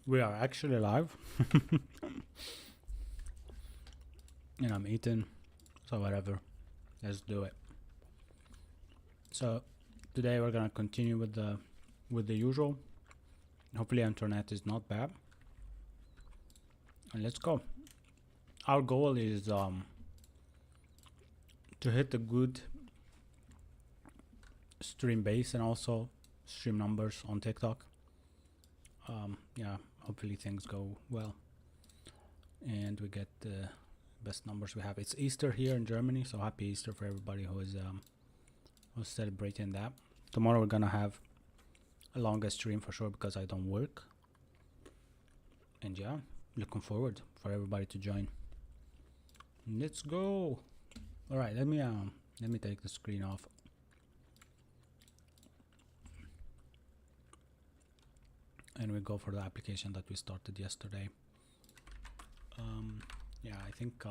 We are actually live. And I'm eating, so whatever. Let's do it. So today we're gonna continue with the usual. Hopefully internet is not bad. And let's go. Our goal is to hit a good stream base and also stream numbers on TikTok. Yeah, hopefully things go well and we get the best numbers we have. It's Easter here in Germany, so happy Easter for everybody who's celebrating that. Tomorrow we're gonna have a longer stream for sure because I don't work. And yeah, looking forward for everybody to join. Let's go. All right, let me take the screen off. And we go for the application that we started yesterday. Yeah, I think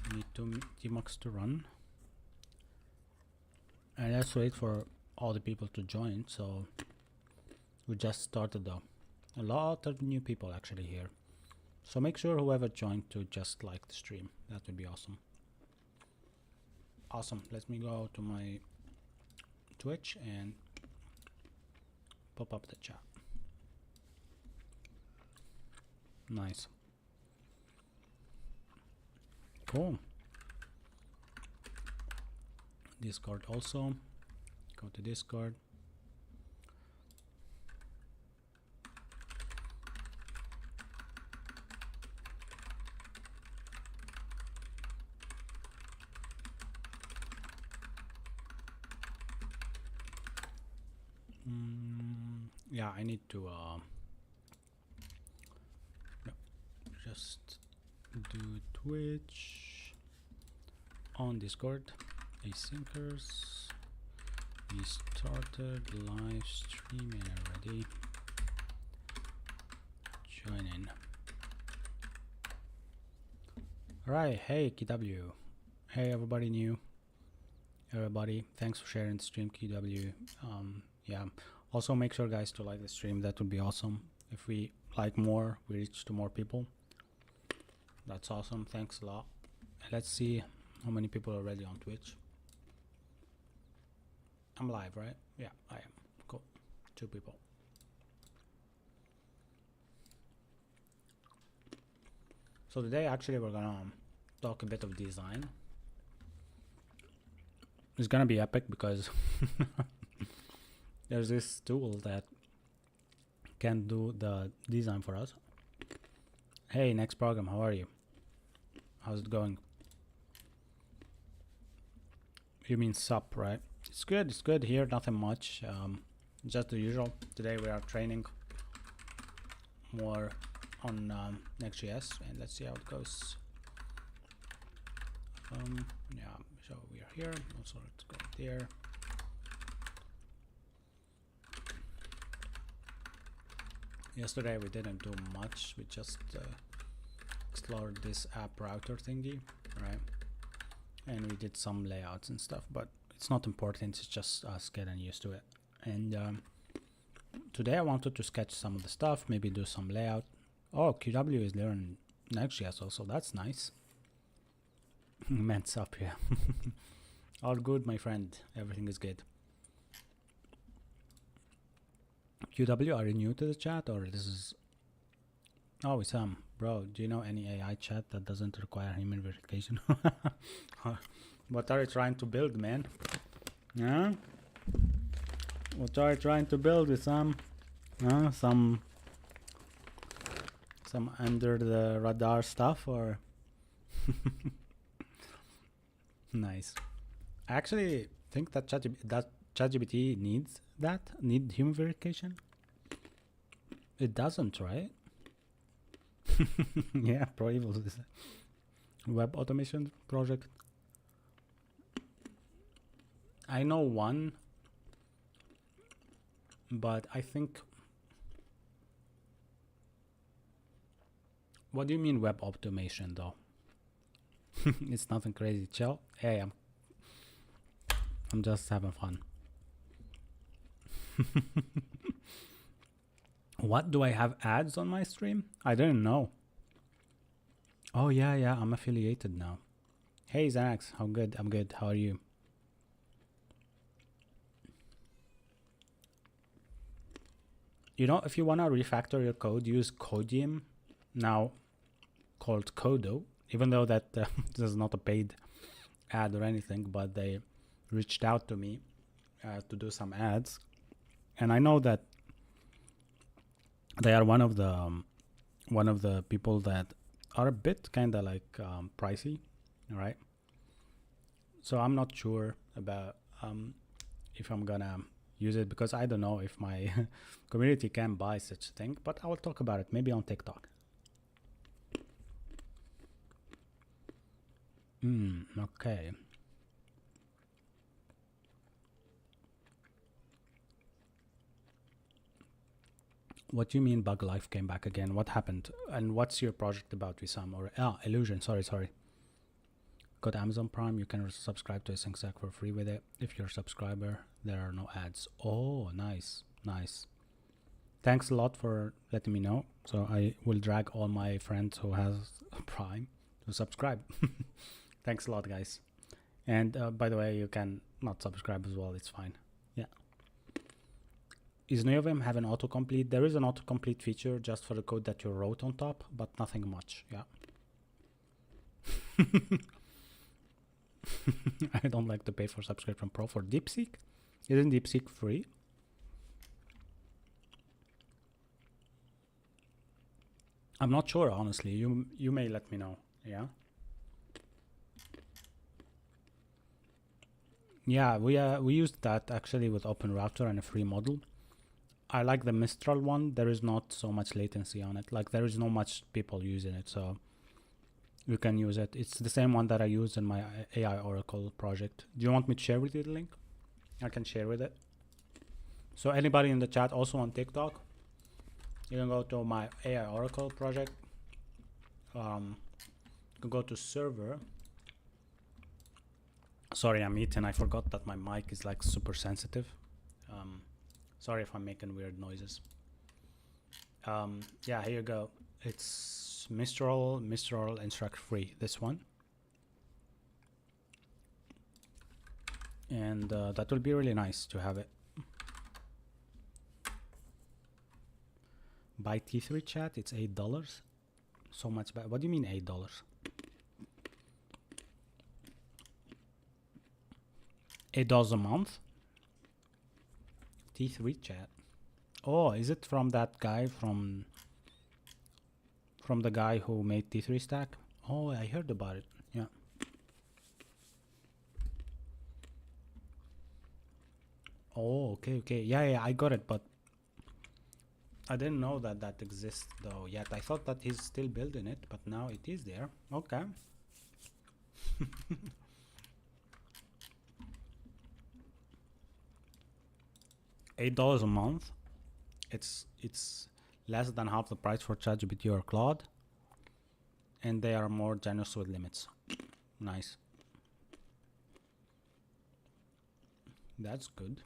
we need two tmux to run. And let's wait for all the people to join. So we just started though. A lot of new people actually here. So make sure whoever joined to just like the stream. That would be awesome. Awesome. Let me go to my Twitch and pop up the chat. Nice. Cool. Discord also. Go to Discord. Yeah, I need to just do Twitch on Discord. Asyncers. We started live streaming already. Join in. Alright, hey KW. Hey everybody new. Everybody, thanks for sharing the stream, KW. Yeah, also make sure guys to like the stream. That would be awesome. If we like more, we reach to more people. That's awesome. Thanks a lot. Let's see how many people are already on Twitch. I'm live, right? Yeah, I am. Cool. 2 people. So today actually we're gonna talk a bit of design. It's gonna be epic because there's this tool that can do the design for us. Hey, next program, how are you? How's it going? You mean sup, right? It's good here, nothing much. Just the usual. Today we are training more on NextJS, and let's see how it goes. Yeah, so we are here. Also, let's go there. Yesterday we didn't do much. We just explored this app router thingy, right? And we did some layouts and stuff, but it's not important. It's just us getting used to it. And today I wanted to sketch some of the stuff, maybe do some layout. Oh, QW is learning Next.js also. That's nice. Meant up here. All good, my friend. Everything is good. QW, are you new to the chat or this is... Oh, Sam, bro, do you know any AI chat that doesn't require human verification? What are you trying to build, man? Yeah? What are you trying to build with some under the radar stuff or... Nice. I actually think that ChatGPT needs human verification. It doesn't, right? Yeah, Pro Evil is a web automation project. I know one, but I think... What do you mean web automation though? It's nothing crazy. Chill. Hey, I'm just having fun. What, do I have ads on my stream? I didn't know. Oh yeah, I'm affiliated now. Hey Xanax, how good? I'm good. How are you? You know, if you want to refactor your code, use Codium, now called Codo, even though that this is not a paid ad or anything, but they reached out to me to do some ads, and I know that they are one of the people that are a bit kind of like pricey, right? So I'm not sure about if I'm gonna use it, because I don't know if my community can buy such a thing, but I will talk about it maybe on TikTok. Okay. What do you mean bug life came back again? What happened? And what's your project about, Wissam? Or Illusion, sorry. Got Amazon Prime, you can subscribe to Async Stack for free with it. If you're a subscriber, there are no ads. Oh, nice. Thanks a lot for letting me know. So I will drag all my friends who has Prime to subscribe. Thanks a lot, guys. And by the way, you can not subscribe as well. It's fine. Yeah. Is NeoVim have an autocomplete? There is an autocomplete feature just for the code that you wrote on top, but nothing much. Yeah. I don't like to pay for subscription pro for DeepSeek. Isn't DeepSeek free? I'm not sure, honestly. You may let me know. Yeah. Yeah, we used that actually with OpenRouter and a free model. I like the Mistral one. There is not so much latency on it. Like there is no much people using it, so you can use it. It's the same one that I use in my AI Oracle project. Do you want me to share with you the link? I can share with it. So anybody in the chat, also on TikTok, you can go to my AI Oracle project. You can go to server. Sorry, I'm eating. I forgot that my mic is like super sensitive. Sorry if I'm making weird noises. Yeah, here you go. It's Mistral instruct free, this one. And that will be really nice to have it. Buy T3 chat, it's $8. So much bad. What do you mean $8? $8 a month? T3 chat. Oh, is it from that guy from the guy who made T3 stack? Oh, I heard about it. Yeah. Oh, okay. Yeah, I got it, but I didn't know that that exists though yet. I thought that he's still building it, but now it is there. Okay. $8 a month. It's less than half the price for ChatGPT or Claude, and they are more generous with limits. Nice. That's good.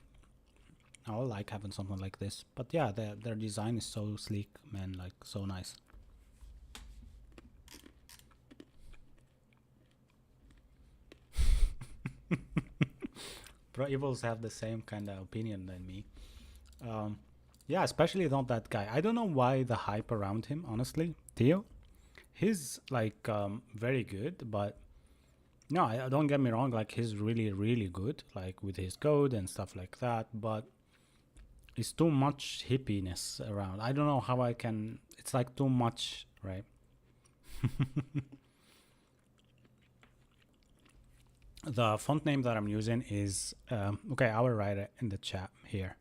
I like having something like this. But yeah, their design is so sleek, man, like so nice. Pro Evils have the same kind of opinion than me. Yeah, especially not that guy. I don't know why the hype around him, honestly. Theo, he's like very good, but no, don't get me wrong, like he's really good, like with his code and stuff like that, but it's too much hippiness around. I don't know how I can, it's like too much, right? The font name that I'm using is, okay, I will write it in the chat here,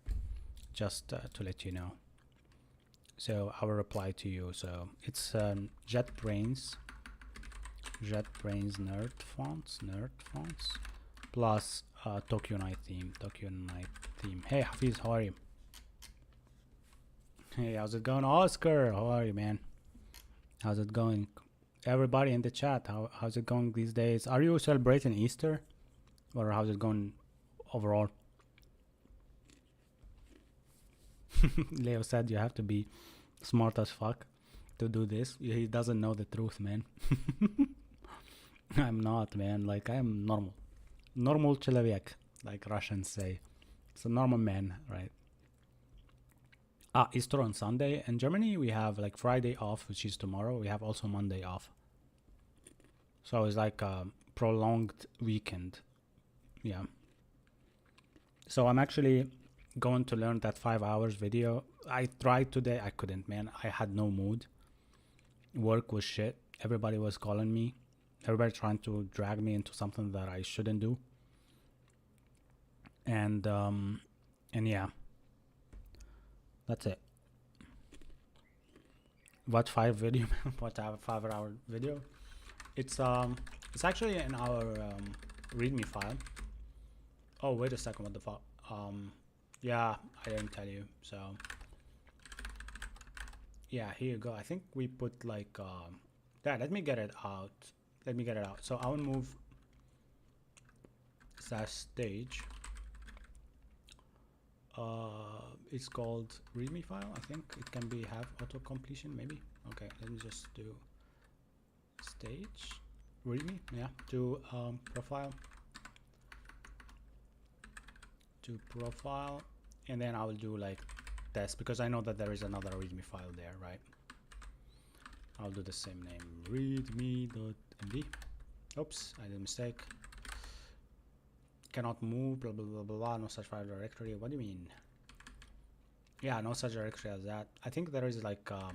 just to let you know. So I will reply to you. So it's JetBrains nerd fonts plus Tokyo Night theme. Hey Hafiz, how are you? Hey, how's it going? Oscar, how are you, man? How's it going? Everybody in the chat, how's it going these days? Are you celebrating Easter, or how's it going overall? Leo said you have to be smart as fuck to do this. He doesn't know the truth, man. I'm not, man. Like, I am normal человек, like Russians say. It's a normal man, right? Easter on Sunday. In Germany, we have like Friday off, which is tomorrow. We have also Monday off. So it's like a prolonged weekend. Yeah. So I'm actually going to learn that 5 hours video. I tried today. I couldn't, man. I had no mood. Work was shit. Everybody was calling me. Everybody trying to drag me into something that I shouldn't do. And yeah. That's it. What 5 hour video? It's actually in our readme file. Oh, wait a second, what the fuck? Yeah, I didn't tell you. So yeah, here you go. I think we put like yeah, let me get it out. So I'll move /stage. It's called readme file. I think it can be have auto completion maybe. Okay, let me just do stage readme, yeah, to profile, and then I will do like test, because I know that there is another readme file there, right? I'll do the same name, readme.md. Oops, I did a mistake. Cannot move, blah blah blah blah, no such file directory. What do you mean? Yeah, no such directory as that. I think there is like a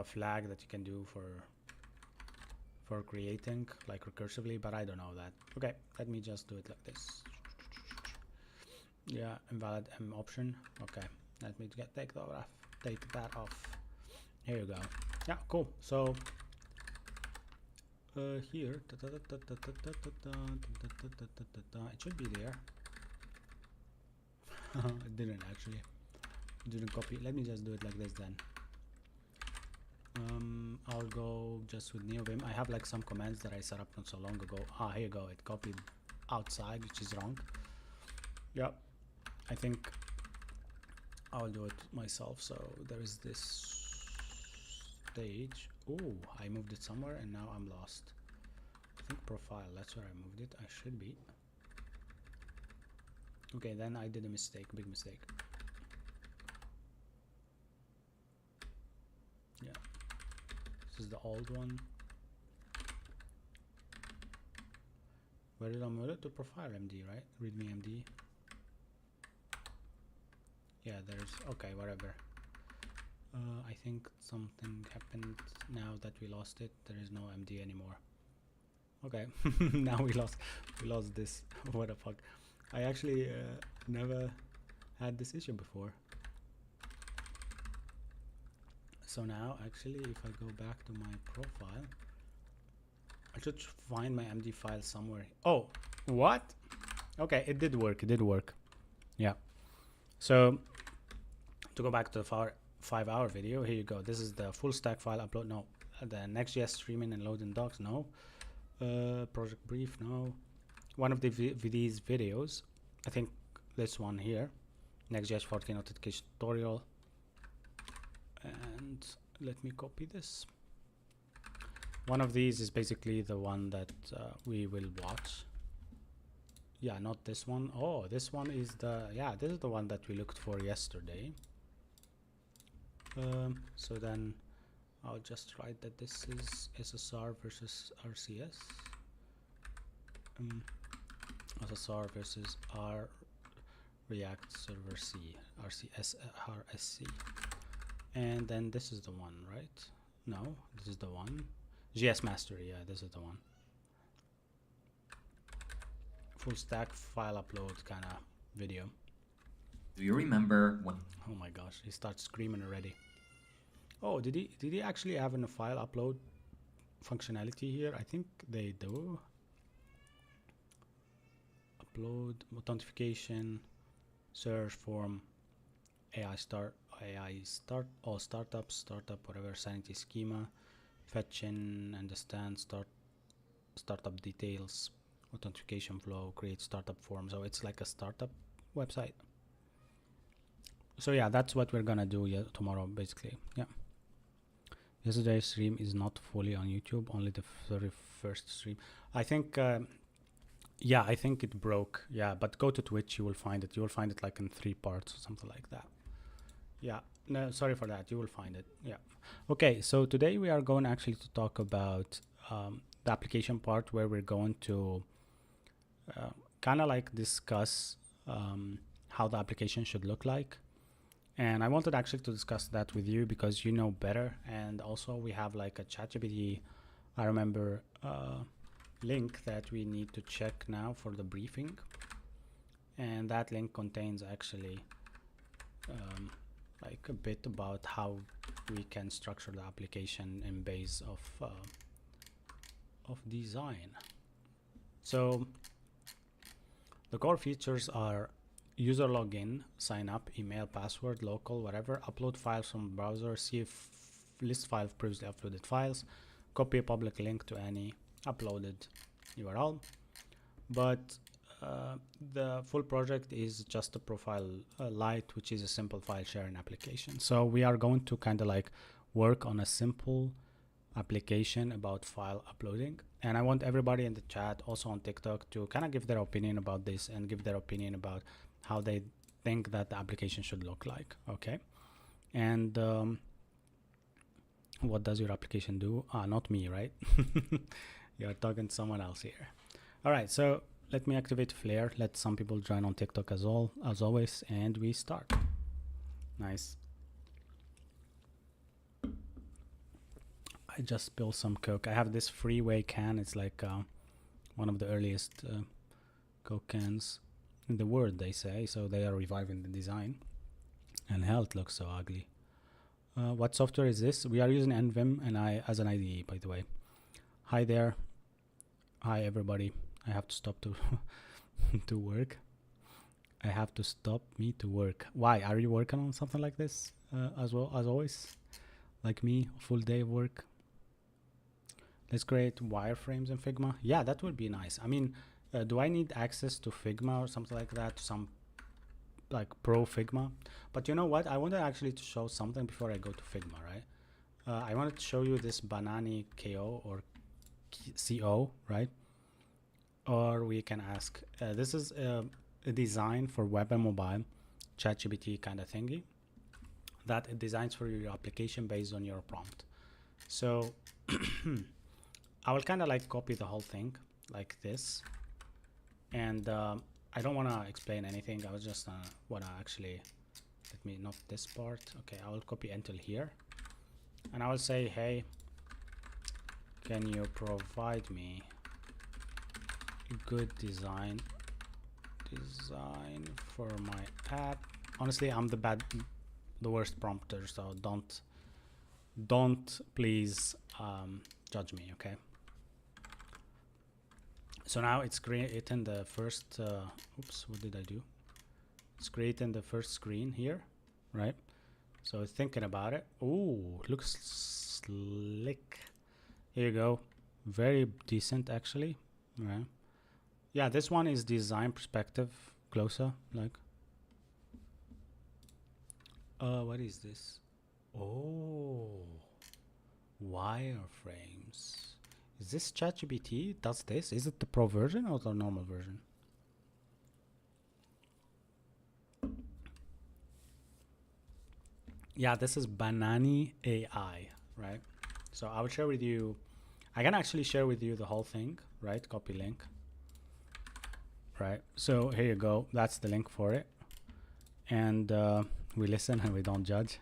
flag that you can do for creating like recursively, but I don't know that. Okay, let me just do it like this. Yeah, invalid M option. Okay, let me take that off. Here you go. Yeah, cool. So here it should be there. It didn't actually. It didn't copy. Let me just do it like this then. I'll go just with NeoVim. I have like some commands that I set up not so long ago. Here you go. It copied outside, which is wrong. Yep. I think I'll do it myself. So there is this stage. Oh, I moved it somewhere and now I'm lost. I think profile, that's where I moved it. I should be. Okay, then I did a mistake, big mistake. Yeah, this is the old one. Where did I move it? To profile MD, right? Readme MD. Yeah, there's, okay, whatever. I think something happened now that we lost it. There is no MD anymore. Okay, now we lost this. What the fuck? I actually never had this issue before. So now actually if I go back to my profile, I should find my MD file somewhere. Oh, what? Okay, it did work. Yeah. So to go back to the 5 hour video, here you go. This is the full stack file upload. No, the NextJS streaming and loading docs. No. Project brief. No. One of these videos, I think this one here, NextJS 14 authentication tutorial. And let me copy this. One of these is basically the one that we will watch. Yeah, not this one. Oh, this one is this is the one that we looked for yesterday. So then I'll just write that this is SSR versus RCS. SSR versus R React Server C, RCS RSC. And then this is the one, right? No, this is the one. GS Mastery, yeah, this is the one. Full stack file upload kind of video. Do you remember when? Oh my gosh, he starts screaming already. Oh, did he actually have a file upload functionality here? I think they do. Upload, authentication, search form, AI start, all startup, whatever, sanity schema, fetching, understand, startup details, authentication flow, create startup form. So it's like a startup website. So yeah, that's what we're gonna do tomorrow, basically. Yeah. Yesterday's stream is not fully on YouTube, only the 31st stream. I think, yeah, I think it broke. Yeah, but go to Twitch, you will find it. You will find it like in 3 parts or something like that. Yeah, no, sorry for that. You will find it. Yeah. Okay, so today we are going actually to talk about the application part, where we're going to kind of like discuss how the application should look like. And I wanted actually to discuss that with you because you know better. And also we have like a ChatGPT, I remember, link that we need to check now for the briefing. And that link contains actually like a bit about how we can structure the application in base of design. So the core features are user login, sign up, email, password, local, whatever, upload files from browser, see if list file of previously uploaded files, copy a public link to any uploaded URL. But the full project is just a profile lite, which is a simple file sharing application. So we are going to kind of like work on a simple application about file uploading. And I want everybody in the chat, also on TikTok, to kind of give their opinion about this and give their opinion about how they think that the application should look like. Okay. And what does your application do? Not me, right? You're talking to someone else here. All right, so let me activate Flare. Let some people join on TikTok as always, and we start. Nice. I just spilled some Coke. I have this Freeway can. It's like one of the earliest Coke cans in the world, they say. So they are reviving the design. And hell, it looks so ugly. What software is this? We are using NVim and I as an IDE, by the way. Hi there. Hi everybody. I have to stop to to work. I have to stop me to work. Why? Are you working on something like this as well as always? Like me, full day of work. Let's create wireframes in Figma. Yeah, that would be nice. I mean, do I need access to Figma or something like that? Some like pro Figma? But you know what? I wanted actually to show something before I go to Figma, right? I wanted to show you this Banani KO or CO, right? Or we can ask, this is a design for web and mobile, ChatGPT kind of thingy, that it designs for your application based on your prompt. So I will kind of like copy the whole thing like this. And I don't want to explain anything. I was just want to actually, let me, not this part. Okay, I will copy until here. And I will say, hey, can you provide me good design for my app? Honestly, I'm the worst prompter, so don't please judge me, okay? So now it's creating the first oops, what did I do? It's creating the first screen here, right? So thinking about it. Ooh, looks slick. Here you go. Very decent actually, right? Yeah, this one is design perspective, closer, like. What is this? Oh, wireframes. Is this ChatGPT does this? Is it the pro version or the normal version? Yeah, this is Banani AI, right? So I will share with you, I can actually share with you the whole thing, right? Copy link. Right, so here you go. That's the link for it. And we listen and we don't judge.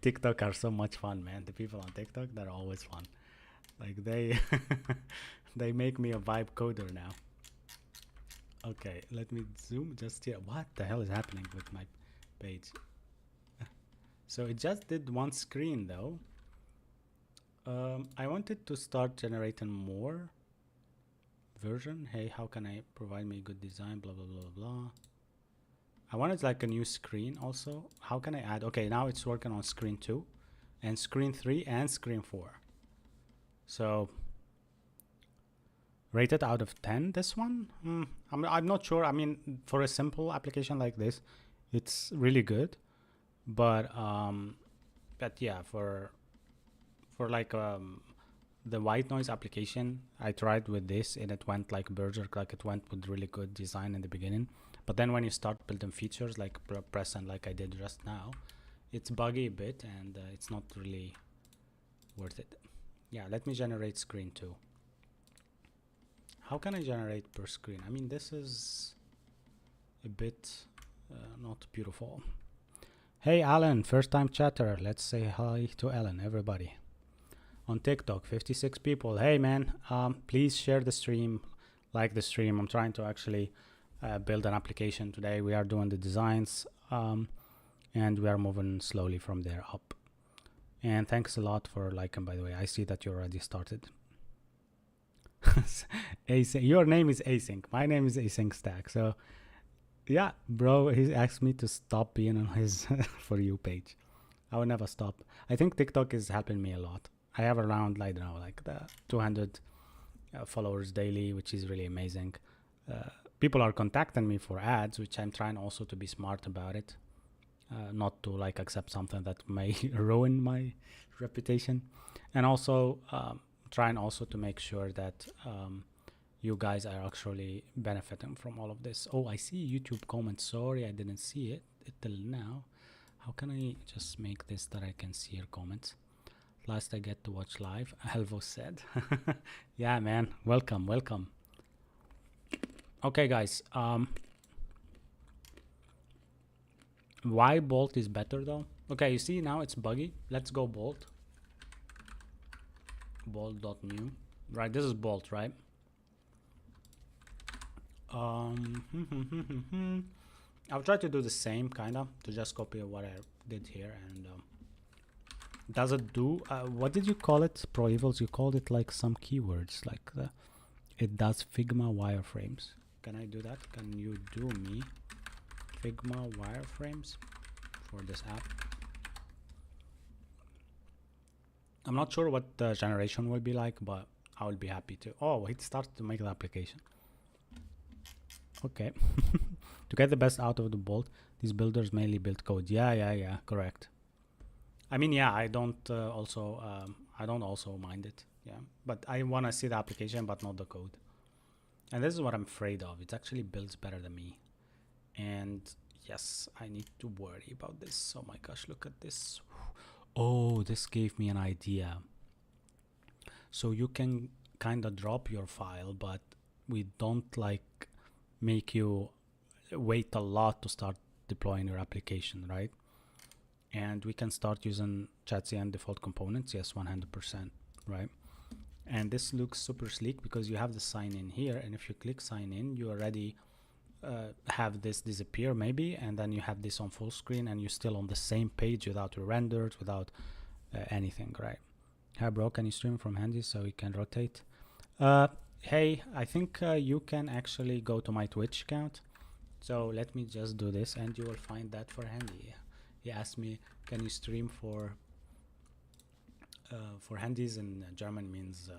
TikTok are so much fun, man. The people on TikTok, they're always fun. Like they they make me a vibe coder now. Okay, let me zoom just here. What the hell is happening with my page? So it just did one screen though. I wanted to start generating more version. Hey, how can I provide me good design? Blah blah blah blah. I wanted like a new screen also. How can I add? Okay, now it's working on screen 2 and screen 3 and screen 4. So rated out of 10 this one. I'm not sure. I mean, for a simple application like this, It's really good, but yeah, for like the white noise application, I tried with this and it went like berserk, like it went with really good design in the beginning. But then when you start building features like press and like I did just now, it's buggy a bit and it's not really worth it. Yeah, let me generate screen too. How can I generate per screen? I mean, this is a bit not beautiful. Hey Alan, first time chatter. Let's say hi to Alan, everybody. On TikTok, 56 people. Hey man, please share the stream, like the stream. I'm trying to actually build an application today. We are doing the designs and we are moving slowly from there up. And thanks a lot for liking, by the way. I see that you already started. Async. Your name is Async. My name is Async Stack. So yeah, bro, he asked me to stop being on his For You page. I will never stop. I think TikTok is helping me a lot. I have around, I don't know, like the 200 followers daily, which is really amazing. People are contacting me for ads, which I'm trying also to be smart about it. Not to like accept something that may ruin my reputation. And also trying also to make sure that you guys are actually benefiting from all of this. Oh, I see YouTube comments. Sorry, I didn't see it till now. How can I just make this that I can see your comments? Last I get to watch live, Alvo said. Yeah, man. Welcome, welcome. Okay, guys. Why Bolt is better though? Okay, you see now it's buggy. Let's go Bolt. Bolt.new. Right, this is Bolt, right? I'll try to do the same kinda to just copy what I did here and does it do what did you call it, Pro Evils? You called it like some keywords like it does Figma wireframes. Can I do that? Can you do me Figma wireframes for this app? I'm not sure what the generation will be like, but I will be happy to. Oh, it started to make the application. Okay. To get the best out of the Bolt, these builders mainly build code. Yeah, correct. I mean, yeah, I don't also mind it. Yeah, but I want to see the application, but not the code. And this is what I'm afraid of. It actually builds better than me. And yes, I need to worry about this. Oh my gosh, look at this. Oh, this gave me an idea. So you can kind of drop your file, but we don't like make you wait a lot to start deploying your application, right? And we can start using ChatCN default components. Yes, 100%, right? And this looks super sleek because you have the sign in here, and if you click sign in, you already have this disappear maybe, and then you have this on full screen and you're still on the same page without your renders, without anything, right? Hi bro, can you stream from Handy so you can rotate? Hey, I think you can actually go to my Twitch account. So let me just do this and you will find that for Handy. He asked me, can you stream for handies in German means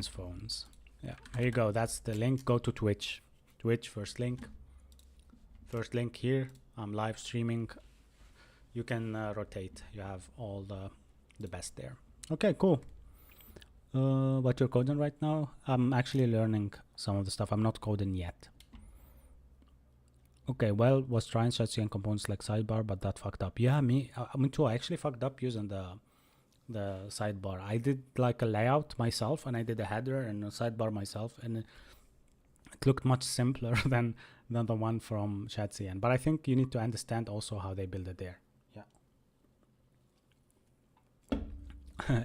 phones. Yeah, here you go. That's the link. Go to Twitch. Twitch, first link here. I'm live streaming. You can rotate. You have all the best there. Okay, cool. What you're coding right now? I'm actually learning some of the stuff. I'm not coding yet. Okay, well, was trying ChatCN components like sidebar, but that fucked up. Yeah, me too. I actually fucked up using the sidebar. I did like a layout myself, and I did a header and a sidebar myself, and it looked much simpler than the one from ChatCN. But I think you need to understand also how they build it there. Yeah.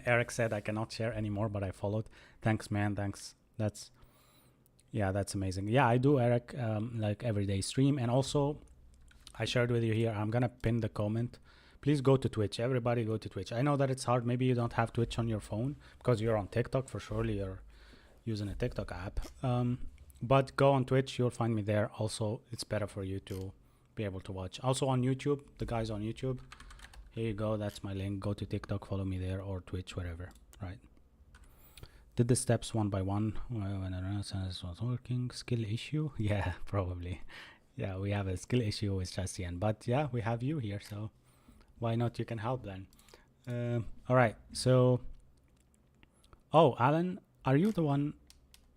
Eric said I cannot share anymore, but I followed. Thanks, man. Thanks. That's amazing. Yeah, I do, Eric, like everyday stream. And also I shared with you here, I'm gonna pin the comment. Please go to Twitch. Everybody go to Twitch. I know that it's hard. Maybe you don't have Twitch on your phone because you're on TikTok. For surely you're using a TikTok app. But go on Twitch. You'll find me there. Also, it's better for you to be able to watch. Also on YouTube, the guys on YouTube. Here you go. That's my link. Go to TikTok, follow me there, or Twitch, wherever. Right. Did the steps one by one when I was working. Skill issue? Yeah, probably. Yeah, we have a skill issue with Chastian, but yeah, we have you here, so why not? You can help then. All right, so oh, Alan, are you the one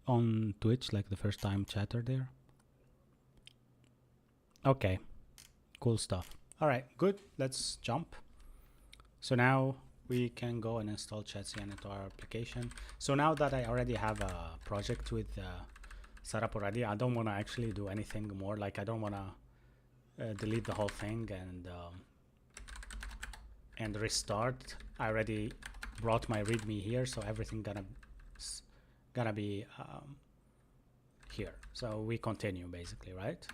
on Twitch, like the first time chatter there? Okay, cool stuff. All right, good. Let's jump. So now we can go and install Chatsian into our application. So now that I already have a project with set up already, I don't want to actually do anything more. Like I don't want to delete the whole thing and restart. I already brought my README here, so everything gonna be here. So we continue basically, right?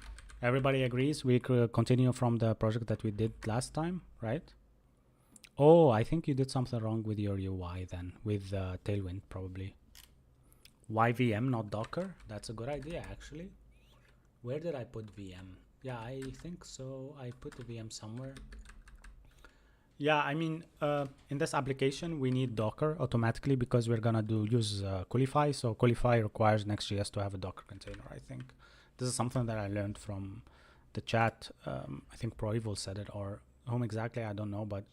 Everybody agrees we could continue from the project that we did last time, right? Oh, I think you did something wrong with your UI then, with Tailwind probably. Why VM, not Docker? That's a good idea actually. Where did I put VM? Yeah, I think so. I put the VM somewhere. Yeah, I mean, in this application, we need Docker automatically because we're gonna use Qualify. So Qualify requires Next.js to have a Docker container, I think. This is something that I learned from the chat. I think ProEvil said it, or whom exactly, I don't know, but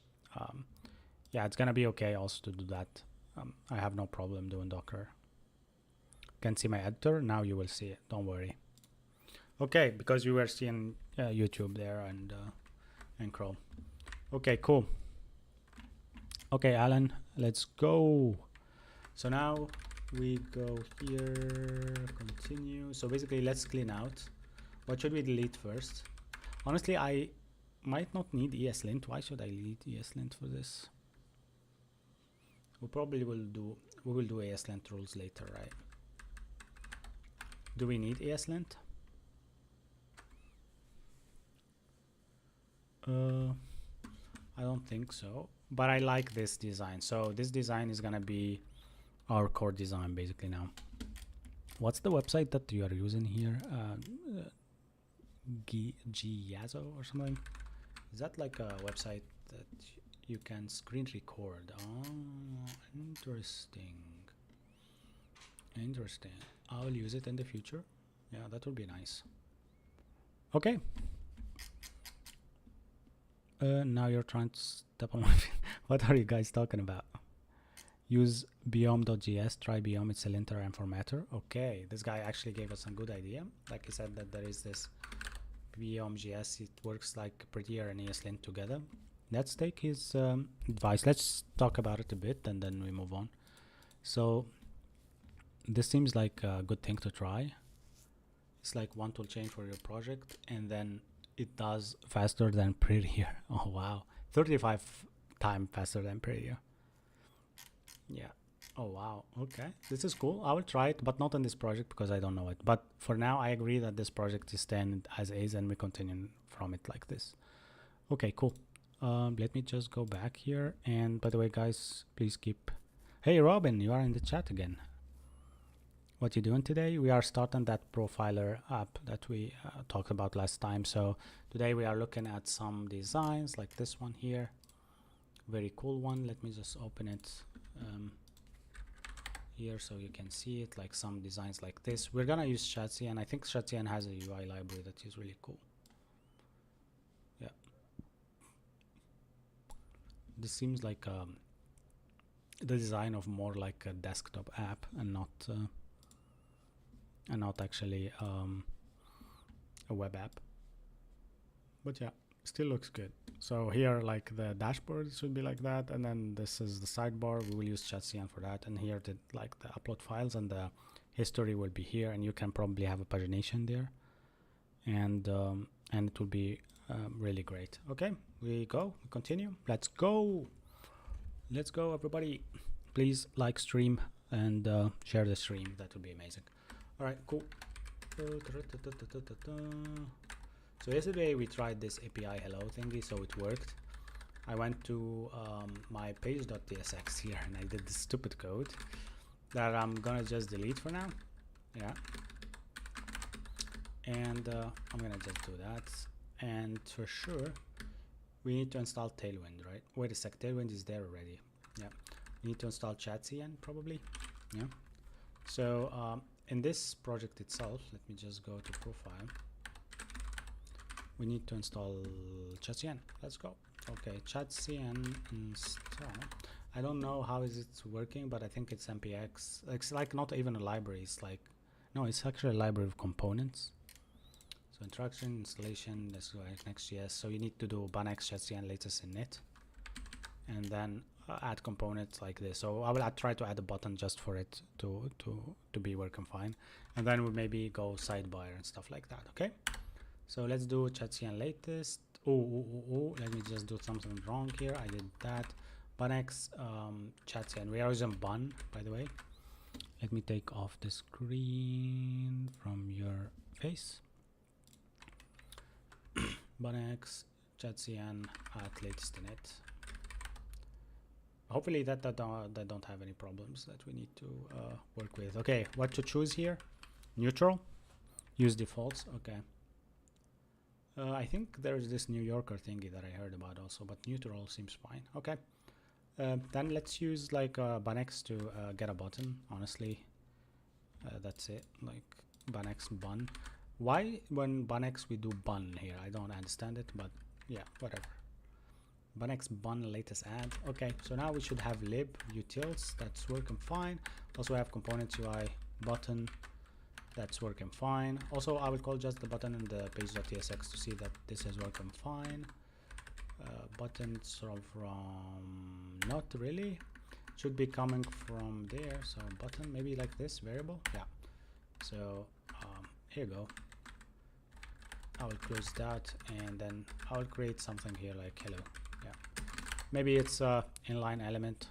yeah, it's gonna be okay also to do that. I have no problem doing Docker. Can see my editor, now you will see it, don't worry. Okay, because you were seeing YouTube there and Chrome. Okay, cool. Okay, Alan, let's go. So now we go here, continue. So basically, let's clean out. What should we delete first? Honestly, I might not need ESLint. Why should I delete ESLint for this? We probably will do ESLint rules later, right? Do we need ESLint? I don't think so, but I like this design. So this design is gonna be our core design basically now. What's the website that you are using here? Giazo or something? Is that like a website that you can screen record? Oh, interesting. Interesting. I'll use it in the future. Yeah, that would be nice. Okay. Now you're trying to step on my feet. What are you guys talking about? Use biome.js, try biome, it's a linter and formatter. Okay, this guy actually gave us a good idea. Like he said that there is this biome.js, it works like Prettier and ESLint together. Let's take his advice. Let's talk about it a bit and then we move on. So this seems like a good thing to try. It's like one tool change for your project and then it does faster than Prettier. Oh wow, 35 times faster than Prettier. Yeah. Oh wow. Okay, this is cool. I will try it, but not in this project because I don't know it. But for now, I agree that this project is staying as is, and we continue from it like this. Okay, cool. Let me just go back here. And by the way, guys, please keep. Hey, Robin, you are in the chat again. What you doing today? We are starting that profiler app that we talked about last time. So today we are looking at some designs like this one here. Very cool one. Let me just open it here so you can see it, like some designs like this. We're gonna use Chatsian, and I think Chatsian has a UI library that is really cool. Yeah, this seems like the design of more like a desktop app and not actually a web app, but yeah, still looks good. So here, like the dashboard should be like that, and then this is the sidebar. We will use Chatsian for that, and here like the upload files and the history will be here, and you can probably have a pagination there, and it will be really great. Okay, we continue. Let's go everybody. Please like stream and share the stream. That would be amazing. All right, cool. So yesterday we tried this API hello thingy, so it worked. I went to my page.tsx here and I did this stupid code that I'm gonna just delete for now. Yeah. And I'm gonna just do that. And for sure, we need to install Tailwind, right? Wait a sec, Tailwind is there already. Yeah. We need to install Chatsian probably. Yeah. So in this project itself, let me just go to profile. we need to install ChatCN. Let's go. Okay, ChatCN install. I don't know how is it working, but I think it's npx. It's like not even a library. It's like, no, it's actually a library of components. So introduction, installation, let's go NextJS. So you need to do bunx ChatCN latest init, and then add components like this. So I'll try to add a button just for it to be working fine, and then we'll maybe go sidebar and stuff like that. Okay, so let's do ChatCN latest. Let me just do something wrong here. I did that. Bunx ChatCN. We are using bun, by the way. Let me take off the screen from your face. Bunx ChatCN at latest init. Hopefully that don't have any problems that we need to work with. Okay, what to choose here? Neutral. Use defaults. Okay. I think there's this New Yorker thingy that I heard about also, but neutral seems fine. Okay. Then let's use like bunx to get a button. Honestly, that's it. Like bunx bun. Why when bunx we do bun here? I don't understand it, but yeah, whatever. Bunx bun latest add. Okay, so now we should have lib utils. That's working fine. Also we have components UI button. That's working fine. Also I will call just the button in the page.tsx to see that this is working fine. Buttons from not really, should be coming from there. So button maybe like this variable. Yeah, so here you go. I will close that, and then I will create something here like hello. Yeah, maybe it's inline element.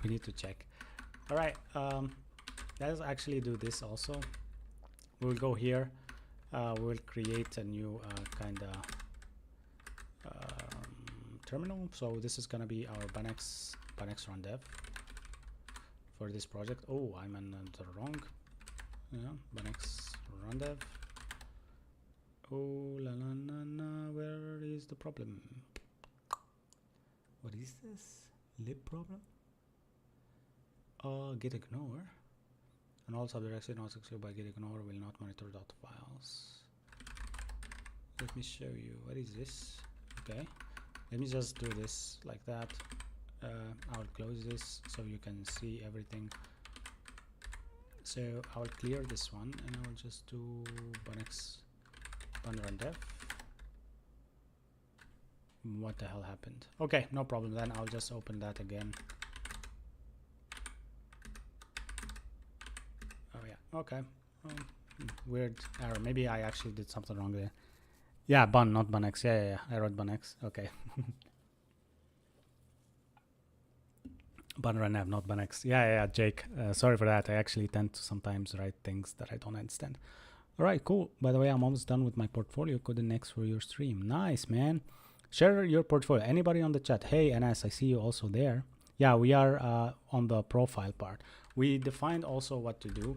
We need to check. All right, let's actually do this also. We'll go here. We'll create a new kind of terminal. So this is gonna be our bunx run dev for this project. Oh, I'm on the wrong. Yeah, bunx run dev. Oh la la la la, where is the problem? What is this? Lib problem? Git ignore. And all subdirectory not executed by git ignore will not monitor dot files. Let me show you. What is this? Okay. Let me just do this like that. I'll close this so you can see everything. So I'll clear this one and I'll just do bunx bun run dev. What the hell happened? Okay, no problem. Then I'll just open that again. Oh yeah, okay. Weird error. Maybe I actually did something wrong there. Yeah, bun, not bunx. Yeah, I wrote bunx. Okay. Bun run dev, not bunx. Yeah, Jake. Sorry for that. I actually tend to sometimes write things that I don't understand. All right, cool. By the way, I'm almost done with my portfolio code next for your stream. Nice, man. Share your portfolio. Anybody on the chat? Hey, NS, I see you also there. Yeah, we are on the profile part. We defined also what to do.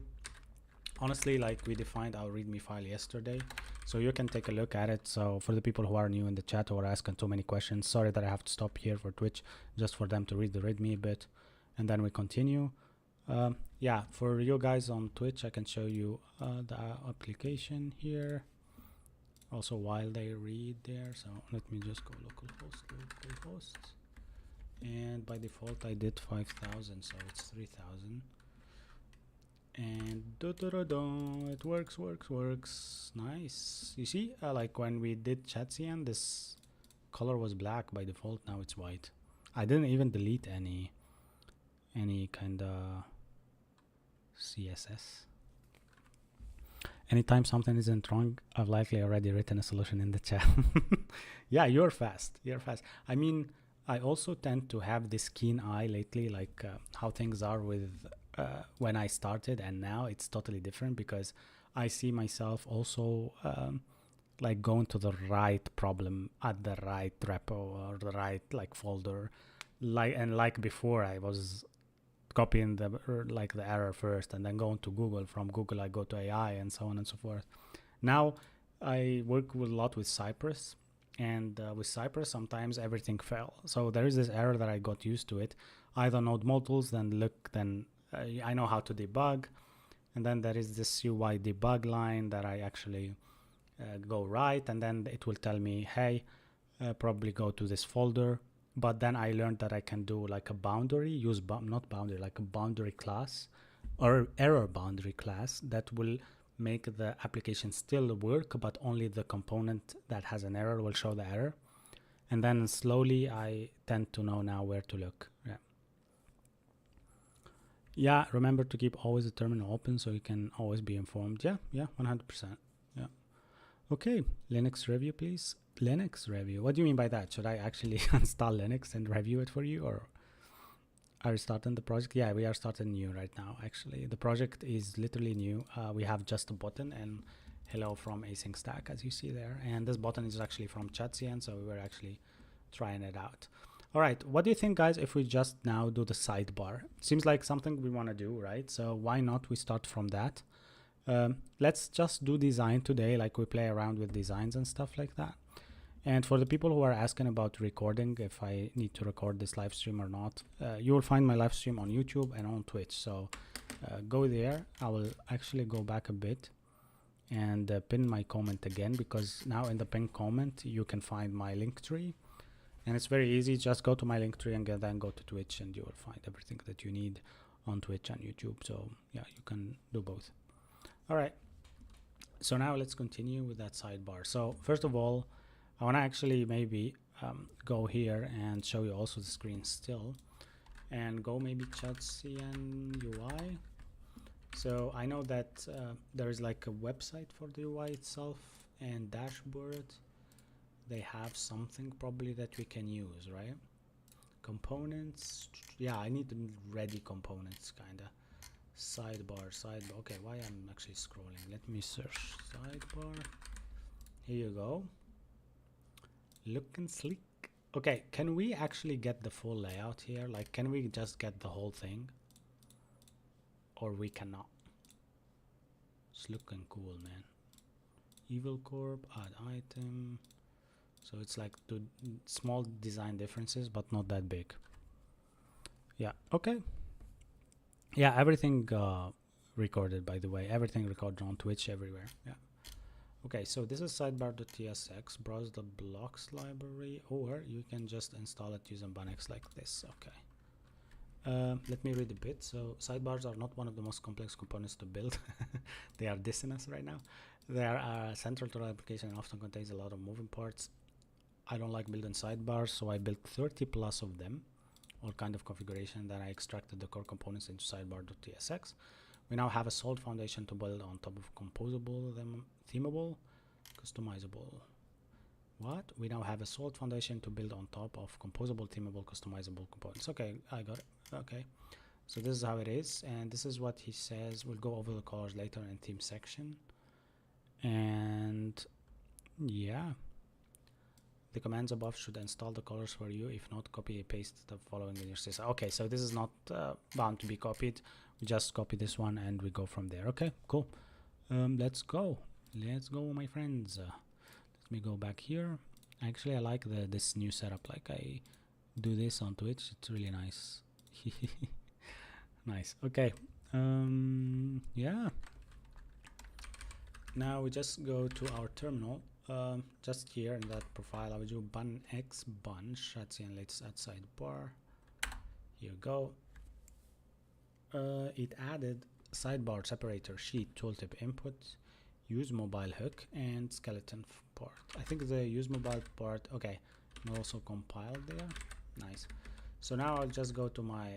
Honestly, like we defined our README file yesterday, so you can take a look at it. So for the people who are new in the chat or asking too many questions, sorry that I have to stop here for Twitch, just for them to read the README a bit, and then we continue. Yeah, for you guys on Twitch, I can show you the application here. Also, while they read there, so let me just go localhost, and by default I did 5,000, so it's 3,000. And it works. Nice. You see, like when we did ChatCN, this color was black by default. Now it's white. I didn't even delete any kind of CSS. Anytime something isn't wrong, I've likely already written a solution in the chat. Yeah, you're fast. I mean, I also tend to have this keen eye lately, like how things are with when I started and now it's totally different, because I see myself also like going to the right problem at the right repo or the right like folder, like before I was copying the error first and then going to Google. From Google I go to AI and so on and so forth. Now I work a lot with Cypress, and with Cypress sometimes everything fell. So there is this error that I got used to it. I don't know models, then I know how to debug, and then there is this UI debug line that I actually go right, and then it will tell me, hey, probably go to this folder. But then I learned that I can do like a boundary, not boundary, like a boundary class or error boundary class that will make the application still work, but only the component that has an error will show the error. And then slowly I tend to know now where to look. Yeah, remember to keep always the terminal open so you can always be informed. Yeah, 100%. Yeah. Okay, Linux review, please. Linux review. What do you mean by that? Should I actually install Linux and review it for you, or are you starting the project? Yeah, we are starting new right now. Actually, the project is literally new. We have just a button and hello from async stack, as you see there. And this button is actually from ChatCN, so we were actually trying it out. All right, what do you think, guys, if we just now do the sidebar? Seems like something we want to do, right? So why not we start from that? Let's just do design today, like we play around with designs and stuff like that. And for the people who are asking about recording, if I need to record this live stream or not, you will find my live stream on YouTube and on Twitch. So go there. I will actually go back a bit and pin my comment again, because now in the pin comment, you can find my link tree. And it's very easy. Just go to my link tree and then go to Twitch, and you will find everything that you need on Twitch and YouTube. So yeah, you can do both. All right. So now let's continue with that sidebar. So first of all, I want to actually maybe go here and show you also the screen still, and go maybe ChatCN UI. So I know that there is like a website for the UI itself and dashboard. They have something probably that we can use, right? Components. Yeah, I need ready components, kinda. Sidebar. Okay, why I'm actually scrolling? Let me search sidebar. Here you go. Looking sleek. Okay, can we actually get the full layout here? Like, can we just get the whole thing? Or we cannot? It's looking cool, man. Evil Corp, add item. So it's like two small design differences, but not that big. Yeah, okay. Yeah, everything recorded, by the way. Everything recorded on Twitch everywhere. Yeah. Okay, so this is sidebar.tsx. Browse the blocks library, or you can just install it using Banex like this. Okay. Let me read a bit. So sidebars are not one of the most complex components to build. They are dissing us right now. They are central to the application and often contains a lot of moving parts. I don't like building sidebars, so I built 30 plus of them, all kind of configuration. Then I extracted the core components into sidebar.tsx. We now have a solid foundation to build on top of composable, themable, customizable. What? We now have a solid foundation to build on top of composable, themable, customizable components. Okay, I got it. Okay, so this is how it is, and this is what he says. We'll go over the colors later in theme section. And yeah, the commands above should install the colors for you. If not, copy and paste the following in your system. Okay, so this is not bound to be copied. We just copy this one and we go from there. Okay, cool. Let's go, my friends. Let me go back here. Actually, I like this new setup. Like, I do this on Twitch. It's really nice. Nice. Okay. Yeah. Now we just go to our terminal. Just here in that profile, I will do bun x bun ChatCN latest at sidebar. Here you go. It added sidebar separator sheet tooltip input, use mobile hook, and skeleton part. I think the use mobile part, okay, and also compiled there. Nice. So now I'll just go to my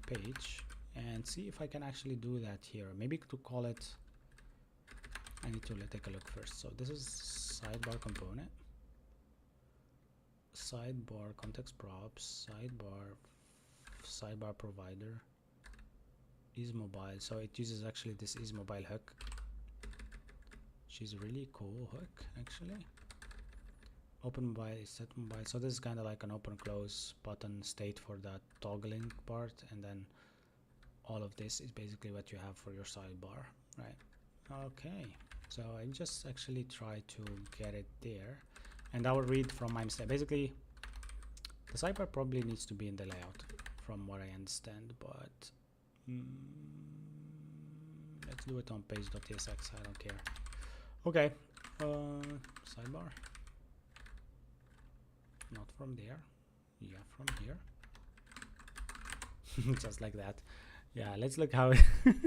page and see if I can actually do that here. Maybe to call it, I need to take a look first. So this is sidebar component, sidebar context props, sidebar provider, is mobile. So it uses actually this is mobile hook. She's a really cool hook actually. Open mobile is set mobile. So this is kind of like an open close button state for that toggling part, and then all of this is basically what you have for your sidebar, right? Okay, so I just actually try to get it there, and I will read from my mistake. Basically, the sidebar probably needs to be in the layout from what I understand, but let's do it on page.tsx. I don't care. Okay, Sidebar. Not from there. Yeah, from here. Just like that. Yeah, let's look how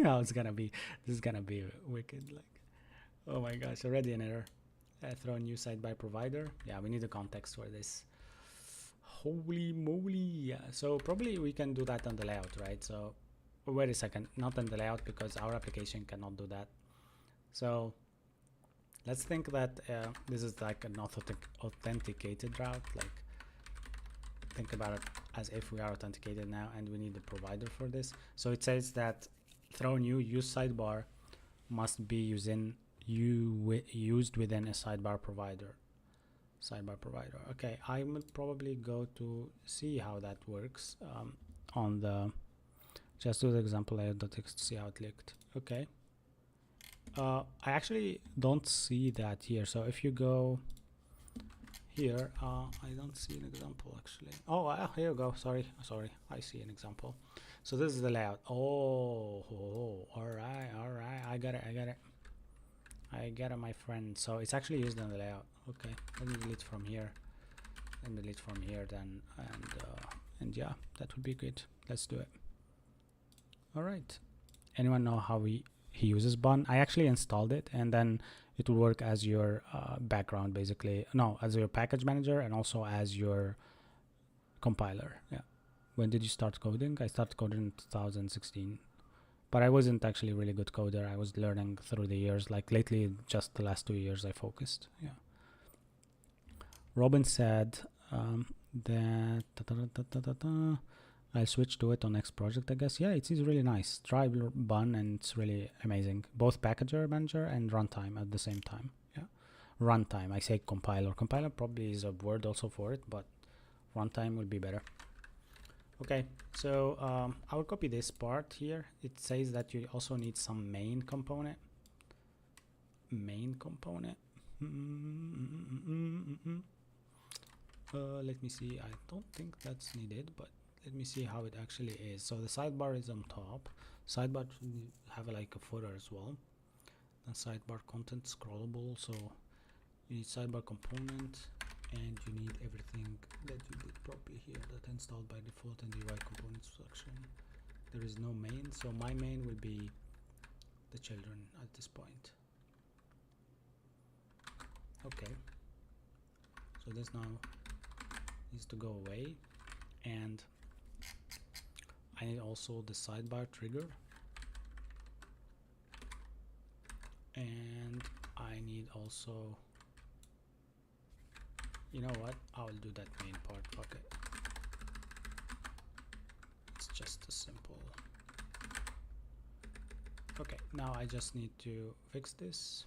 how it's gonna be. This is gonna be wicked. Like, oh my gosh, already an error. Throw a new sidebar provider. Yeah, we need a context for this. Holy moly. Yeah, so probably we can do that on the layout, right? So wait a second, not on the layout because our application cannot do that. So let's think that this is like an authenticated route. Like, think about it as if we are authenticated now and we need a provider for this. So it says that throw new use sidebar must be used within a sidebar provider. Okay, I will probably go to see how that works on the, just do the example layout.txt, see how it looked. Okay, I actually don't see that here. So if you go here, I don't see an example actually. Oh, here you go. Sorry, I see an example. So this is the layout. Oh, all right, I got it, my friend. So it's actually used on the layout. Okay, let me delete from here and delete from here then, and yeah, that would be good. Let's do it. All right, anyone know how he uses Bun? I actually installed it, and then it will work as your background, basically. No, as your package manager and also as your compiler. Yeah. When did you start coding? I started coding in 2016, but I wasn't actually a really good coder. I was learning through the years. Like lately, just the last 2 years, I focused. Yeah. Robin said that I'll switch to it on next project, I guess. Yeah, it is really nice. Try Bun and it's really amazing. Both packager manager and runtime at the same time. Yeah, runtime. I say compiler. Compiler probably is a word also for it, but runtime will be better. Okay, so I will copy this part here. It says that you also need some main component. Let me see. I don't think that's needed, but let me see how it actually is. So the sidebar is on top. Sidebar should have like a footer as well. The sidebar content scrollable. So you need sidebar component, and you need everything that you did properly here, that installed by default in the UI component section. There is no main, so my main will be the children at this point. Okay, so this now needs to go away, and I need also the sidebar trigger, and I need also, you know what, I will do that main part. Fuck it, it's just a simple. Okay, now I just need to fix this.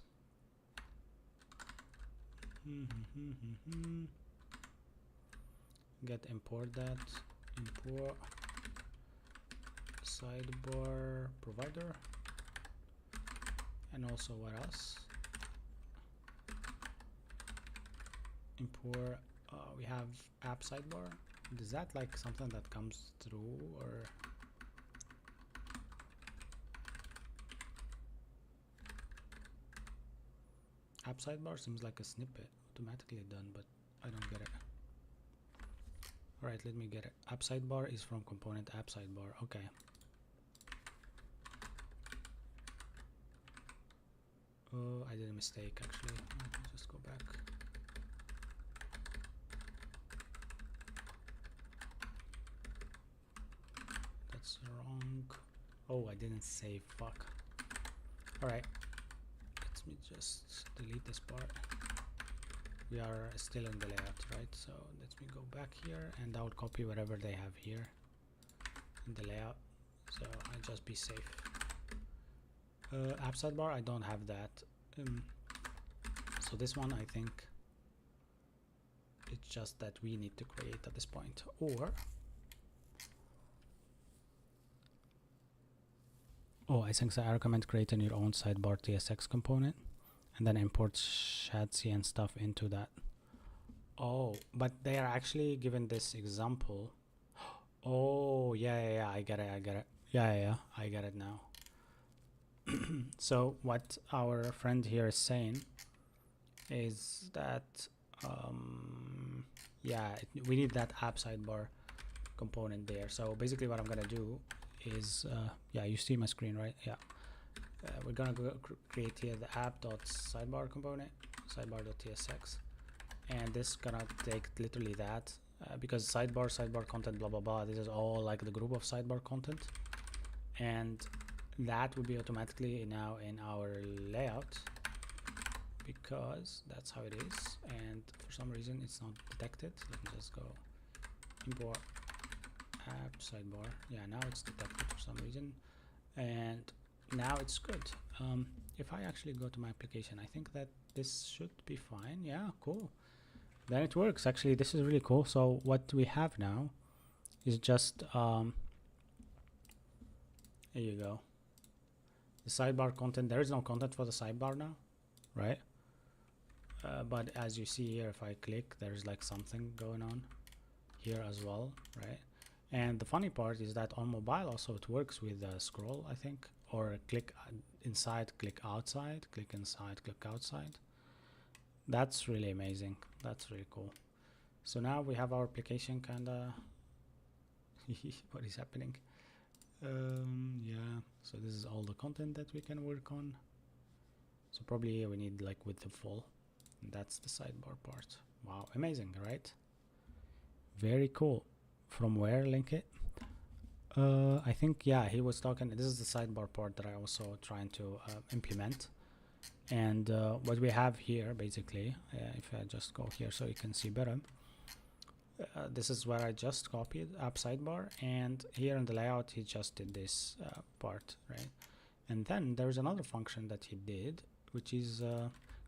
Get import that, import sidebar provider, and also what else? Import, we have app sidebar. Is that like something that comes through, or? App sidebar seems like a snippet automatically done, but I don't get it. Alright, let me get it. App sidebar is from component app sidebar. Okay. Oh, I did a mistake actually. Let me just go back. That's wrong. Oh, I didn't save. Fuck. Alright. Let me just delete this part. We are still in the layout, right? So let me go back here, and I will copy whatever they have here in the layout, so I'll just be safe. App sidebar, I don't have that. So this one, I think it's just that we need to create at this point, or I think so. I recommend creating your own sidebar TSX component and then import Shadsy and stuff into that. Oh, but they are actually given this example. Oh, yeah, I get it. Yeah, I get it now. So what our friend here is saying is that yeah, we need that app sidebar component there. So basically what I'm gonna do is yeah, you see my screen, right? Yeah, we're gonna go create here the app.sidebar component, sidebar.tsx, and this gonna take literally that because sidebar content, blah blah blah, this is all like the group of sidebar content, and that will be automatically now in our layout because that's how it is, and for some reason it's not detected. Let me just go import app sidebar. Yeah, now it's detected for some reason, and now it's good. If I actually go to my application, I think that this should be fine. Yeah, cool. Then it works. Actually, this is really cool. So what we have now is just here you go, the sidebar content. There is no content for the sidebar now, right? But as you see here, if I click, there's like something going on here as well, right? And the funny part is that on mobile also it works with scroll, I think, or click inside, click outside, click inside, click outside. That's really amazing. That's really cool. So now we have our application kinda what is happening? Yeah, so this is all the content that we can work on. So probably here we need like with the full, and that's the sidebar part. Wow, amazing, right? Very cool. From where link it? I think, yeah, he was talking, this is the sidebar part that I also trying to implement. And what we have here basically, if I just go here so you can see better, this is where I just copied app sidebar, and here in the layout he just did this part, right? And then there's another function that he did, which is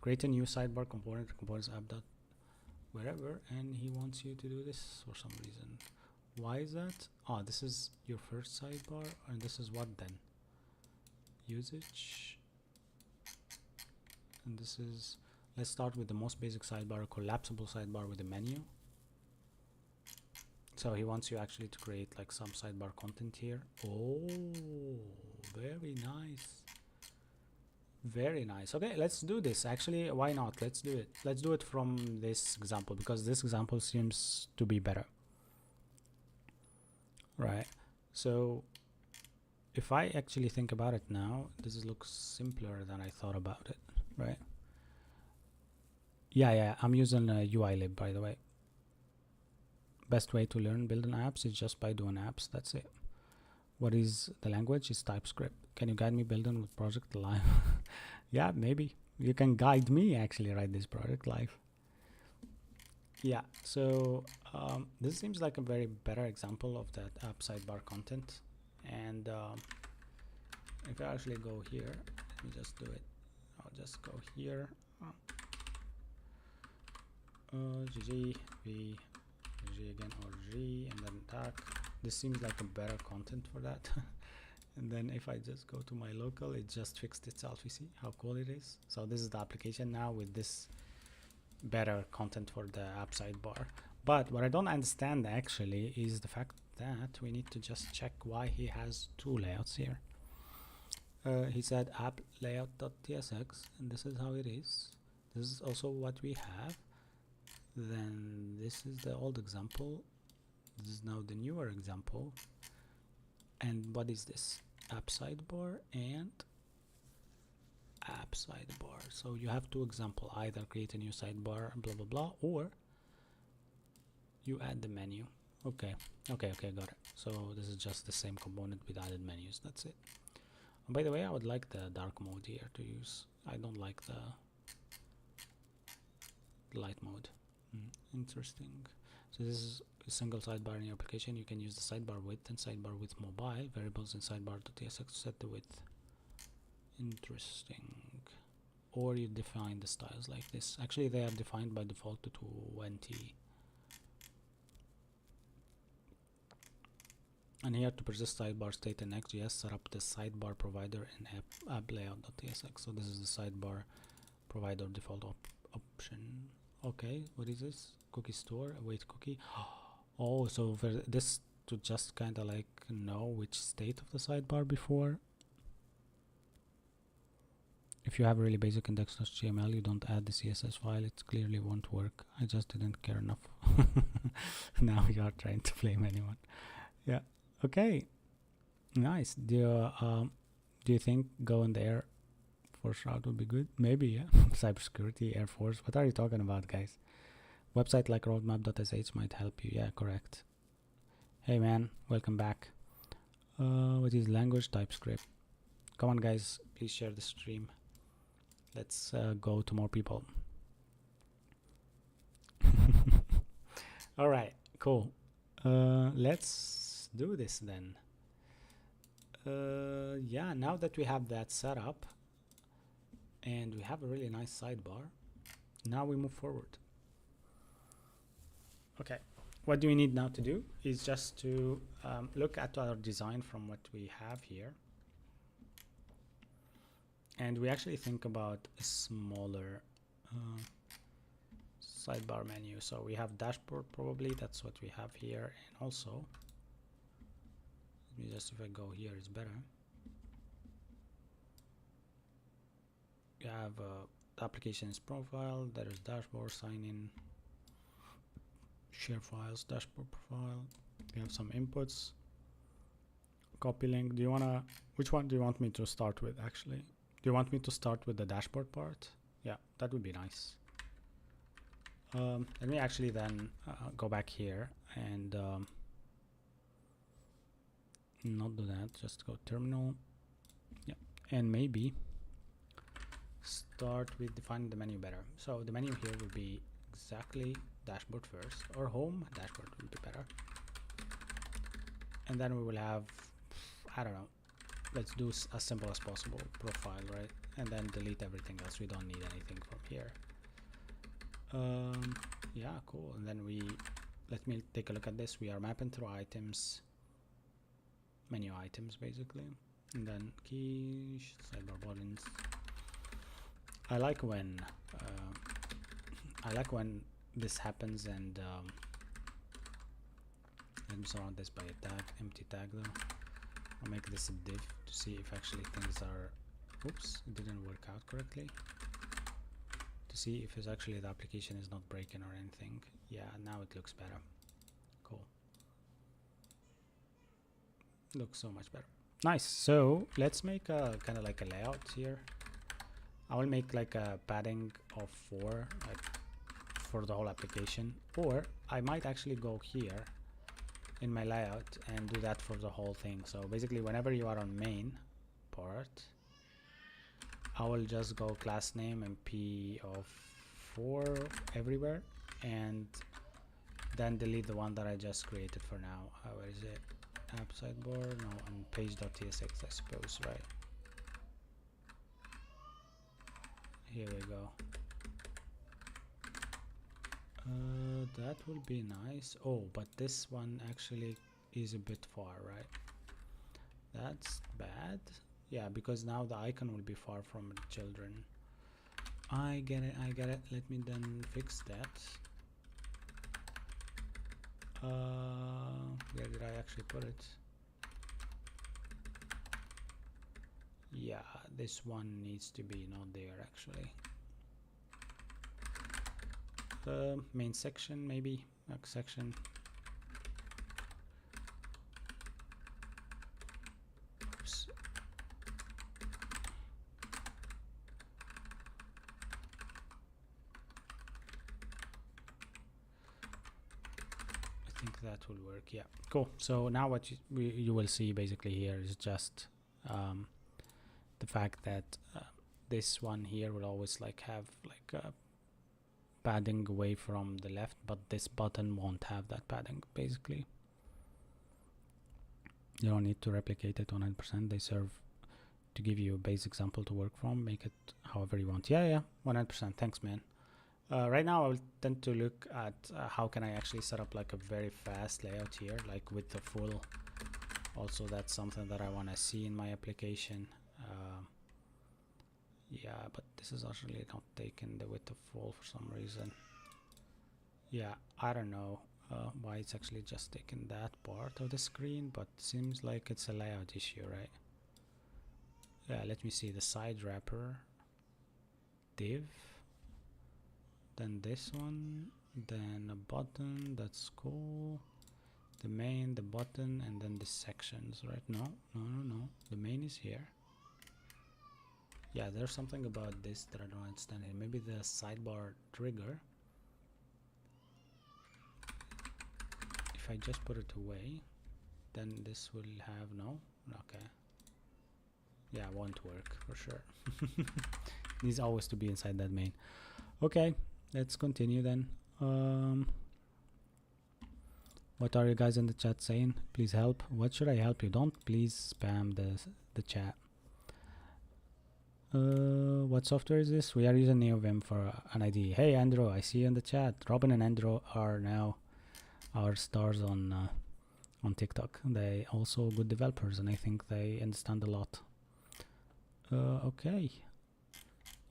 create a new sidebar component, components app dot wherever, and he wants you to do this for some reason. Why is that? Oh, this is your first sidebar, and this is what then? Usage. And this is, let's start with the most basic sidebar, collapsible sidebar with a menu. So he wants you actually to create like some sidebar content here. Oh, very nice. Very nice. Okay, let's do this. Actually, why not? Let's do it. Let's do it from this example because this example seems to be better. Right. So if I actually think about it now, this looks simpler than I thought about it, right? Yeah, I'm using UILib, by the way. Best way to learn building apps is just by doing apps. That's it. What is the language? Is TypeScript. Can you guide me building with project live? Yeah, maybe you can guide me actually write this project live. Yeah, so this seems like a very better example of that app sidebar content. And if I actually go here, let me just do it. I'll just go here. GG, V, G again, or G, and then tag. This seems like a better content for that. And then if I just go to my local, it just fixed itself. You see how cool it is? So this is the application now with this better content for the app sidebar. But what I don't understand actually is the fact that we need to just check why he has two layouts here. He said app layout.tsx, and this is how it is. This is also what we have. Then this is the old example. This is now the newer example. And what is this? App sidebar and app sidebar. So you have two examples, either create a new sidebar, blah blah blah, or you add the menu. Okay, got it. So this is just the same component with added menus. That's it. And by the way, I would like the dark mode here to use. I don't like the light mode. Interesting. So this is a single sidebar in your application. You can use the sidebar width and sidebar width mobile variables in sidebar.tsx to set the width. Interesting. Or you define the styles like this. Actually, they are defined by default to 20. And here to persist sidebar state in NextJS, set up the sidebar provider in app layout.tsx. So this is the sidebar provider default option. Okay, what is this? Cookie store, await cookie. Oh, so for this to just kind of like know which state of the sidebar before. if you have a really basic index.html, you don't add the CSS file, it clearly won't work. I just didn't care enough. Now you are trying to blame anyone. Yeah. Okay. Nice. Do you think going there for Shroud would be good? Maybe, yeah. Cybersecurity, Air Force. What are you talking about, guys? Website like roadmap.sh might help you. Yeah, correct. Hey man, welcome back. What is language? TypeScript. Come on guys, please share the stream. Let's go to more people. All right, cool. Let's do this then. Yeah, now that we have that set up and we have a really nice sidebar, now we move forward. Okay, what do we need now to do is just to look at our design from what we have here. And we actually think about a smaller sidebar menu. So we have dashboard, probably that's what we have here. And also, let me just, if I go here, it's better. We have the applications profile, there is dashboard, sign in, share files, dashboard profile. We have some inputs, copy link. Do you wanna, which one do you want me to start with actually? Do you want me to start with the dashboard part? Yeah, that would be nice. Let me actually then go back here and not do that, just go terminal. Yeah, and maybe start with defining the menu better. So the menu here will be exactly dashboard first, or home, dashboard will be better. And then we will have, I don't know, let's do as simple as possible, profile, right? And then delete everything else. We don't need anything from here. Yeah, cool. And then let me take a look at this. We are mapping through items, menu items basically, and then keys, sidebar buttons. I like when this happens, and let me surround this by a tag, empty tag though. I'll make this a div to see if actually things are, oops, it didn't work out correctly. To see if it's actually the application is not breaking or anything. Yeah, now it looks better. Cool. Looks so much better. Nice. So let's make a kind of like a layout here. I will make like a padding of 4, like for the whole application, or I might actually go here in my layout and do that for the whole thing. So basically whenever you are on main part, I will just go class name and p of 4 everywhere, and then delete the one that I just created for now. Where is it? App sidebar, no, on page.tsx I suppose, right? Here we go. That will be nice. Oh, but this one actually is a bit far, right? That's bad. Yeah, because now the icon will be far from the children. I get it, I get it. Let me then fix that. Where did I actually put it? Yeah, this one needs to be not there actually. Main section, maybe next section. Oops. I think that will work. Yeah, cool. So now what you will see basically here is just the fact that this one here will always like have like a padding away from the left, but this button won't have that padding basically. You don't need to replicate it 100%. They serve to give you a base example to work from. Make it however you want. Yeah, 100%. Thanks, man. Right now I will tend to look at how can I actually set up like a very fast layout here, like with the full. Also, that's something that I want to see in my application. Yeah, but this is actually not taking the width of full for some reason. Yeah, I don't know why it's actually just taking that part of the screen, but seems like it's a layout issue, right? Yeah, let me see the side wrapper. div, then this one, then a button. That's cool. The main, the button, and then the sections, right? No. The main is here. Yeah, there's something about this that I don't understand here. Maybe the sidebar trigger. If I just put it away, then this will have no. Okay. Yeah, won't work for sure. Needs always to be inside that main. Okay, let's continue then. What are you guys in the chat saying? Please help. What should I help you? Don't please spam the chat. What software is this? We are using NeoVim for an ID. Hey Andrew, I see you in the chat. Robin and Andrew are now our stars on TikTok. They also good developers, and I think they understand a lot. Okay.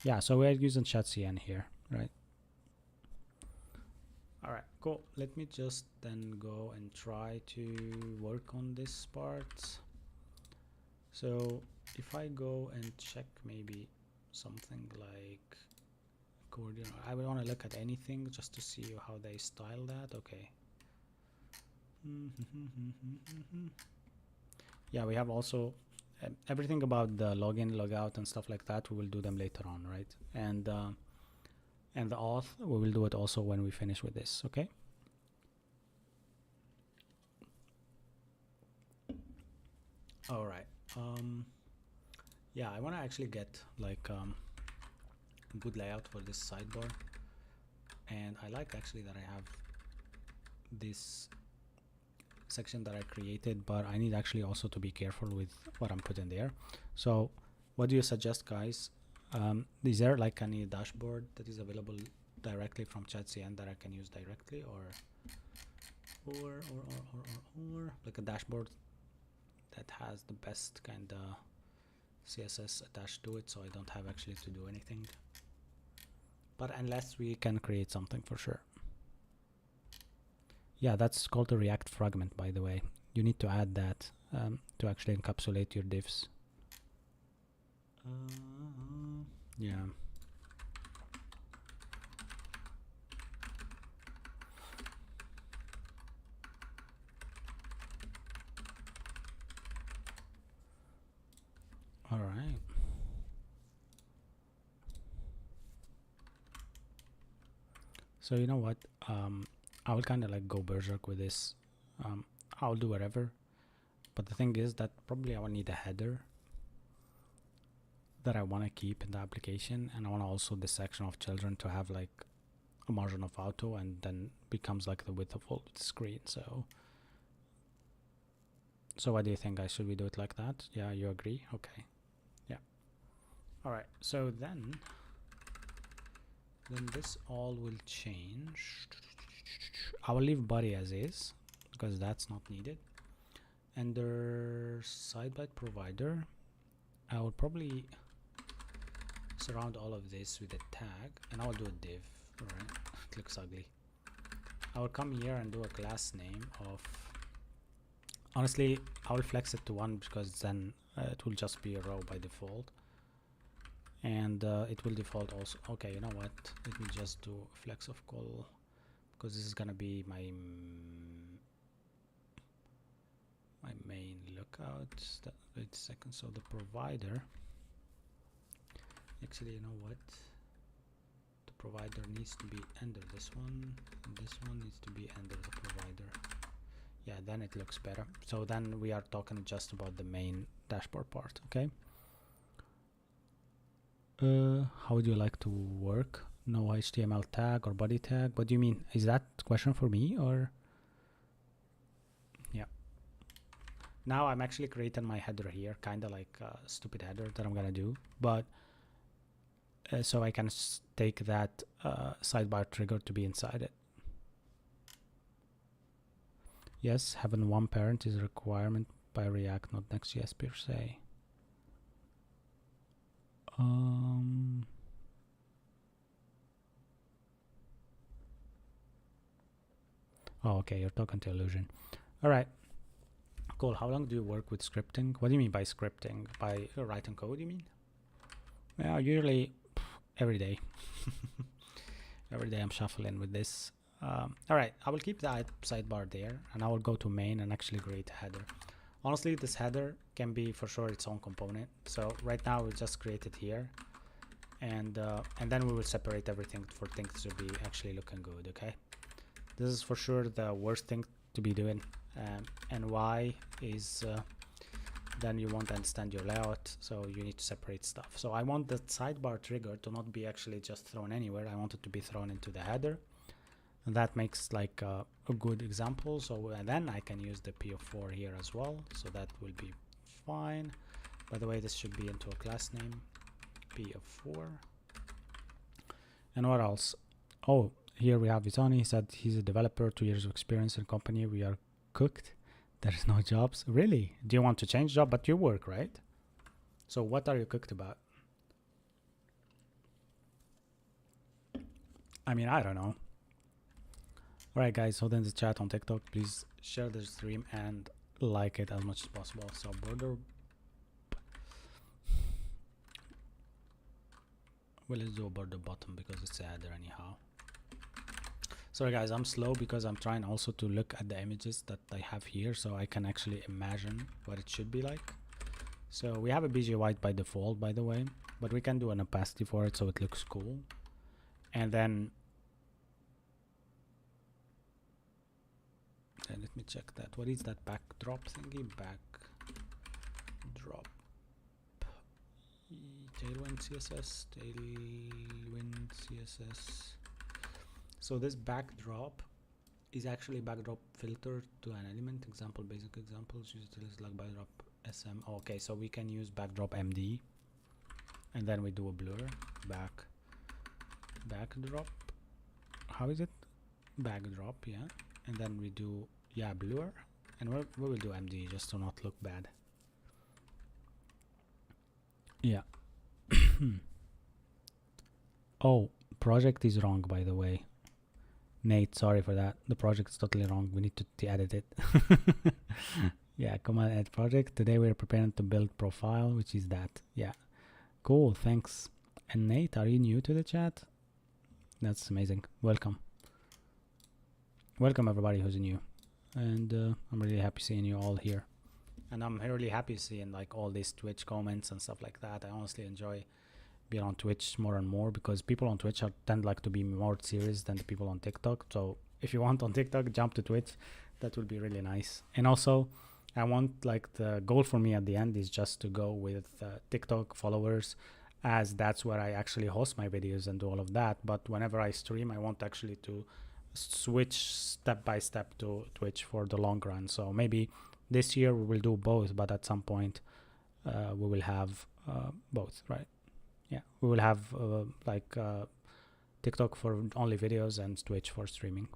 Yeah, so we're using ChatCN here, right? All right, cool. Let me just then go and try to work on this part. So if I go and check maybe something like accordion, I would want to look at anything just to see how they style that. Okay. Yeah, we have also everything about the login, logout, and stuff like that. We will do them later on, right? And the auth, we will do it also when we finish with this. Okay. All right. Yeah, I want to actually get like a good layout for this sidebar, and I like actually that I have this section that I created, but I need actually also to be careful with what I'm putting there. So what do you suggest, guys? Is there like any dashboard that is available directly from ChatCN that I can use directly, or like a dashboard that has the best kind of CSS attached to it, so I don't have actually to do anything? But unless we can create something for sure. Yeah, that's called a React fragment, by the way. You need to add that to actually encapsulate your divs. Yeah. All right. So you know what? I will kind of like go berserk with this. I'll do whatever. But the thing is that probably I will need a header that I want to keep in the application, and I want also this section of children to have like a margin of auto, and then becomes like the width of all the screen. So what do you think, guys? Should we do it like that? Yeah, you agree? Okay. Yeah. All right. So then this all will change. I will leave body as is because that's not needed. Under sidebar provider, I will probably surround all of this with a tag, and I will do a div. All right. It looks ugly. I will come here and do a class name of, honestly, I will flex it to 1 because then it will just be a row by default, and it will default also. Okay, you know what, let me just do flex of call, because this is gonna be my main lookout. Wait a second. So the provider, actually, you know what, the provider needs to be under this one, and this one needs to be under the provider. Yeah, then it looks better. So then we are talking just about the main dashboard part. Okay. How would you like to work? No HTML tag or body tag? What do you mean? Is that question for me, or? Yeah. Now I'm actually creating my header here, kind of like a stupid header that I'm gonna do, but so I can take that sidebar trigger to be inside it. Yes, having one parent is a requirement by React, not Next.js per se. Oh, okay, you're talking to Illusion. All right, cool. How long do you work with scripting? What do you mean by scripting? By writing code, you mean? Yeah, usually every day. Every day I'm shuffling with this. All right, I will keep the sidebar there, and I will go to main and actually create a header. Honestly, this header can be for sure its own component. So right now we just create it here, and then we will separate everything for things to be actually looking good. Okay, this is for sure the worst thing to be doing, and why is then you want to understand your layout, so you need to separate stuff. So I want the sidebar trigger to not be actually just thrown anywhere. I want it to be thrown into the header, and that makes like a good example. So then I can use the P04 here as well, so that will be fine. By the way, this should be into a class name, P04. And what else? Oh, here we have Vitani. He said he's a developer, 2 years of experience in company. We are cooked. There's no jobs. Really? Do you want to change job? But you work, right? So what are you cooked about? I mean, I don't know. All right, guys, hold in the chat on TikTok. Please share the stream and like it as much as possible. So border. Well, let's do a border bottom because it's a header anyhow. Sorry guys, I'm slow because I'm trying also to look at the images that I have here so I can actually imagine what it should be like. So we have a BG white by default, by the way, but we can do an opacity for it so it looks cool. And then let me check that. What is that backdrop thingy? Backdrop. Tailwind CSS. Tailwind CSS. So this backdrop is actually backdrop filter to an element. Example, basic examples. Use it like backdrop SM. Oh, okay, so we can use backdrop MD, and then we do a blur backdrop. How is it? Backdrop, yeah. And then we do blur, and we will do MD just to not look bad. Yeah. Oh, project is wrong, by the way. Nate, sorry for that. The project is totally wrong. We need to edit it. Yeah, command add project. Today we're preparing to build profile, which is that. Yeah, cool. Thanks. And Nate, are you new to the chat? That's amazing. Welcome. Welcome everybody who's new. And I'm really happy seeing you all here. And I'm really happy seeing like all these Twitch comments and stuff like that. I honestly enjoy being on Twitch more and more because people on Twitch tend like to be more serious than the people on TikTok. So if you want on TikTok, jump to Twitch. That would be really nice. And also I want like the goal for me at the end is just to go with TikTok followers, as that's where I actually host my videos and do all of that. But whenever I stream, I want actually to switch step by step to Twitch for the long run. So maybe this year we will do both, but at some point we will have both, right? Yeah, we will have TikTok for only videos and Twitch for streaming.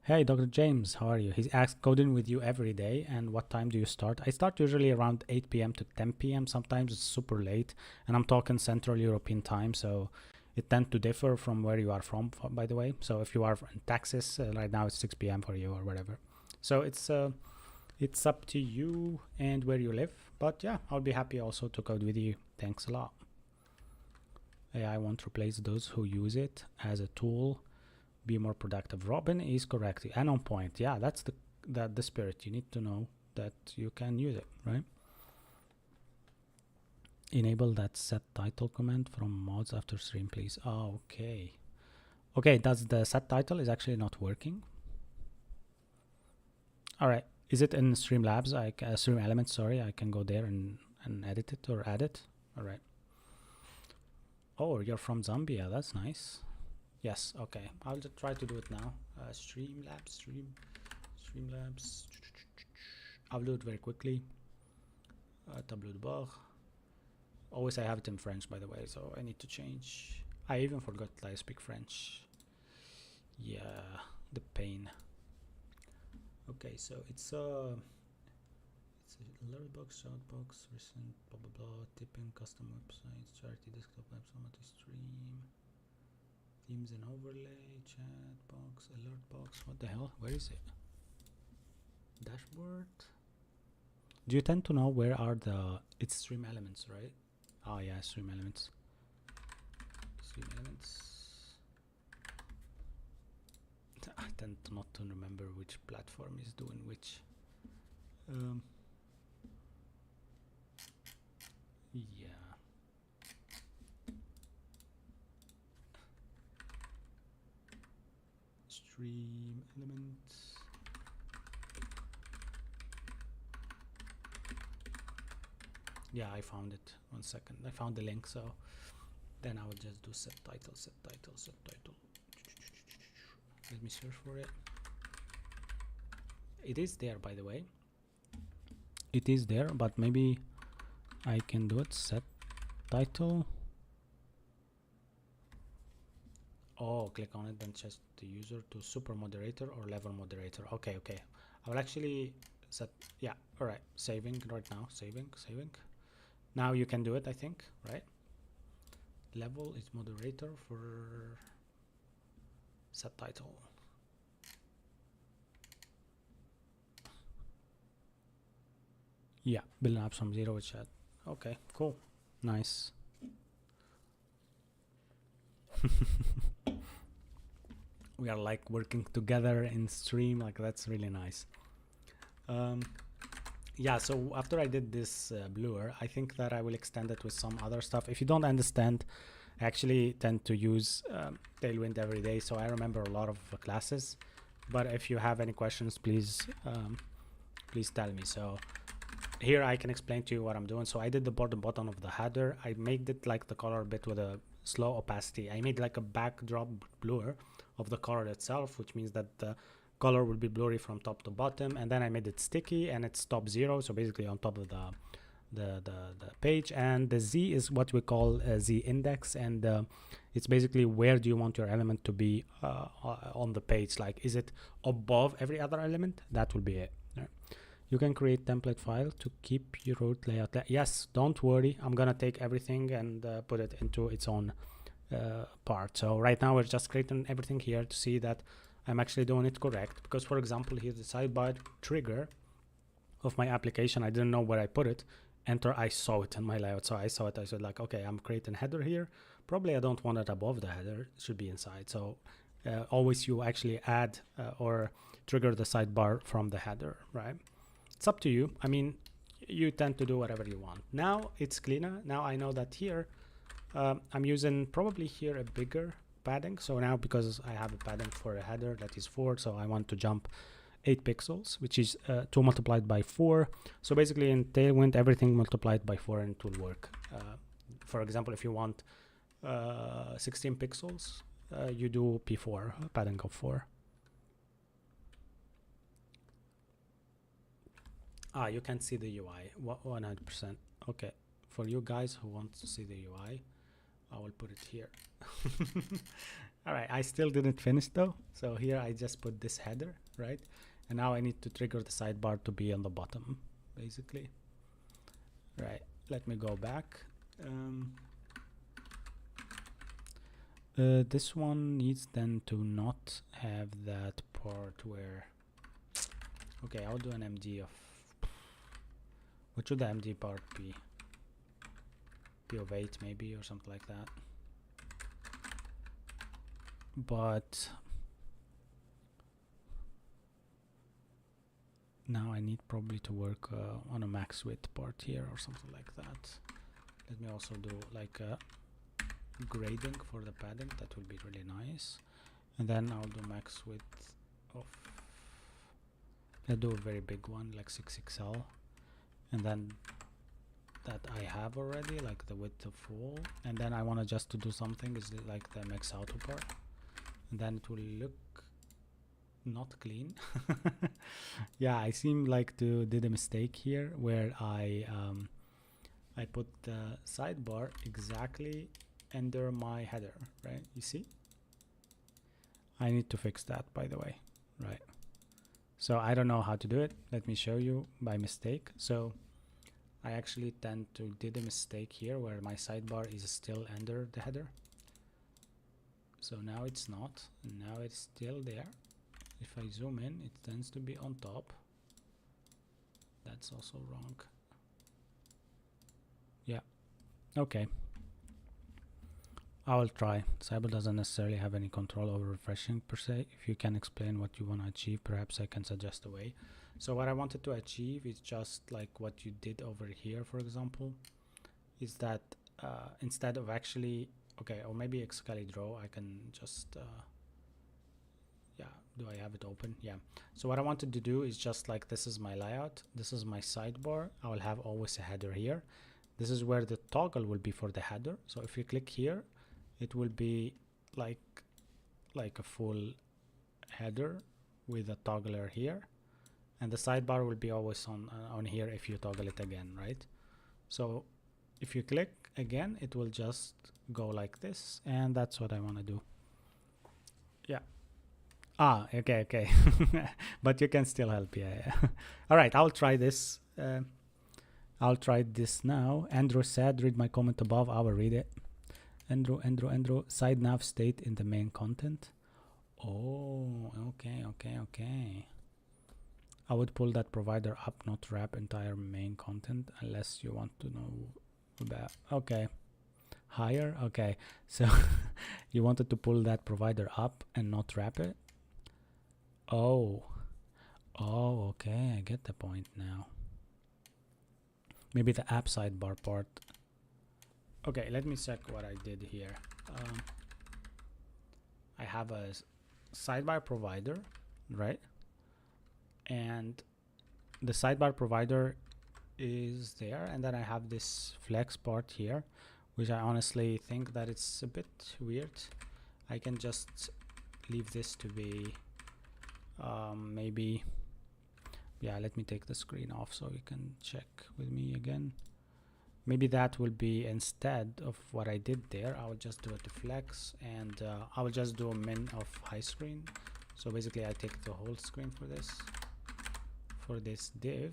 Hey, Dr. James, how are you? He's asked, coding with you every day, and what time do you start? I start usually around 8 p.m. to 10 p.m. Sometimes it's super late, and I'm talking Central European time, so it tends to differ from where you are from, by the way. So if you are in Texas, right now it's 6 p.m. for you or whatever. So it's up to you and where you live. But yeah, I'll be happy also to code with you. Thanks a lot. AI won't replace those who use it as a tool. Be more productive. Robin is correct and on point. Yeah, that's the spirit. You need to know that you can use it, right? Enable that set title command from mods after stream, please. Oh, okay. Okay, that's the set title is actually not working. All right. Is it in Streamlabs? Stream Elements, sorry. I can go there and edit it or add it. All right. Oh, you're from Zambia. That's nice. Yes, okay. I'll just try to do it now. Streamlabs. I'll do it very quickly. Tableau de bord. Always I have it in French, by the way, so I need to change. I even forgot that I speak French. Yeah, the pain. Okay, so it's a alert box, shout box, recent, blah blah blah, tipping, custom websites, charity desktop apps, stream, themes and overlay, chat box, alert box. What the hell? Where is it? Dashboard. Do you tend to know where are the? It's stream elements, right? Oh yeah, stream elements. stream elements. I tend not to remember which platform is doing which. Yeah. Stream elements. Yeah, I found it. 1 second. I found the link, so then I will just do set title. Let me search for it. It is there, by the way. It is there, but maybe I can do it. Set title. Oh, click on it, then change the user to super moderator or level moderator. Okay. I will actually set, yeah, all right. Saving right now, saving. Now you can do it, I think, right? Level is moderator for set title. Yeah, build apps from zero with chat. Okay, cool, nice. We are like working together in stream, like that's really nice. Yeah, so after I did this bluer, I think that I will extend it with some other stuff. If you don't understand, I actually tend to use Tailwind every day, so I remember a lot of classes. But if you have any questions, please tell me. So here I can explain to you what I'm doing. So I did the bottom of the header. I made it like the color bit with a slow opacity. I made like a backdrop blur of the color itself, which means that the color will be blurry from top to bottom. And then I made it sticky and it's top 0, so basically on top of the page. And the Z is what we call a Z index, and it's basically where do you want your element to be on the page. Like, is it above every other element? That will be it. Right? You can create template file to keep your route layout. Yes, don't worry, I'm gonna take everything and put it into its own part. So right now we're just creating everything here to see that I'm actually doing it correct, because for example here's the sidebar trigger of my application. I didn't know where I put it. Enter, I saw it in my layout, so I saw it. I said like, okay, I'm creating header here, probably I don't want it above the header, it should be inside. So always you actually add or trigger the sidebar from the header, right? It's up to you. I mean, you tend to do whatever you want. Now it's cleaner. Now I know that here I'm using probably here a bigger padding. So now because I have a padding for a header that is 4, so I want to jump 8 pixels, which is 2 multiplied by 4. So basically in Tailwind, everything multiplied by 4 and it will work. For example, if you want 16 pixels, you do P4, padding of 4. You can see the UI, 100%. Okay, for you guys who want to see the UI, I will put it here. All right, I still didn't finish though. So here I just put this header, right? And now I need to trigger the sidebar to be on the bottom, basically. Right, let me go back. This one needs then to not have that part where, okay, I'll do an MD of, what should the MD part be? P of 8 maybe, or something like that. But now I need probably to work on a max width part here or something like that. Let me also do like a grading for the padding. That will be really nice. And then I'll do max width of, I'll do a very big one like 6XL. And then that I have already, like the width of full. And then I want to just to do something is like the max auto part. And then it will look not clean. Yeah, I seem like to did a mistake here where I put the sidebar exactly under my header, right? You see? I need to fix that, by the way, right? So I don't know how to do it. Let me show you by mistake. So I actually tend to did a mistake here where my sidebar is still under the header. So now it's not, and now it's still there. If I zoom in, it tends to be on top. That's also wrong. Yeah, okay. I will try. Disable doesn't necessarily have any control over refreshing per se. If you can explain what you want to achieve, perhaps I can suggest a way. So what I wanted to achieve is just like what you did over here, for example, is that instead of actually, okay, or maybe Excali draw, I can just, yeah, do I have it open? Yeah. So what I wanted to do is just like, this is my layout. This is my sidebar. I will have always a header here. This is where the toggle will be for the header. So if you click here, it will be like a full header with a toggler here, and the sidebar will be always on here if you toggle it again, right? So if you click again, it will just go like this, and that's what I want to do. Yeah. Ah, okay. But you can still help. Yeah. All right, I'll try this. I'll try this now. Andrew said, read my comment above. I will read it. Andrew, side nav state in the main content. Oh, okay. I would pull that provider up, not wrap entire main content, unless you want to know about, okay. Higher, okay. So you wanted to pull that provider up and not wrap it? Oh, okay, I get the point now. Maybe the app sidebar part. Okay, let me check what I did here. I have a sidebar provider, right? And the sidebar provider is there, and then I have this flex part here, which I honestly think that it's a bit weird. I can just leave this to be maybe, yeah, let me take the screen off so you can check with me again. Maybe that will be, instead of what I did there, I will just do it to flex, and I will just do a min of high screen. So basically I take the whole screen for this div,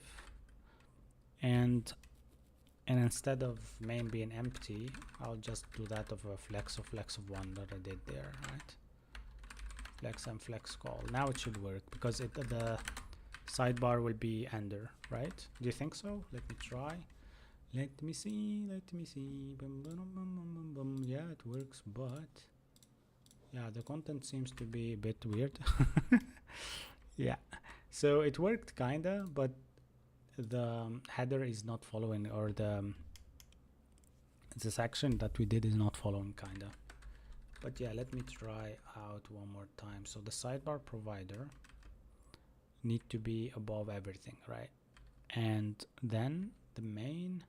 and instead of main being empty, I'll just do that of a flex of 1 that I did there, right? Flex and flex call. Now it should work because the sidebar will be under, right? Do you think so? Let me try. Let me see. Bum, bum, bum, bum. Yeah, it works, but yeah, the content seems to be a bit weird. Yeah, so it worked kinda, but the header is not following, or the section that we did is not following kinda. But yeah, let me try out one more time. So the sidebar provider need to be above everything, right? And then the main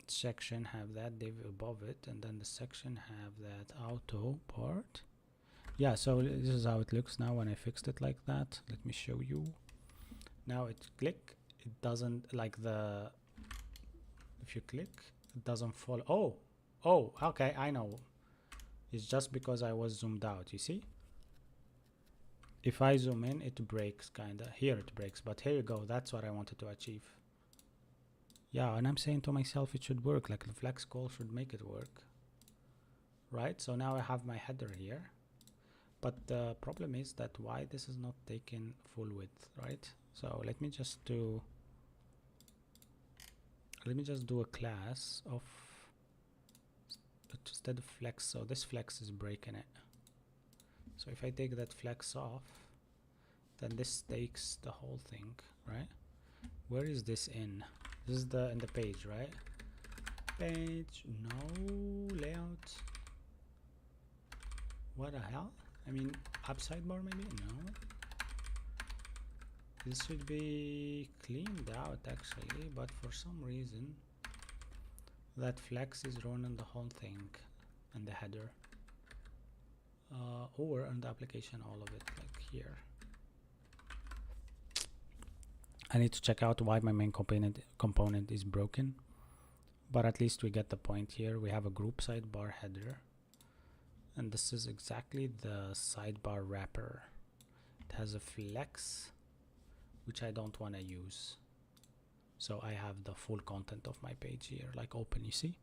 section have that div above it, and then the section have that auto part. Yeah, so this is how it looks now when I fixed it like that. Let me show you. Now it doesn't, like, if you click, it doesn't follow. Oh, okay, I know. It's just because I was zoomed out, you see? If I zoom in, it breaks kinda. Here it breaks, but here you go. That's what I wanted to achieve. Yeah, and I'm saying to myself it should work, like the flex call should make it work. Right, so now I have my header here. But the problem is that why this is not taking full width, right? So let me just do a class of, instead of flex, so this flex is breaking it. So if I take that flex off, then this takes the whole thing, right? Where is this in? This is in the page, right? Page, no, layout. What the hell? I mean, app sidebar maybe? No. This should be cleaned out actually, but for some reason that flex is running the whole thing and the header. Or on the application, all of it, like here. I need to check out why my main component is broken, but at least we get the point here. We have a group sidebar header, and this is exactly the sidebar wrapper. It has a flex, which I don't want to use. So I have the full content of my page here, like open, you see?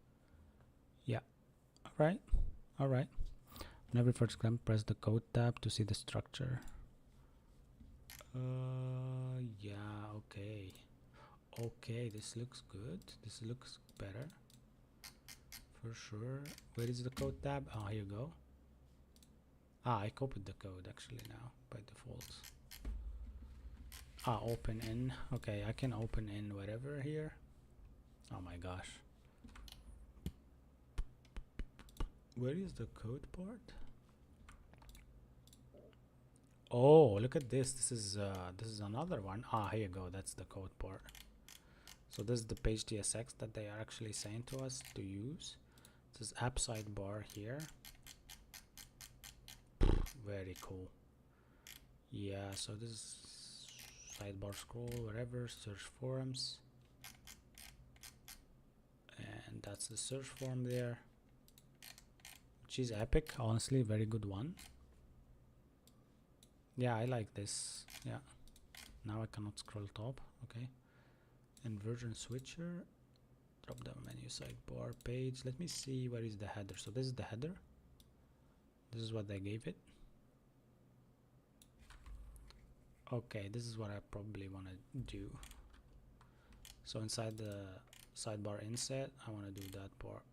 Yeah. All right. Whenever first clamp, press the code tab to see the structure. Yeah, okay. Okay, this looks good. This looks better. for sure. Where is the code tab? Ah, here you go. Ah, I copied the code actually now by default. Ah, open in. Okay, I can open in whatever here. Oh my gosh. Where is the code part? Oh, look at this. This is another one. Ah, here you go. That's the code part. So this is the page TSX that they are actually saying to us to use. This is app sidebar here. Very cool. Yeah, so this is sidebar scroll, whatever, search forums. And that's the search form there. Which is epic, honestly, very good one. Yeah, I like this. Yeah. Now I cannot scroll top. Okay. And version switcher. Drop down menu sidebar page. Let me see where is the header. So this is the header. This is what they gave it. Okay, this is what I probably want to do. So inside the sidebar inset, I want to do that part.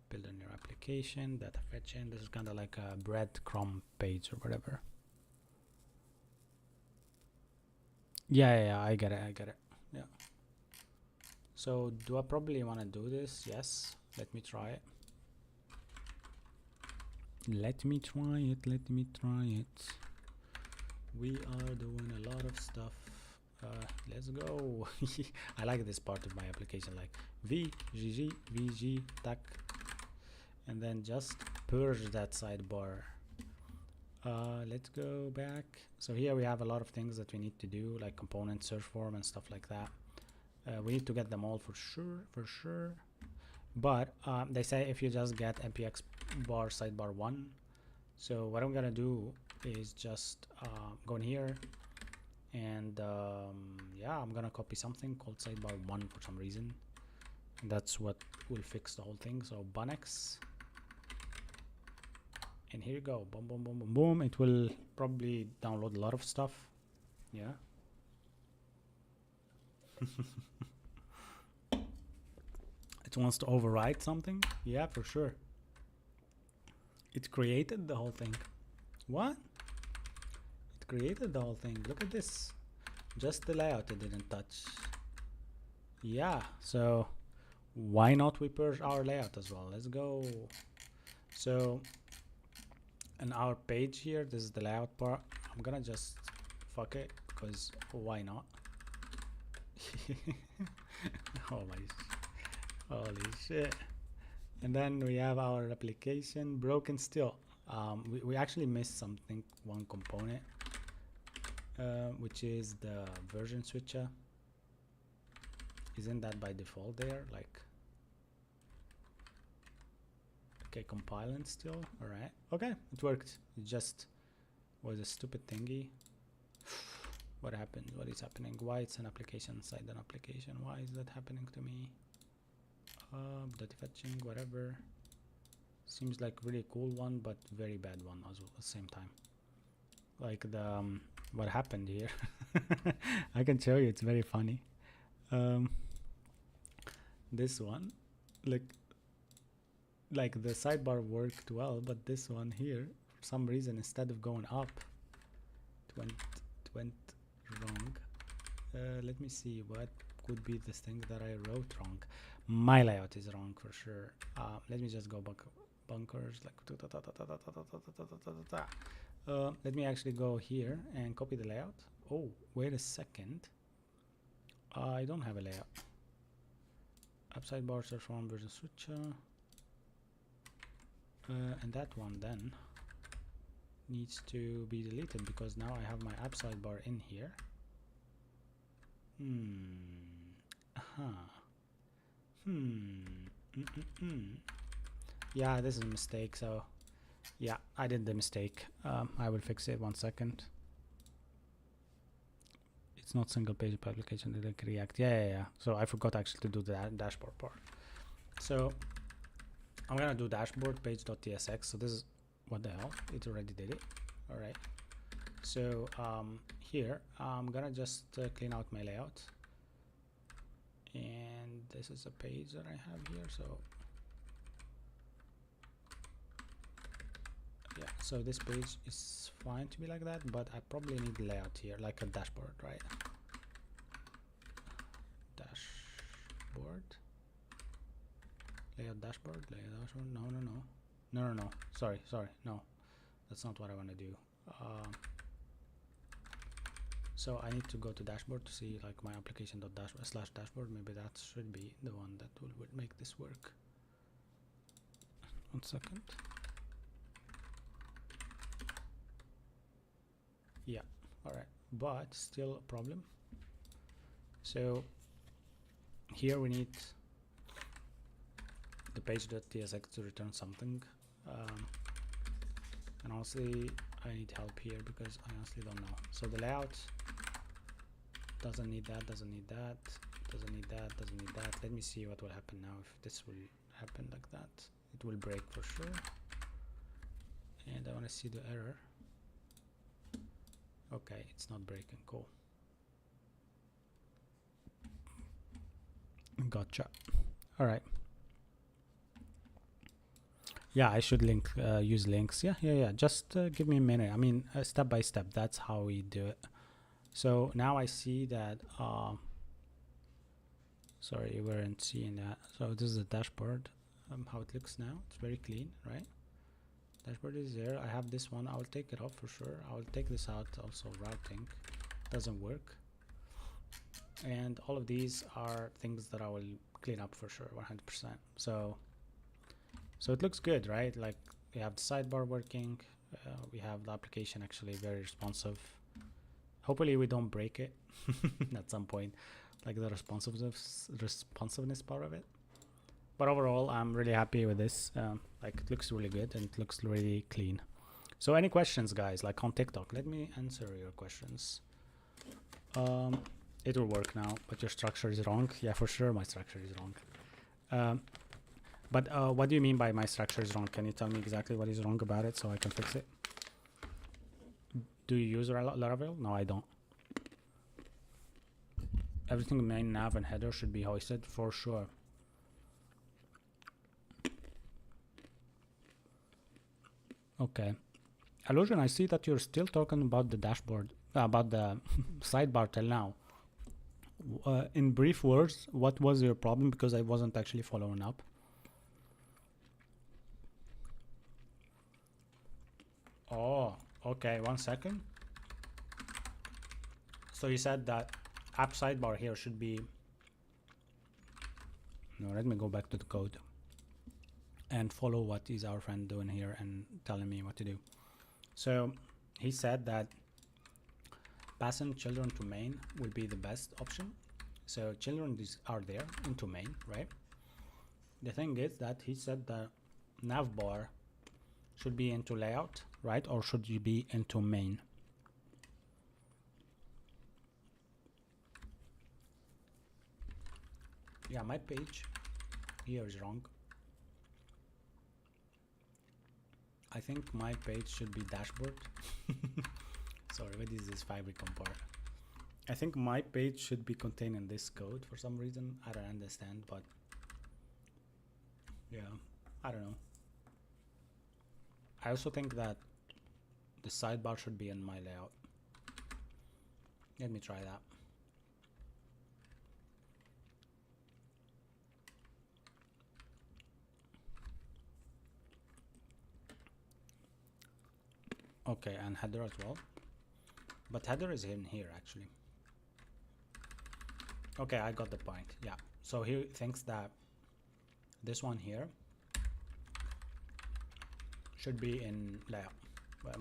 Build a new application, data fetching. This is kind of like a breadcrumb page or whatever. Yeah, I get it. Yeah. So do I probably want to do this? Yes. Let me try it. Let me try it. We are doing a lot of stuff. Let's go. I like this part of my application, like VG, tac, and then just purge that sidebar. Let's go back. So here we have a lot of things that we need to do, like component search form and stuff like that. We need to get them all for sure. But they say if you just get npx bar sidebar 1. So what I'm gonna do is just go in here and yeah, I'm gonna copy something called sidebar 1 for some reason. And that's what will fix the whole thing. So bunx, and here you go. Boom. It will probably download a lot of stuff. Yeah. It wants to override something. Yeah, for sure. It created the whole thing. What? It created the whole thing. Look at this. Just the layout it didn't touch. Yeah, so why not we purge our layout as well? Let's go. So in our page here, this is the layout part. I'm gonna just fuck it because why not? Holy shit. And then we have our application broken still. We actually missed something, one component, which is the version switcher. Isn't that by default there? Like, okay, compiling still. All right. Okay, it worked. It just was a stupid thingy. What happened? What is happening? Why it's an application inside an application? Why is that happening to me? Data fetching, whatever. Seems like really cool one, but very bad one as well at the same time. Like the what happened here. I can show you. It's very funny. This one, like the sidebar worked well, but this one here, for some reason, instead of going up, it went wrong. Let me see what could be this thing that I wrote wrong. My layout is wrong for sure. Let me just go bunkers, like let me actually go here and copy the layout. Oh, wait a second. I don't have a layout. App sidebar search form version switcher. And that one then needs to be deleted because now I have my app sidebar in here. Yeah, this is a mistake. So yeah, I did the mistake. I will fix it. 1 second. It's not single page application, like React. Yeah. So I forgot actually to do the dashboard part. So I'm gonna do dashboard page.tsx. So this is, what the hell? It already did it. All right. So here I'm gonna just clean out my layout, and this is a page that I have here, so yeah, so this page is fine to be like that, but I probably need layout here, like a dashboard, right? Dashboard, layout dashboard, no, sorry, no, that's not what I want to do. So I need to go to dashboard to see like my application.dashboard/dashboard. Maybe that should be the one that will make this work. 1 second. Yeah, all right, but still a problem. So here we need the page.tsx to return something, and honestly I need help here because I honestly don't know. So the layout doesn't need that, doesn't need that, doesn't need that, doesn't need that. Let me see what will happen now if this will happen like that. It will break for sure, and I want to see the error. Okay, it's not breaking. Cool. Gotcha. All right. Yeah, I should use links. Yeah. Just give me a minute. I mean, step by step. That's how we do it. So now I see that. Sorry, you weren't seeing that. So this is the dashboard. How it looks now. It's very clean, right? Dashboard is there. I have this one. I will take it off for sure. I will take this out. Also, routing doesn't work. And all of these are things that I will clean up for sure, 100%. So it looks good, right? Like we have the sidebar working. We have the application actually very responsive. Hopefully we don't break it at some point, like the responsiveness part of it. But overall, I'm really happy with this. Like it looks really good and it looks really clean. So any questions, guys, like on TikTok? Let me answer your questions. It will work now, but your structure is wrong. Yeah, for sure, my structure is wrong. But what do you mean by my structure is wrong? Can you tell me exactly what is wrong about it so I can fix it? Do you use Laravel? No, I don't. Everything main, nav, and header should be hoisted for sure. Okay. Illusion, I see that you're still talking about the dashboard, about the sidebar till now. In brief words, what was your problem? Because I wasn't actually following up. Oh, okay, 1 second. So you said that app sidebar here should be... No, let me go back to the code and follow what is our friend doing here and telling me what to do. So he said that passing children to main will be the best option. So children are there into main, right? The thing is that he said the nav bar should be into layout, right? Or should you be into main? Yeah, my page here is wrong. I think my page should be dashboard. Sorry, what is this Fabricom part? I think my page should be contained in this code for some reason. I don't understand, but yeah, I don't know. I also think that the sidebar should be in my layout. Let me try that. Okay, and header as well. But header is in here actually. Okay, I got the point. Yeah. So he thinks that this one here should be in layout,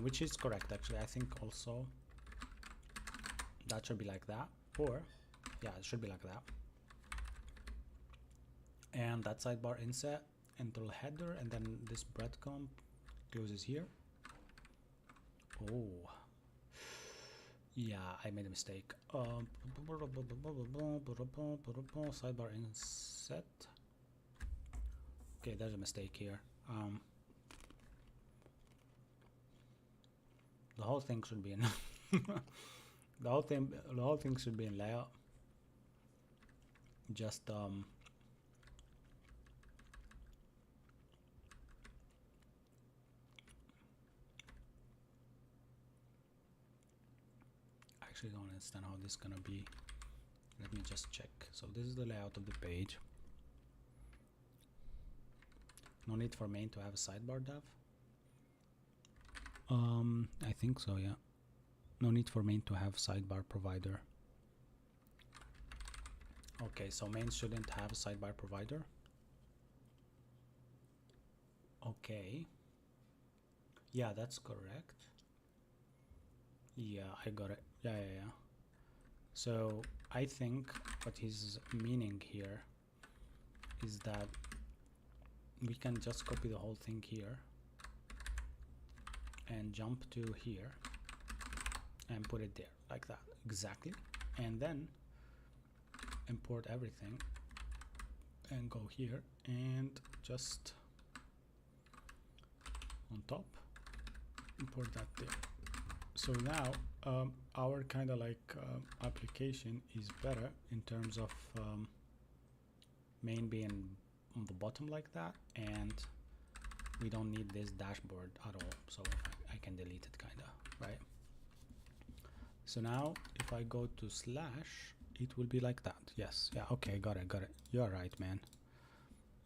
which is correct actually. I think also that should be like that, or yeah, it should be like that. And that sidebar inset until header, and then this breadcrumb closes here. Oh, yeah, I made a mistake. Sidebar inset. Okay, there's a mistake here. The whole thing should be in the whole thing should be in layout. Just actually don't understand how this is gonna be. Let me just check. So this is the layout of the page. No need for main to have a sidebar dev. I think so, yeah. No need for main to have sidebar provider. Okay, so main shouldn't have a sidebar provider. Okay. Yeah, that's correct. Yeah, I got it. Yeah. So I think what he's meaning here is that we can just copy the whole thing here and jump to here and put it there like that, exactly, and then import everything and go here and just on top import that there. So now our kind of like application is better in terms of main being on the bottom like that, and we don't need this dashboard at all, so I can delete it kind of, right? So now if I go to slash, it will be like that. Yes, yeah, okay, got it. You're right, man.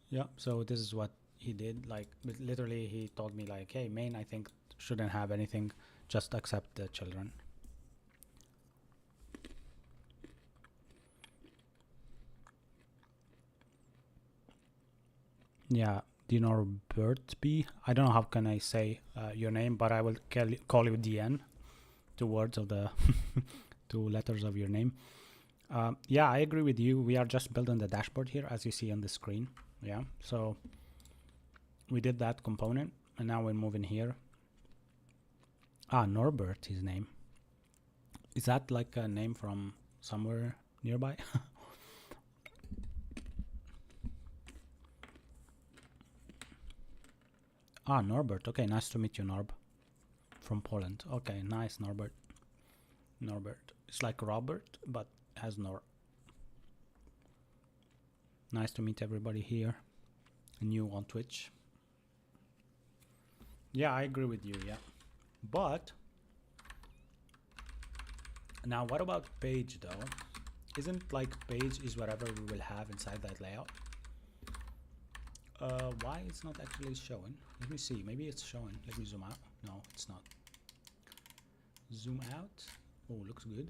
Yeah, so this is what he did. Like literally he told me like, hey, main I think shouldn't have anything, just accept the children. Yeah, Dinor Bertby. I don't know how can I say your name, but I will call you DN. 2 words of the 2 letters of your name. Yeah, I agree with you. We are just building the dashboard here, as you see on the screen. Yeah, so we did that component, and now we're moving here. Norbert, his name. Is that like a name from somewhere nearby? Norbert. Okay, nice to meet you, Norb. From Poland. Okay, nice, Norbert. It's like Robert, but has Nor. Nice to meet everybody here. New on Twitch. Yeah, I agree with you, yeah. But now what about page though? Isn't like page is whatever we will have inside that layout? Why it's not actually showing? Let me see, maybe it's showing. Let me zoom out. No, it's not. Zoom out. Oh, looks good.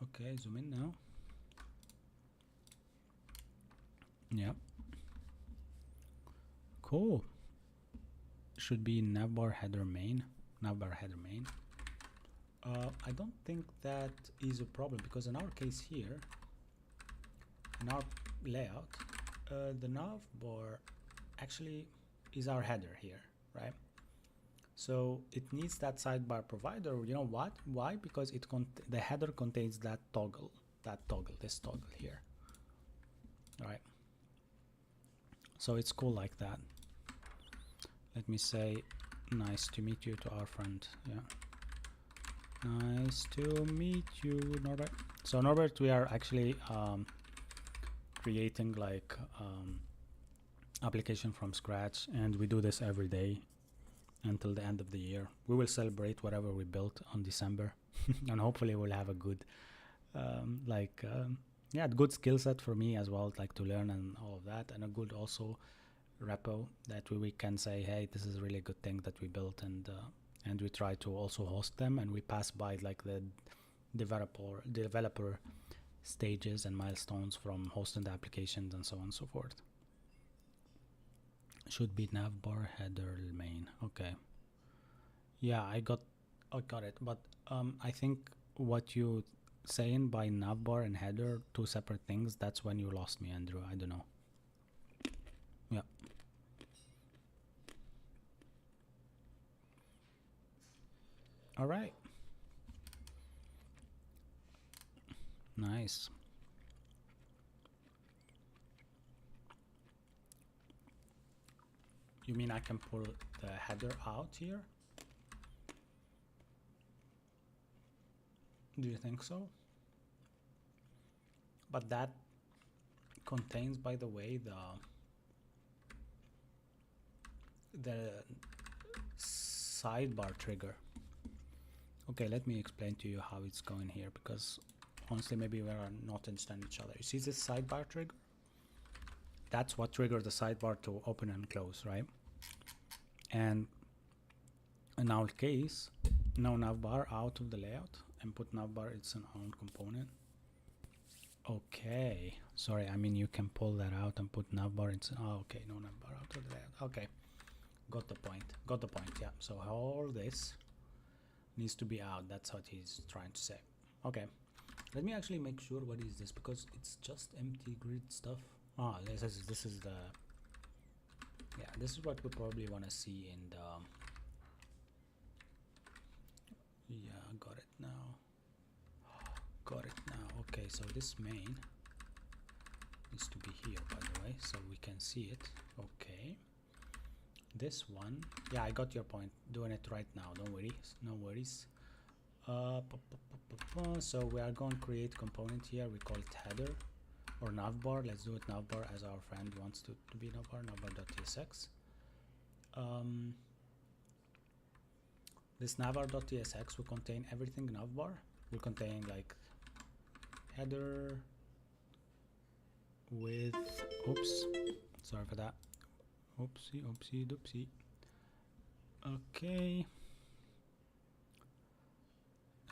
Okay, zoom in now. Yep. Cool. Should be navbar header main. Navbar header main. I don't think that is a problem, because in our case here, in our layout, the navbar actually is our header here, right? So it needs that sidebar provider. You know what? Why? Because the header contains that toggle, this toggle here. All right. So it's cool like that. Let me say, nice to meet you to our friend. Yeah. Nice to meet you, Norbert. So Norbert, we are actually creating like application from scratch, and we do this every day until the end of the year. We will celebrate whatever we built on December, and hopefully we'll have a good good skill set for me as well, like to learn and all of that, and a good also repo that we can say, hey, this is a really good thing that we built, and we try to also host them, and we pass by like the developer stages and milestones from hosting the applications and so on and so forth. Should be navbar header main. Okay. Yeah, I got it. But I think what you saying by navbar and header, 2 separate things, that's when you lost me, Andrew. I don't know. Yeah. All right. Nice. You mean I can pull the header out here? Do you think so? But that contains, by the way, the sidebar trigger. Okay, let me explain to you how it's going here, because honestly maybe we are not understanding each other. You see this sidebar trigger? That's what triggers the sidebar to open and close, right? And in our case, now navbar out of the layout and put navbar, it's an own component. Okay, sorry, I mean you can pull that out and put navbar. It's okay, no navbar out of the layout. Okay, got the point. Yeah. So all this needs to be out. That's what he's trying to say. Okay, let me actually make sure what is this, because it's just empty grid stuff. This is the, yeah, this is what we probably want to see in the, yeah, got it now. Okay, so this main needs to be here, by the way, so we can see it. Okay, this one, yeah, I got your point. Doing it right now, don't worry, no worries. So we are going to create component here. We call it header or navbar. Let's do it navbar, as our friend wants to be navbar. Navbar.tsx. This navbar.tsx will contain everything navbar. Will contain like header with, oops, sorry for that, oopsie doopsie. Okay.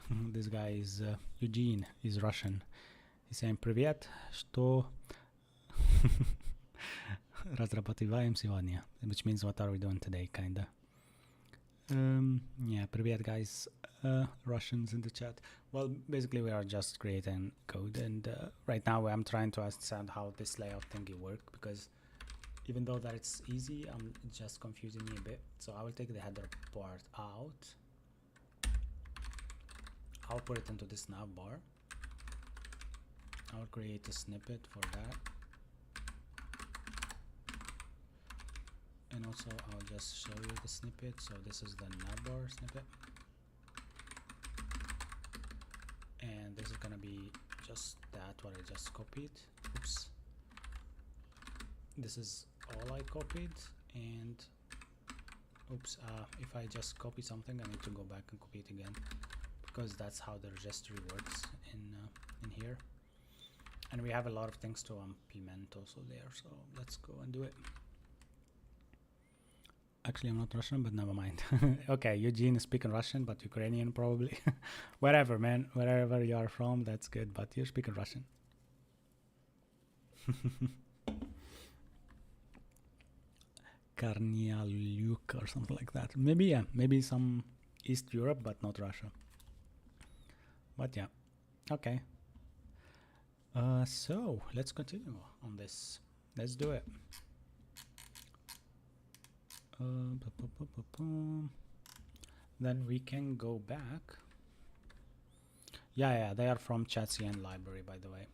This guy is Eugene, is Russian. He's saying привет, что разрабатываем сегодня, which means what are we doing today, kinda. Yeah, привет guys, Russians in the chat. Well, basically we are just creating code, and right now I'm trying to understand how this layout thingy works, because even though that it's easy, it's just confusing me a bit. So I will take the header part out. I'll put it into this navbar. I'll create a snippet for that. And also I'll just show you the snippet. So this is the navbar snippet. And this is gonna be just that, what I just copied. Oops. This is all I copied, and oops, if I just copy something, I need to go back and copy it again, because that's how the registry works in here. And we have a lot of things to implement also there, so let's go and do it. Actually, I'm not Russian, but never mind. Okay, Eugene is speaking Russian, but Ukrainian probably. Wherever, man, wherever you are from, that's good, but you're speaking Russian. Karnialuk or something like that. Maybe, yeah, maybe some East Europe, but not Russia. But yeah, okay. So let's continue on this. Let's do it. Then we can go back. Yeah, they are from ChatCN library, by the way.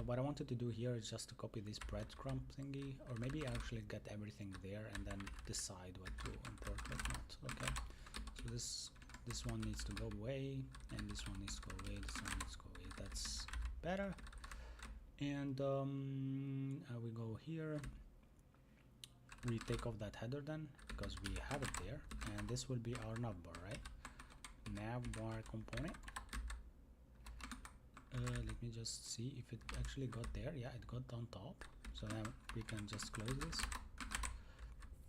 What I wanted to do here is just to copy this breadcrumb thingy, or maybe actually get everything there and then decide what to import, what not. Okay, so this one needs to go away, and this one needs to go away, this one needs to go away. That's better. And we go here. We take off that header then, because we have it there, and this will be our navbar, right? Navbar component. Let me just see if it actually got there. Yeah, it got on top. So now we can just close this.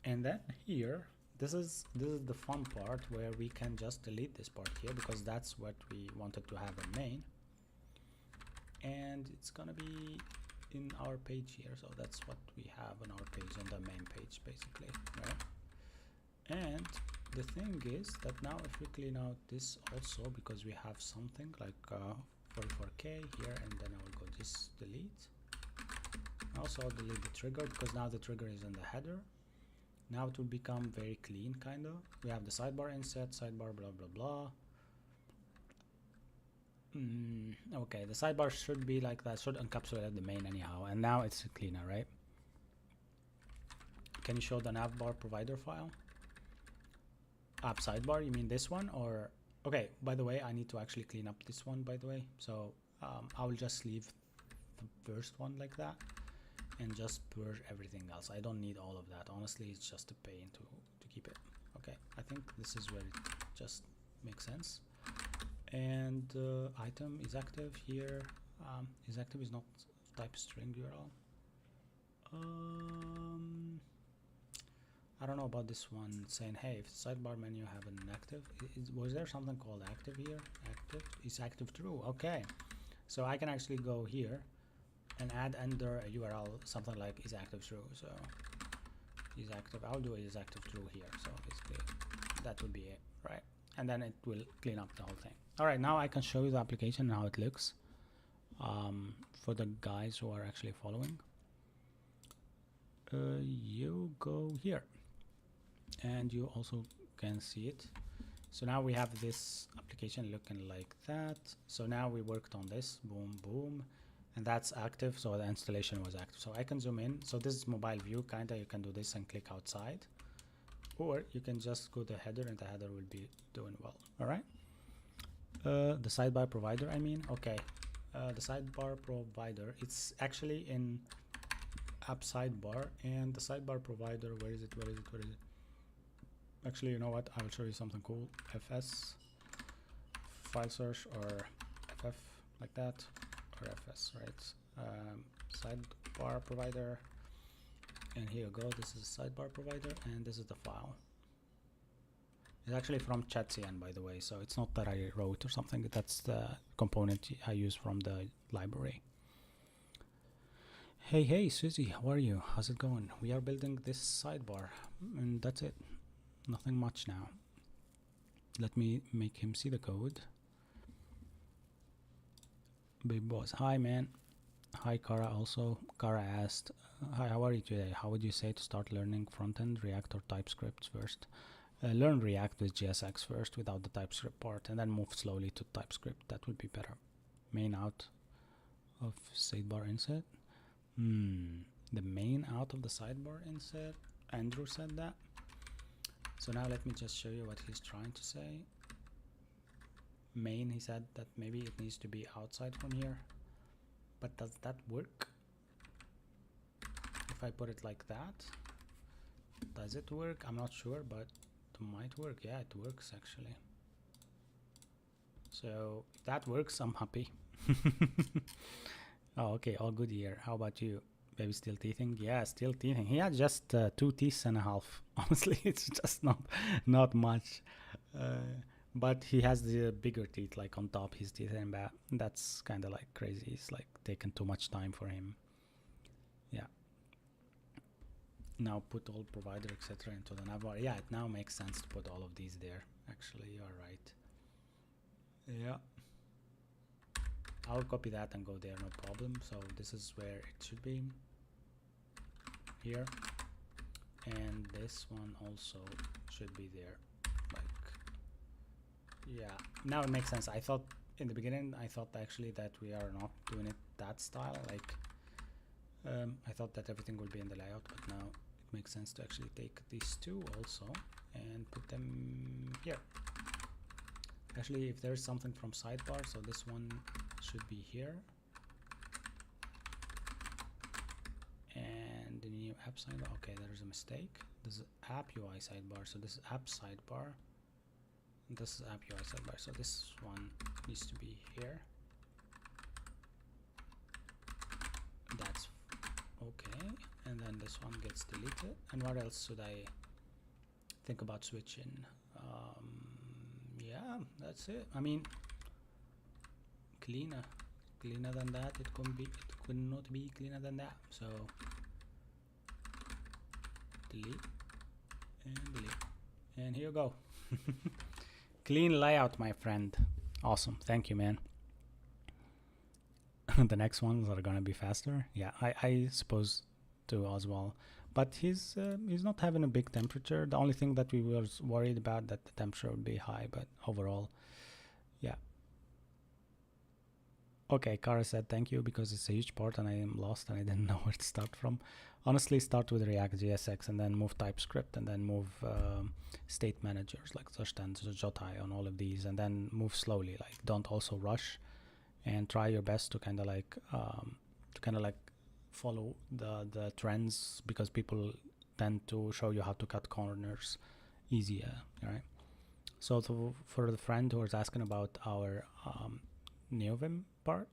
And then here, this is the fun part where we can just delete this part here, because that's what we wanted to have in main. And it's gonna be in our page here, so that's what we have on our page, on the main page basically, right? And the thing is that now if we clean out this also, because we have something like 44k here, and then I will go this delete. Also I'll delete the trigger, because now the trigger is in the header. Now it will become very clean, kind of. We have the sidebar inset, sidebar blah blah blah. Okay, the sidebar should be like that, should encapsulate the main anyhow, and now it's cleaner, right? Can you show the navbar provider file? App sidebar, you mean this one? Or okay, by the way, I need to actually clean up this one, by the way, so I will just leave the first one like that and just purge everything else. I don't need all of that, honestly. It's just a pain to keep it. Okay, I think this is where it just makes sense. And item is active here. Is active is not type string URL. I don't know about this one saying, hey, if the sidebar menu have an active, was there something called active here? Active is active true. Okay, so I can actually go here and add under a URL something like is active true. So is active, I'll do is active true here. So basically that would be it, right? And then it will clean up the whole thing. All right, now I can show you the application and how it looks for the guys who are actually following. You go here and you also can see it. So now we have this application looking like that. So now we worked on this, boom, boom, and that's active. So the installation was active. So I can zoom in. So this is mobile view, kinda. You can do this and click outside, or you can just go to the header and the header will be doing well. All right. The sidebar provider, I mean, okay. The sidebar provider, it's actually in app sidebar, and the sidebar provider, where is it? Actually, you know what? I will show you something cool. FS, file search, or FF, like that, or FS, right? Sidebar provider, and here you go. This is a sidebar provider, and this is the file. It's actually from ChatCN, by the way, so it's not that I wrote or something. That's the component I use from the library. Hey Susie, how are you? How's it going? We are building this sidebar, and that's it. Nothing much now. Let me make him see the code. Big boss. Hi man. Hi Kara also. Kara asked, hi, how are you today? How would you say to start learning front-end React or TypeScript first? Learn React with JSX first without the TypeScript part, and then move slowly to TypeScript. That would be better. Main out of sidebar inset. The main out of the sidebar inset. Andrew said that. So now let me just show you what he's trying to say. Main, he said that maybe it needs to be outside from here. But does that work? If I put it like that, does it work? I'm not sure, but it might work. Yeah, it works actually. So if that works, I'm happy. Oh, okay, all good here. How about you? Baby still teething? Yeah, still teething. He had just 2 teeth and a half. Honestly, it's just not much. But he has the bigger teeth, like on top his teeth, and that's kind of like crazy. It's like taking too much time for him. Yeah. Now put all provider, etc. into the navbar. Yeah, it now makes sense to put all of these there. Actually, you're right. Yeah. I'll copy that and go there, no problem. So this is where it should be. Here. And this one also should be there. Yeah, now it makes sense. I thought in the beginning, I thought actually that we are not doing it that style. Like, I thought that everything would be in the layout, but now it makes sense to actually take these two also and put them here. Actually, if there's something from sidebar, so this one should be here. And the new app sidebar, okay, there's a mistake. This is app UI sidebar, so this is app sidebar. This is app UI sidebar, so this one needs to be here. That's okay, and then this one gets deleted. And what else should I think about switching? Yeah, that's it. I mean, cleaner than that. It could not be cleaner than that. So delete and delete, and here you go. Clean layout, my friend. Awesome. Thank you, man. The next ones are gonna be faster. Yeah, I suppose too as well. But he's not having a big temperature. The only thing that we were worried about that the temperature would be high, but overall, yeah. Okay, Kara said thank you because it's a huge part and I am lost and I didn't know where to start from. Honestly, start with React JSX and then move TypeScript and then move state managers like Zustand, Jotai on all of these, and then move slowly. Like, don't also rush, and try your best to kind of like follow the trends, because people tend to show you how to cut corners easier, right? So for the friend who was asking about our NeoVim part,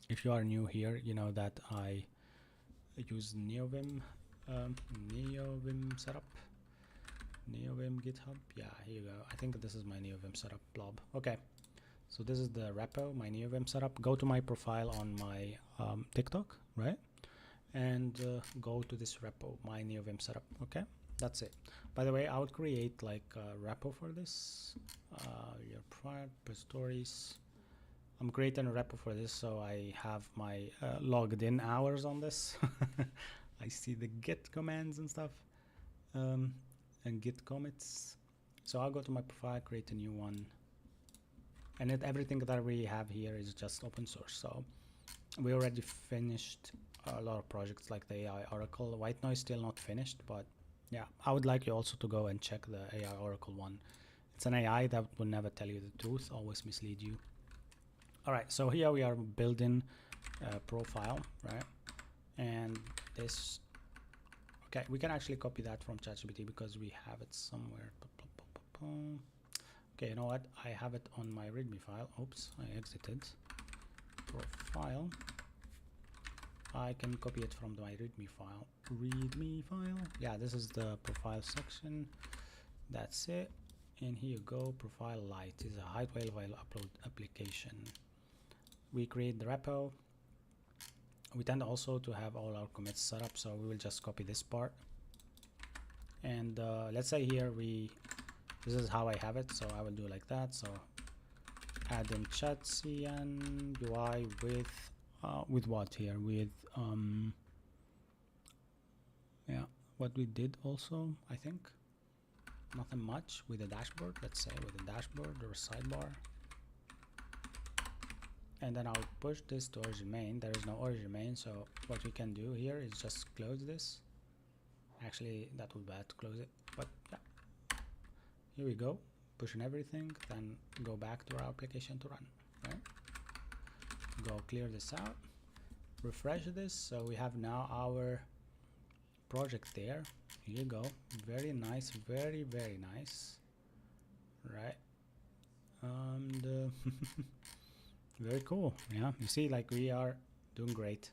if you are new here, you know that I use NeoVim, NeoVim setup, NeoVim GitHub. Yeah, here you go. I think this is my NeoVim setup blob. Okay, so this is the repo, my NeoVim setup. Go to my profile on my TikTok, right? And go to this repo, my NeoVim setup. Okay, that's it. By the way, I will create like a repo for this. Your private stories. I'm creating a repo for this, so I have my logged in hours on this. I see the git commands and stuff, and git commits. So I'll go to my profile, create a new one, and everything that we have here is just open source. So we already finished a lot of projects like the AI Oracle. White Noise still not finished, but yeah, I would like you also to go and check the AI Oracle one. It's an AI that will never tell you the truth, always mislead you. All right, so here we are building a profile, right? And this, okay, we can actually copy that from ChatGPT because we have it somewhere. Okay, you know what? I have it on my README file. Oops, I exited. Profile. I can copy it from my README file. README file. Yeah, this is the profile section. That's it. And here you go. Profile light is a high available upload application. We create the repo. We tend also to have all our commits set up, so we will just copy this part. And let's say here this is how I have it, so I will do like that. So add in chat cn UI with what here? With yeah, what we did also, I think nothing much with the dashboard. Let's say with the dashboard or sidebar. And then I'll push this to origin main. There is no origin main, so what we can do here is just close this. Actually, that would be bad to close it, but yeah. Here we go, pushing everything, then go back to our application to run, right? Go clear this out, refresh this, so we have now our project there. Here you go, very nice, very, very nice, right? And very cool. Yeah, you see, like, we are doing great.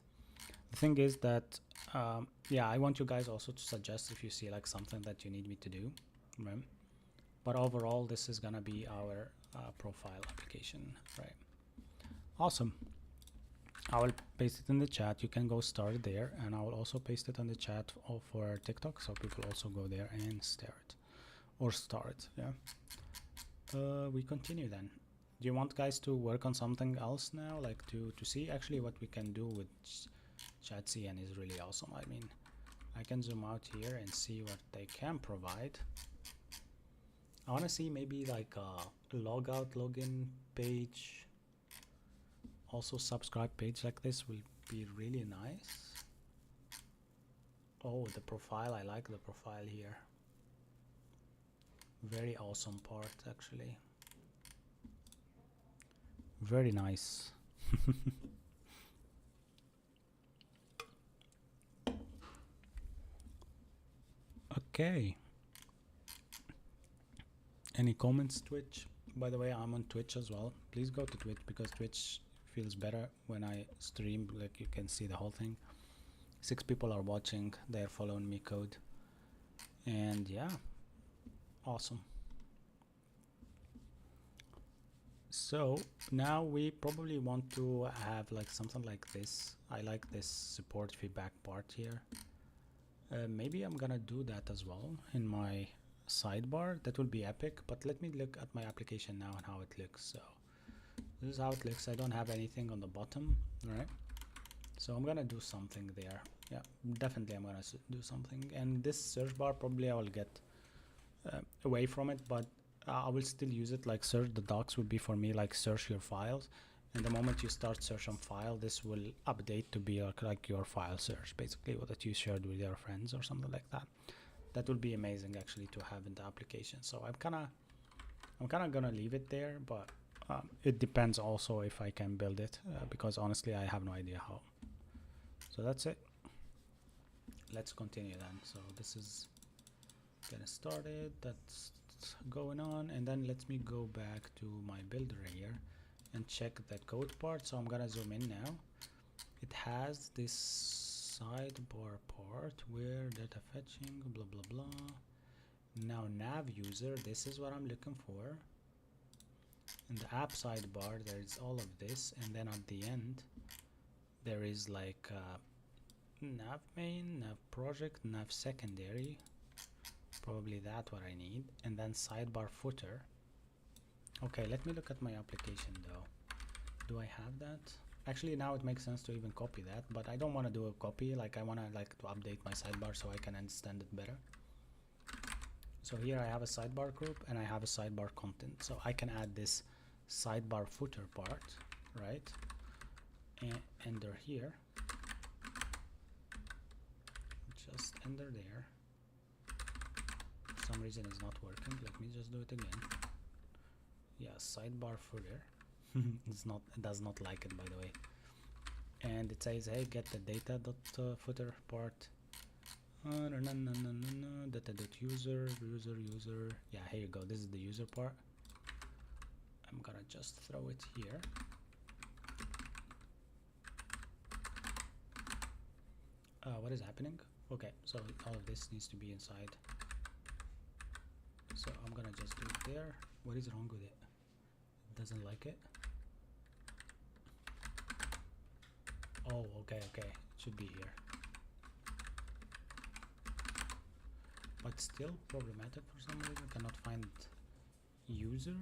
The thing is that yeah, I want you guys also to suggest if you see like something that you need me to do, right? But overall, this is gonna be our profile application, right? Awesome. I will paste it in the chat. You can go start there, and I will also paste it on the chat for TikTok, so people also go there and start or start. Yeah. We continue then. Do you want guys to work on something else now, like to see actually what we can do with ChatCN is really awesome. I mean, I can zoom out here and see what they can provide. I want to see maybe like a logout login page, also subscribe page like this will be really nice. Oh, the profile, I like the profile here. Very awesome part actually. Very nice. Okay. Any comments, Twitch? By the way, I'm on Twitch as well. Please go to Twitch because Twitch feels better when I stream. Like you can see the whole thing. 6 people are watching. They're following me code. And yeah, awesome. So now we probably want to have like something like this. I like this support feedback part here. Maybe I'm gonna do that as well in my sidebar. That will be epic, but let me look at my application now and how it looks. So this is how it looks. I don't have anything on the bottom, right? So I'm gonna do something there. Yeah, definitely I'm gonna do something. And this search bar, probably I will get away from it, but I will still use it. Like search the docs would be for me like search your files, and the moment you start search on file, this will update to be like your file search, basically what that you shared with your friends or something like that. That would be amazing actually to have in the application. So I'm kind of gonna leave it there, but it depends also if I can build it, because honestly I have no idea how. So that's it. Let's continue then. So this is getting started. That's what's going on, and then let me go back to my builder here and check that code part. So I'm gonna zoom in now. It has this sidebar part where data fetching, blah blah blah. Now nav user, this is what I'm looking for. In the app sidebar there is all of this, and then at the end there is like nav main, nav project, nav secondary, probably that what I need, and then sidebar footer. Okay, let me look at my application though. Do I have that? Actually now it makes sense to even copy that, but I don't want to do a copy. Like I want to to update my sidebar so I can understand it better. So here I have a sidebar group and I have a sidebar content, so I can add this sidebar footer part, right? And enter here, just enter there. For some reason it's not working. Let me just do it again. Yeah, sidebar footer. It does not like it, by the way. And it says, hey, get the data dot footer part. Data dot user. Yeah, here you go. This is the user part. I'm gonna just throw it here. What is happening? Okay, so all of this needs to be inside. So I'm gonna just do it there. What is wrong with it? It doesn't like it. Oh, okay, it should be here. But still problematic for some reason. Cannot find user.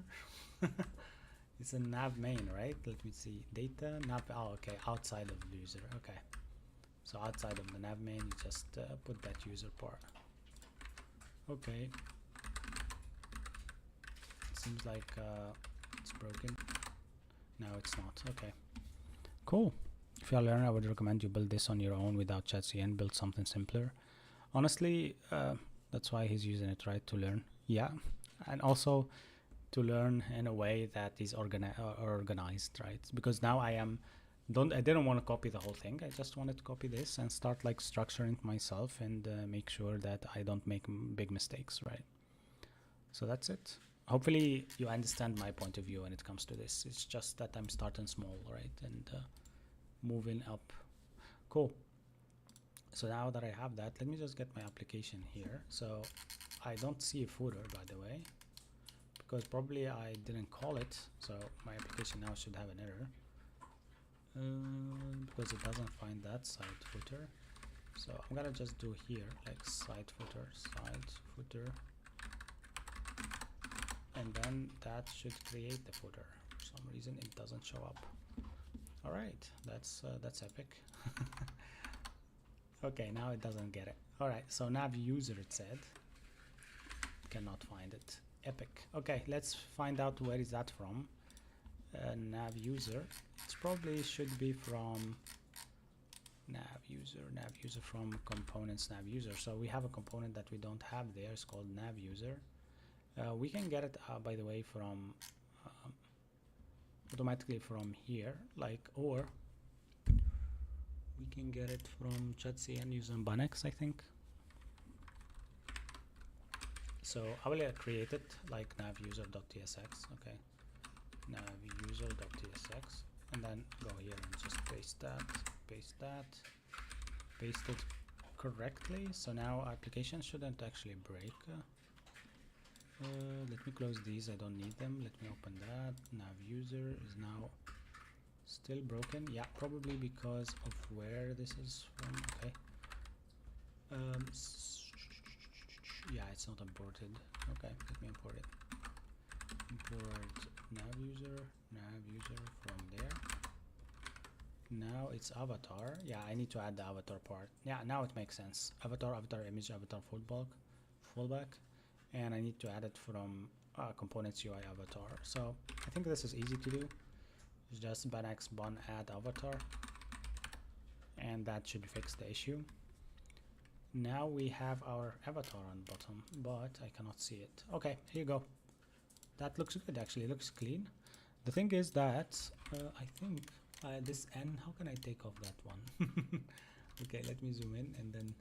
It's a nav main, right? Let me see. Data nav. Oh, okay, outside of the user. Okay, so outside of the nav main, you just put that user part. Okay. Seems like it's broken. No, it's not. Okay. Cool. If you are a learner, I would recommend you build this on your own without ChatCN. Build something simpler. Honestly, that's why he's using it, right? To learn. Yeah, and also to learn in a way that is organized, right? Because now I didn't want to copy the whole thing. I just wanted to copy this and start like structuring it myself and make sure that I don't make big mistakes, right? So that's it. Hopefully you understand my point of view when it comes to this. It's just that I'm starting small, right? And moving up. Cool. So now that I have that, let me just get my application here. So I don't see a footer, by the way, because probably I didn't call it. So my application now should have an error because it doesn't find that site footer. So I'm gonna just do here like site footer, and then that should create the footer. For some reason it doesn't show up. All right, that's epic. Okay, now it doesn't get it. All right, so nav user, it said, cannot find it. Epic. Okay, let's find out where is that from. Nav user, it probably should be from nav user from components nav user. So we have a component that we don't have there. It's called nav user. We can get it by the way from automatically from here, like, or we can get it from ChatCN using Banex, I think. So I will create it like navuser.tsx. Okay, navuser.tsx, and then go here and just paste it correctly. So now our application shouldn't actually break. Let me close these, I don't need them. Let me open that. Nav user is now still broken. Yeah, probably because of where this is from. Okay. Yeah, it's not imported. Okay, let me import it. Import nav user from there. Now it's avatar. Yeah, I need to add the avatar part. Yeah, now it makes sense. Avatar image, avatar fallback, and I need to add it from components UI avatar. So I think this is easy to do. It's just banex bun add avatar, and that should fix the issue. Now we have our avatar on bottom, but I cannot see it. Okay, here you go. That looks good, actually. It looks clean. The thing is that I think this N, how can I take off that one? Okay, let me zoom in and then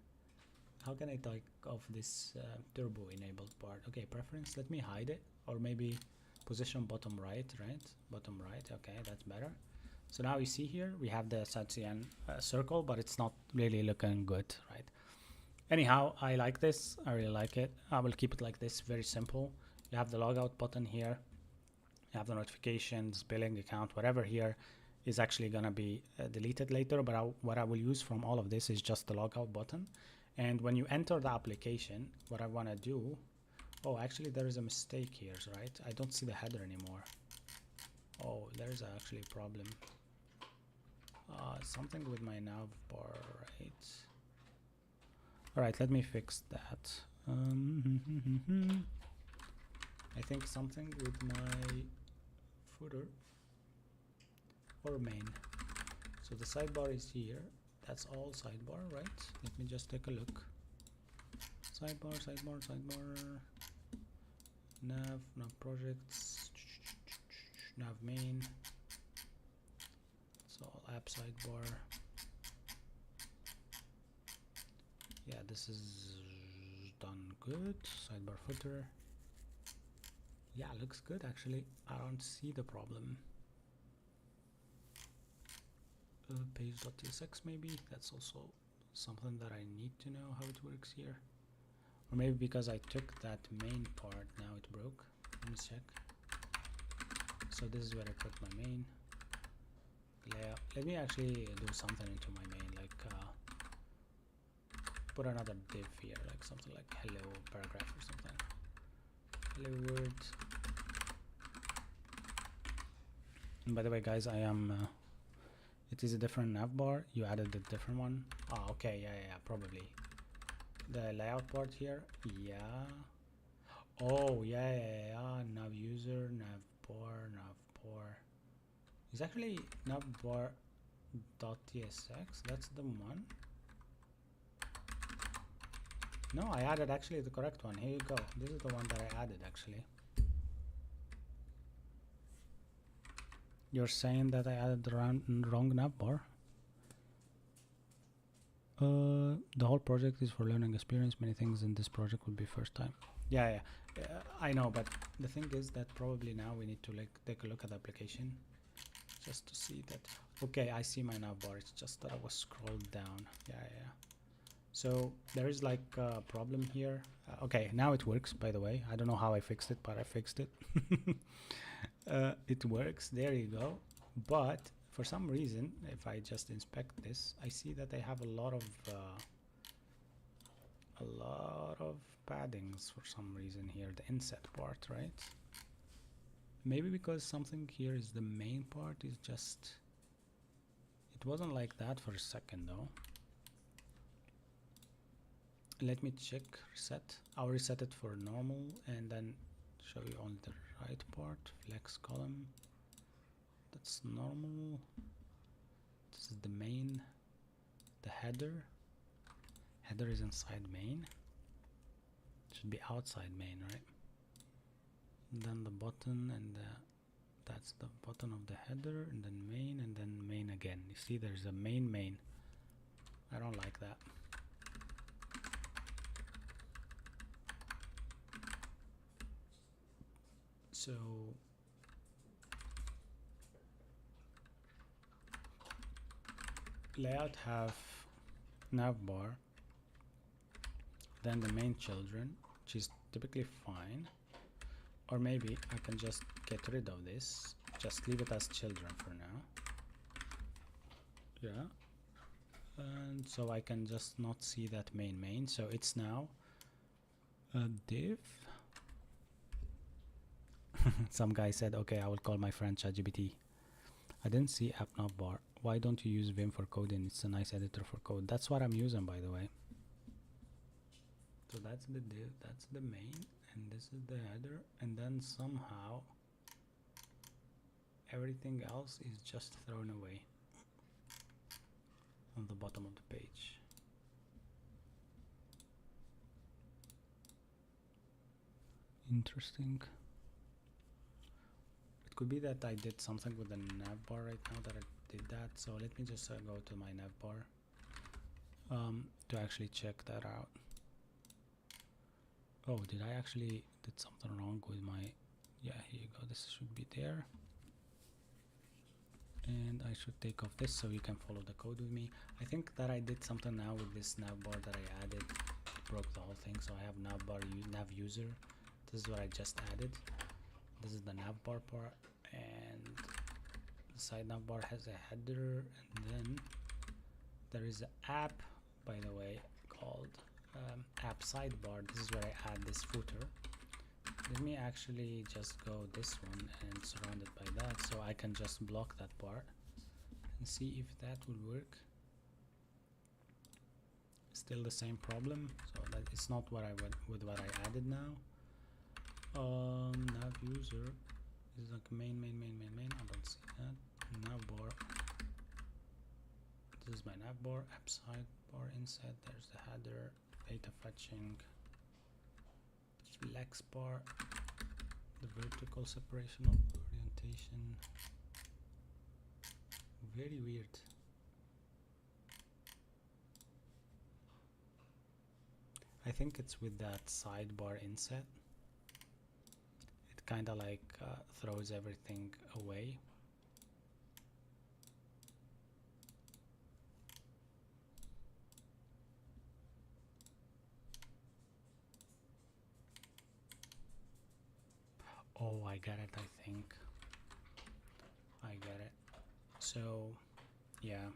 how can I take off this turbo enabled part? Okay, preference, let me hide it, or maybe position bottom right, bottom right. Okay, that's better. So now you see here we have the Satsian circle, but it's not really looking good, right? Anyhow, I like this. I really like it. I will keep it like this, very simple. You have the logout button here. You have the notifications, billing account, whatever here is actually going to be deleted later. But what I will use from all of this is just the logout button. And when you enter the application, what I want to do, oh, actually there is a mistake here, right? I don't see the header anymore. Oh, there's actually a problem. Something with my nav bar, right? All right, let me fix that. I think something with my footer or main. So the sidebar is here. That's all sidebar, right? Let me just take a look. Sidebar, sidebar, sidebar. Nav projects, nav main. So app sidebar. Yeah, this is done good. Sidebar footer. Yeah, looks good actually. I don't see the problem. Page.tsx maybe. That's also something that I need to know how it works here. Or maybe because I took that main part, now it broke. Let me check. So this is where I put my main layout. Let me actually do something into my main, like put another div here, like something like hello paragraph or something. Hello world. And by the way, guys, I am it is a different navbar. You added a different one. Ah, okay, yeah, probably the layout part here. Yeah. Oh, yeah. Nav user, nav bar. It's actually navbar.tsx. That's the one. No, I added actually the correct one. Here you go. This is the one that I added actually. You're saying that I added the wrong navbar? The whole project is for learning experience. Many things in this project will be first time. Yeah, I know, but the thing is that probably now we need to like take a look at the application just to see that. Okay, I see my navbar. It's just that I was scrolled down. Yeah. So there is like a problem here. Okay, now it works, by the way. I don't know how I fixed it, but I fixed it. It works. There you go. But for some reason, if I just inspect this, I see that they have a lot of paddings for some reason here. The inset part, right? Maybe because something here is the main part is just. It wasn't like that for a second though. Let me check reset. I'll reset it for normal and then show you on the right part. Flex column. That's normal. This is the main. The header. Header is inside main. Should be outside main, right? And then the button and that's the button of the header, and then main again. You see there's a main. I don't like that. So layout have navbar, then the main children, which is typically fine. Or maybe I can just get rid of this, just leave it as children for now. Yeah. And so I can just not see that main. So it's now a div. Some guy said, okay, I will call my friend ChatGPT. I didn't see app navbar. Why don't you use Vim for coding? It's a nice editor for code. That's what I'm using, by the way. So that's the div, that's the main, and this is the header, and then somehow everything else is just thrown away on the bottom of the page. Interesting. It could be that I did something with the navbar right now that I did that. So let me just go to my navbar to actually check that out. Oh, did I actually did something wrong with my, yeah, here you go, this should be there. And I should take off this so you can follow the code with me. I think that I did something now with this navbar that I added, broke the whole thing. So I have navbar nav user. This is what I just added. This is the navbar part, and the side navbar has a header, and then there is an app, by the way, called app sidebar. This is where I add this footer. Let me actually just go this one and surround it by that, so I can just block that part and see if that will work. Still the same problem, so that it's not what I went with what I added now. Nav user is like main. I don't see that. Navbar. This is my navbar. App sidebar inset. There's the header. Data fetching. Flex bar, the vertical separation of orientation. Very weird. I think it's with that sidebar inset. It kind of like throws everything away. Oh, I get it, I think. I get it. So, yeah.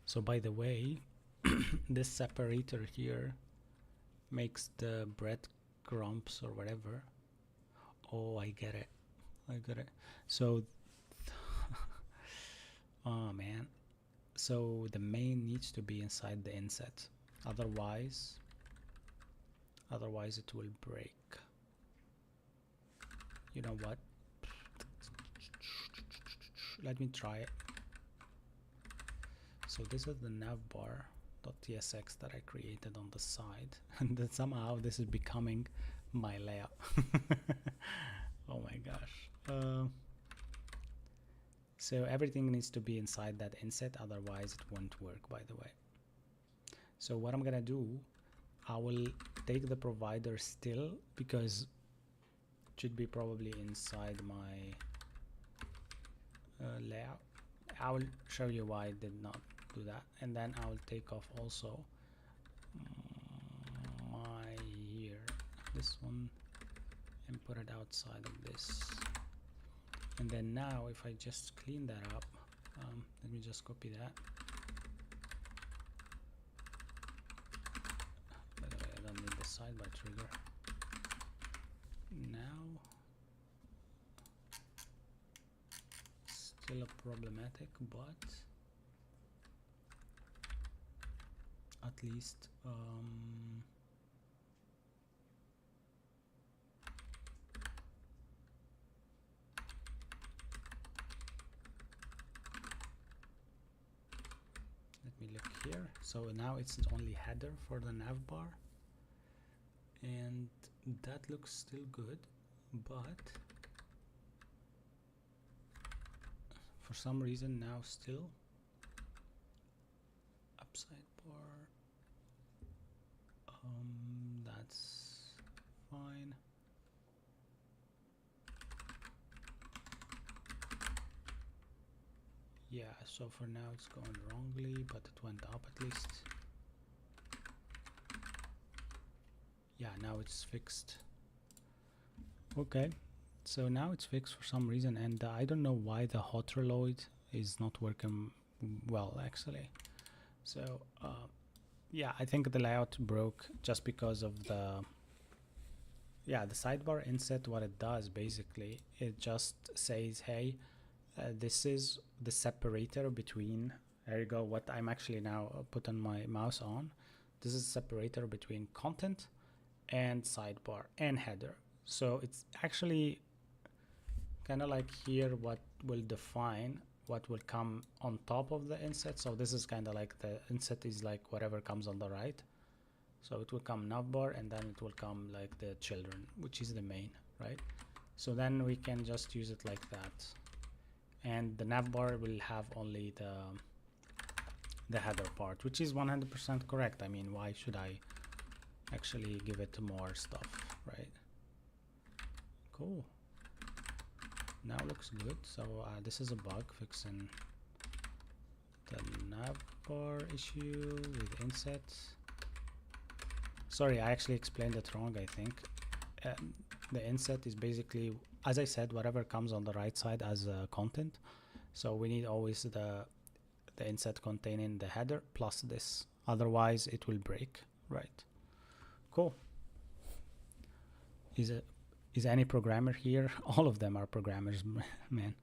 So, by the way, this separator here makes the breadcrumbs or whatever. Oh, I get it. I get it. So, oh man. So, the main needs to be inside the inset. Otherwise it will break. You know what? Let me try it. So this is the navbar.tsx that I created on the side, and then somehow this is becoming my layout. Oh my gosh. So everything needs to be inside that inset, otherwise it won't work, by the way. So what I'm gonna do, I will take the provider still, because it should be probably inside my layout. I will show you why I did not do that, and then I will take off also my here, this one, and put it outside of this. And then now if I just clean that up, let me just copy that. By the way, I don't need the sidebar trigger now. Still a problematic, but at least let me look here. So now it's only header for the navbar, and that looks still good, but for some reason now still upside bar. That's fine. Yeah, so for now it's going wrongly, but it went up at least. Yeah, now it's fixed. Okay, so now it's fixed for some reason, and I don't know why the hot reload is not working well, actually. So yeah, I think the layout broke just because of the sidebar inset. What it does basically, it just says, hey, this is the separator between, there you go, what I'm actually now putting my mouse on. This is separator between content and sidebar and header. So it's actually kind of like here what will define what will come on top of the inset. So this is kind of like the inset is like whatever comes on the right. So it will come navbar, and then it will come like the children, which is the main, right? So then we can just use it like that. And the navbar will have only the header part, which is 100% correct. I mean, why should I actually give it more stuff, right? Cool. Now looks good. So this is a bug fixing the navbar issue with insets. Sorry, I actually explained it wrong, I think. The inset is basically, as I said, whatever comes on the right side as content. So we need always the inset containing the header plus this. Otherwise it will break, right? Cool. Is any programmer here? All of them are programmers, man.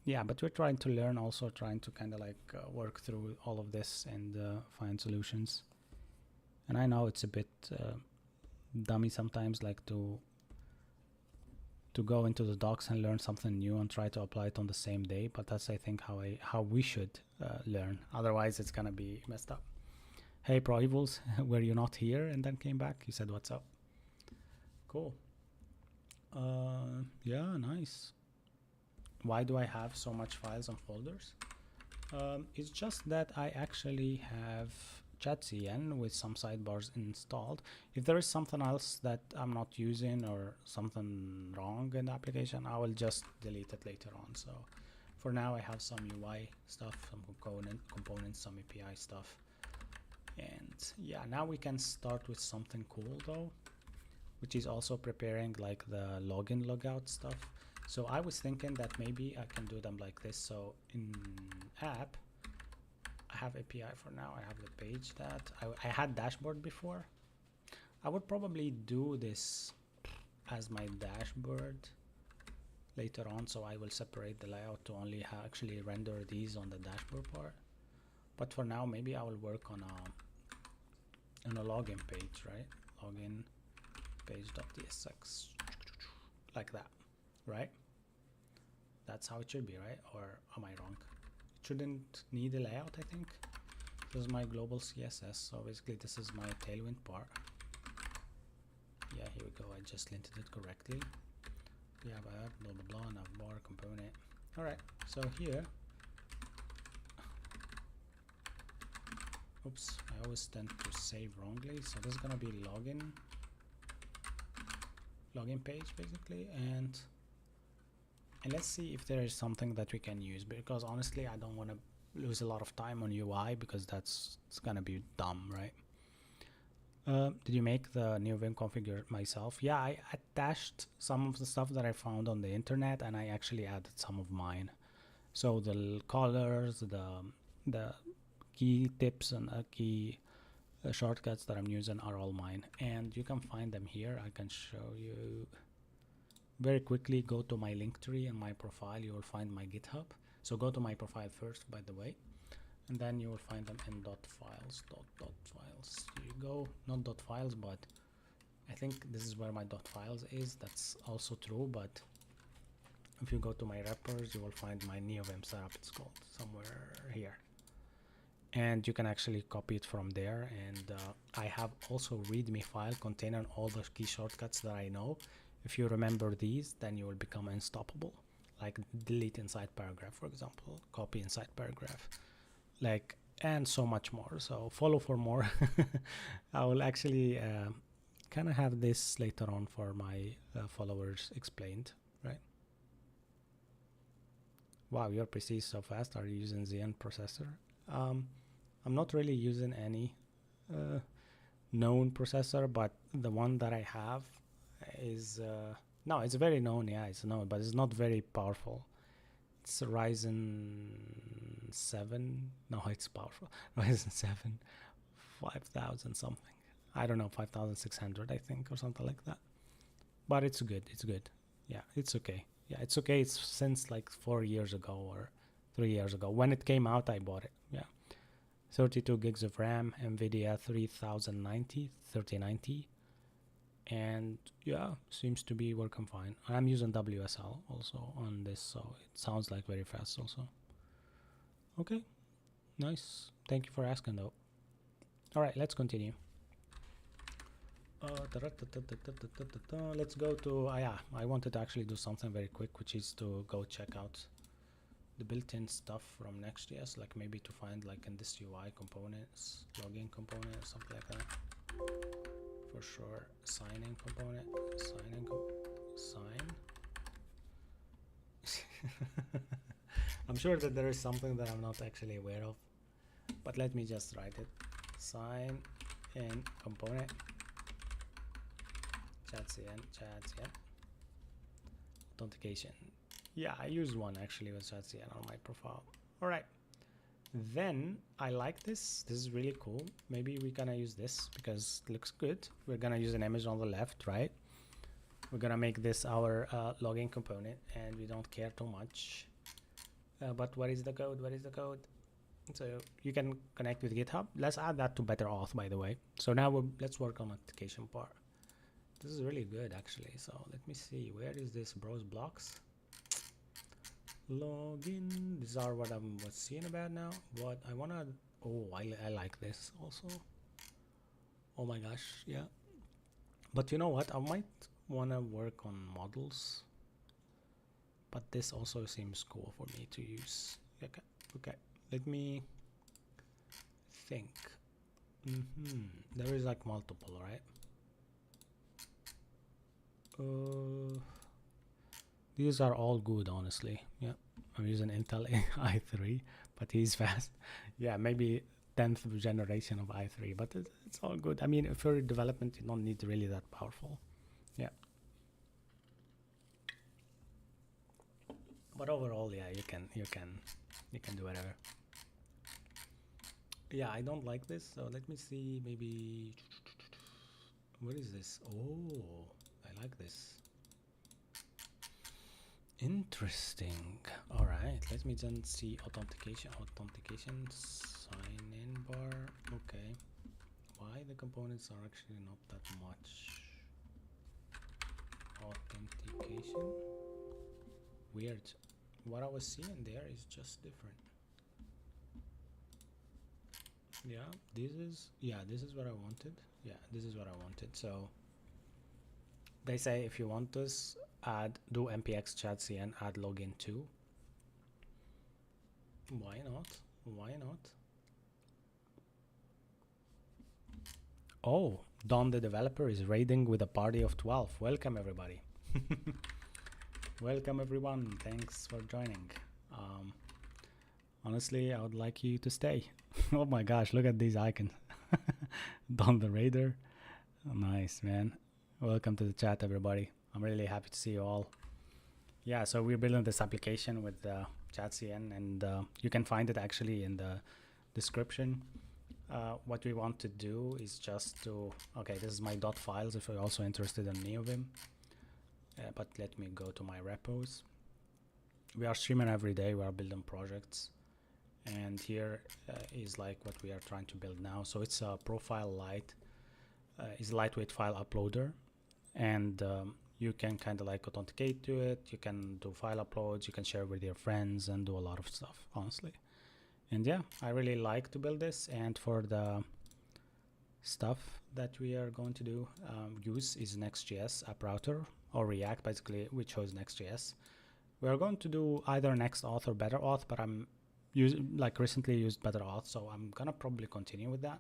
Yeah, but we're trying to learn, also trying to kind of like work through all of this and find solutions. And I know it's a bit dummy sometimes, like to go into the docs and learn something new and try to apply it on the same day, but that's, I think, how we should learn. Otherwise it's gonna be messed up. Hey Pro Evils, were you not here and then came back? You said what's up. Cool. Yeah, nice. Why do I have so much files and folders? It's just that I actually have ChatCN with some sidebars installed. If there is something else that I'm not using or something wrong in the application, I will just delete it later on. So for now I have some UI stuff, some components, some API stuff. And yeah, now we can start with something cool though, which is also preparing like the login logout stuff. So I was thinking that maybe I can do them like this. So in app, I have API for now. I have the page that I had dashboard before. I would probably do this as my dashboard later on. So I will separate the layout to only actually render these on the dashboard part. But for now, maybe I will work on a login page, right? Login page.tsx, like that, right? That's how it should be, right? Or am I wrong? It shouldn't need a layout, I think. This is my global CSS. So basically this is my Tailwind part. Yeah, here we go. I just linted it correctly. We have a blah blah blah navbar component. All right, so here, oops, I always tend to save wrongly. So this is gonna be login page basically, and let's see if there is something that we can use, because honestly I don't want to lose a lot of time on UI because it's gonna be dumb, right? Did you make the new Vim configure myself? Yeah, I attached some of the stuff that I found on the internet and I actually added some of mine. So the colors, the key tips and key shortcuts that I'm using are all mine, and you can find them here. I can show you very quickly. Go to my link tree and my profile, you will find my GitHub. So go to my profile first, by the way, and then you will find them in .files. Here you go. Not .files, but I think this is where my .files is. That's also true, but if you go to my repos, you will find my NeoVim setup. It's called somewhere here, and you can actually copy it from there. And I have also README file containing all the key shortcuts that I know. If you remember these, then you will become unstoppable. Like delete inside paragraph, for example, copy inside paragraph, like, and so much more. So follow for more. I will actually kind of have this later on for my followers explained, right? Wow, your PC is so fast. Are you using Xeon processor? I'm not really using any known processor, but the one that I have is no, it's very known. Yeah, it's known, but it's not very powerful. It's a Ryzen 7. No, it's powerful. Ryzen 7 5000 something. I don't know, 5600 I think, or something like that. But it's good. It's good. Yeah, it's okay. Yeah, it's okay. It's since like 4 years ago or 3 years ago. When it came out, I bought it. Yeah. 32 gigs of RAM, NVIDIA 3090. And yeah, seems to be working fine. I'm using WSL also on this, so it sounds like very fast also. Okay, nice. Thank you for asking though. All right, let's continue. Let's go to, yeah, I wanted to actually do something very quick, which is to go check out the built-in stuff from NextJS, like maybe to find like in this UI components, login component or something like that. For sure, sign-in component, sign. I'm sure that there is something that I'm not actually aware of, but let me just write it. Sign in component, chatcn, authentication. Yeah, I used one actually with chatcn on my profile. All right. Then I like this. This is really cool. Maybe we're gonna use this because it looks good. We're gonna use an image on the left, right? We're gonna make this our login component, and we don't care too much. But what is the code? What is the code? So you can connect with GitHub. Let's add that to better auth, by the way. So now let's work on authentication part. This is really good actually. So let me see, where is this browse blocks? Login. These are what I'm seeing about now. What I wanna, oh, I like this also. Oh my gosh, yeah. But you know what? I might wanna work on models. But this also seems cool for me to use. Okay. Let me think. There is like multiple, right? These are all good, honestly. Yeah, I'm using Intel i3, but he's fast. Yeah, maybe 10th generation of i3, but it's all good. I mean, if you're in development, you don't need really that powerful. Yeah. But overall, yeah, you can do whatever. Yeah, I don't like this, so let me see. Maybe what is this? Oh, I like this. Interesting. All right, let me then see authentication sign in bar. Okay, why the components are actually not that much? Authentication, weird. What I was seeing there is just different. Yeah, this is what I wanted. Yeah, this is what I wanted. So they say if you want this, do npx chatcn add login too. Why not? Oh, Don the developer is raiding with a party of 12. Welcome everybody. Welcome everyone. Thanks for joining. Honestly, I would like you to stay. Oh my gosh, look at these icons. Don the Raider. Nice, man. Welcome to the chat, everybody. I'm really happy to see you all. Yeah, so we're building this application with chatcn, and you can find it actually in the description. What we want to do is just to, okay, this is my .files if you're also interested in any of them. But let me go to my repos. We are streaming every day. We are building projects. And here is like what we are trying to build now. So it's a profile light, is a lightweight file uploader, and you can kind of like authenticate to it. You can do file uploads, you can share with your friends and do a lot of stuff, honestly. And yeah, I really like to build this. And for the stuff that we are going to do, use is NextJS app router or React. Basically, we chose NextJS. We are going to do either NextAuth or BetterAuth, but I'm recently used BetterAuth, so I'm gonna probably continue with that.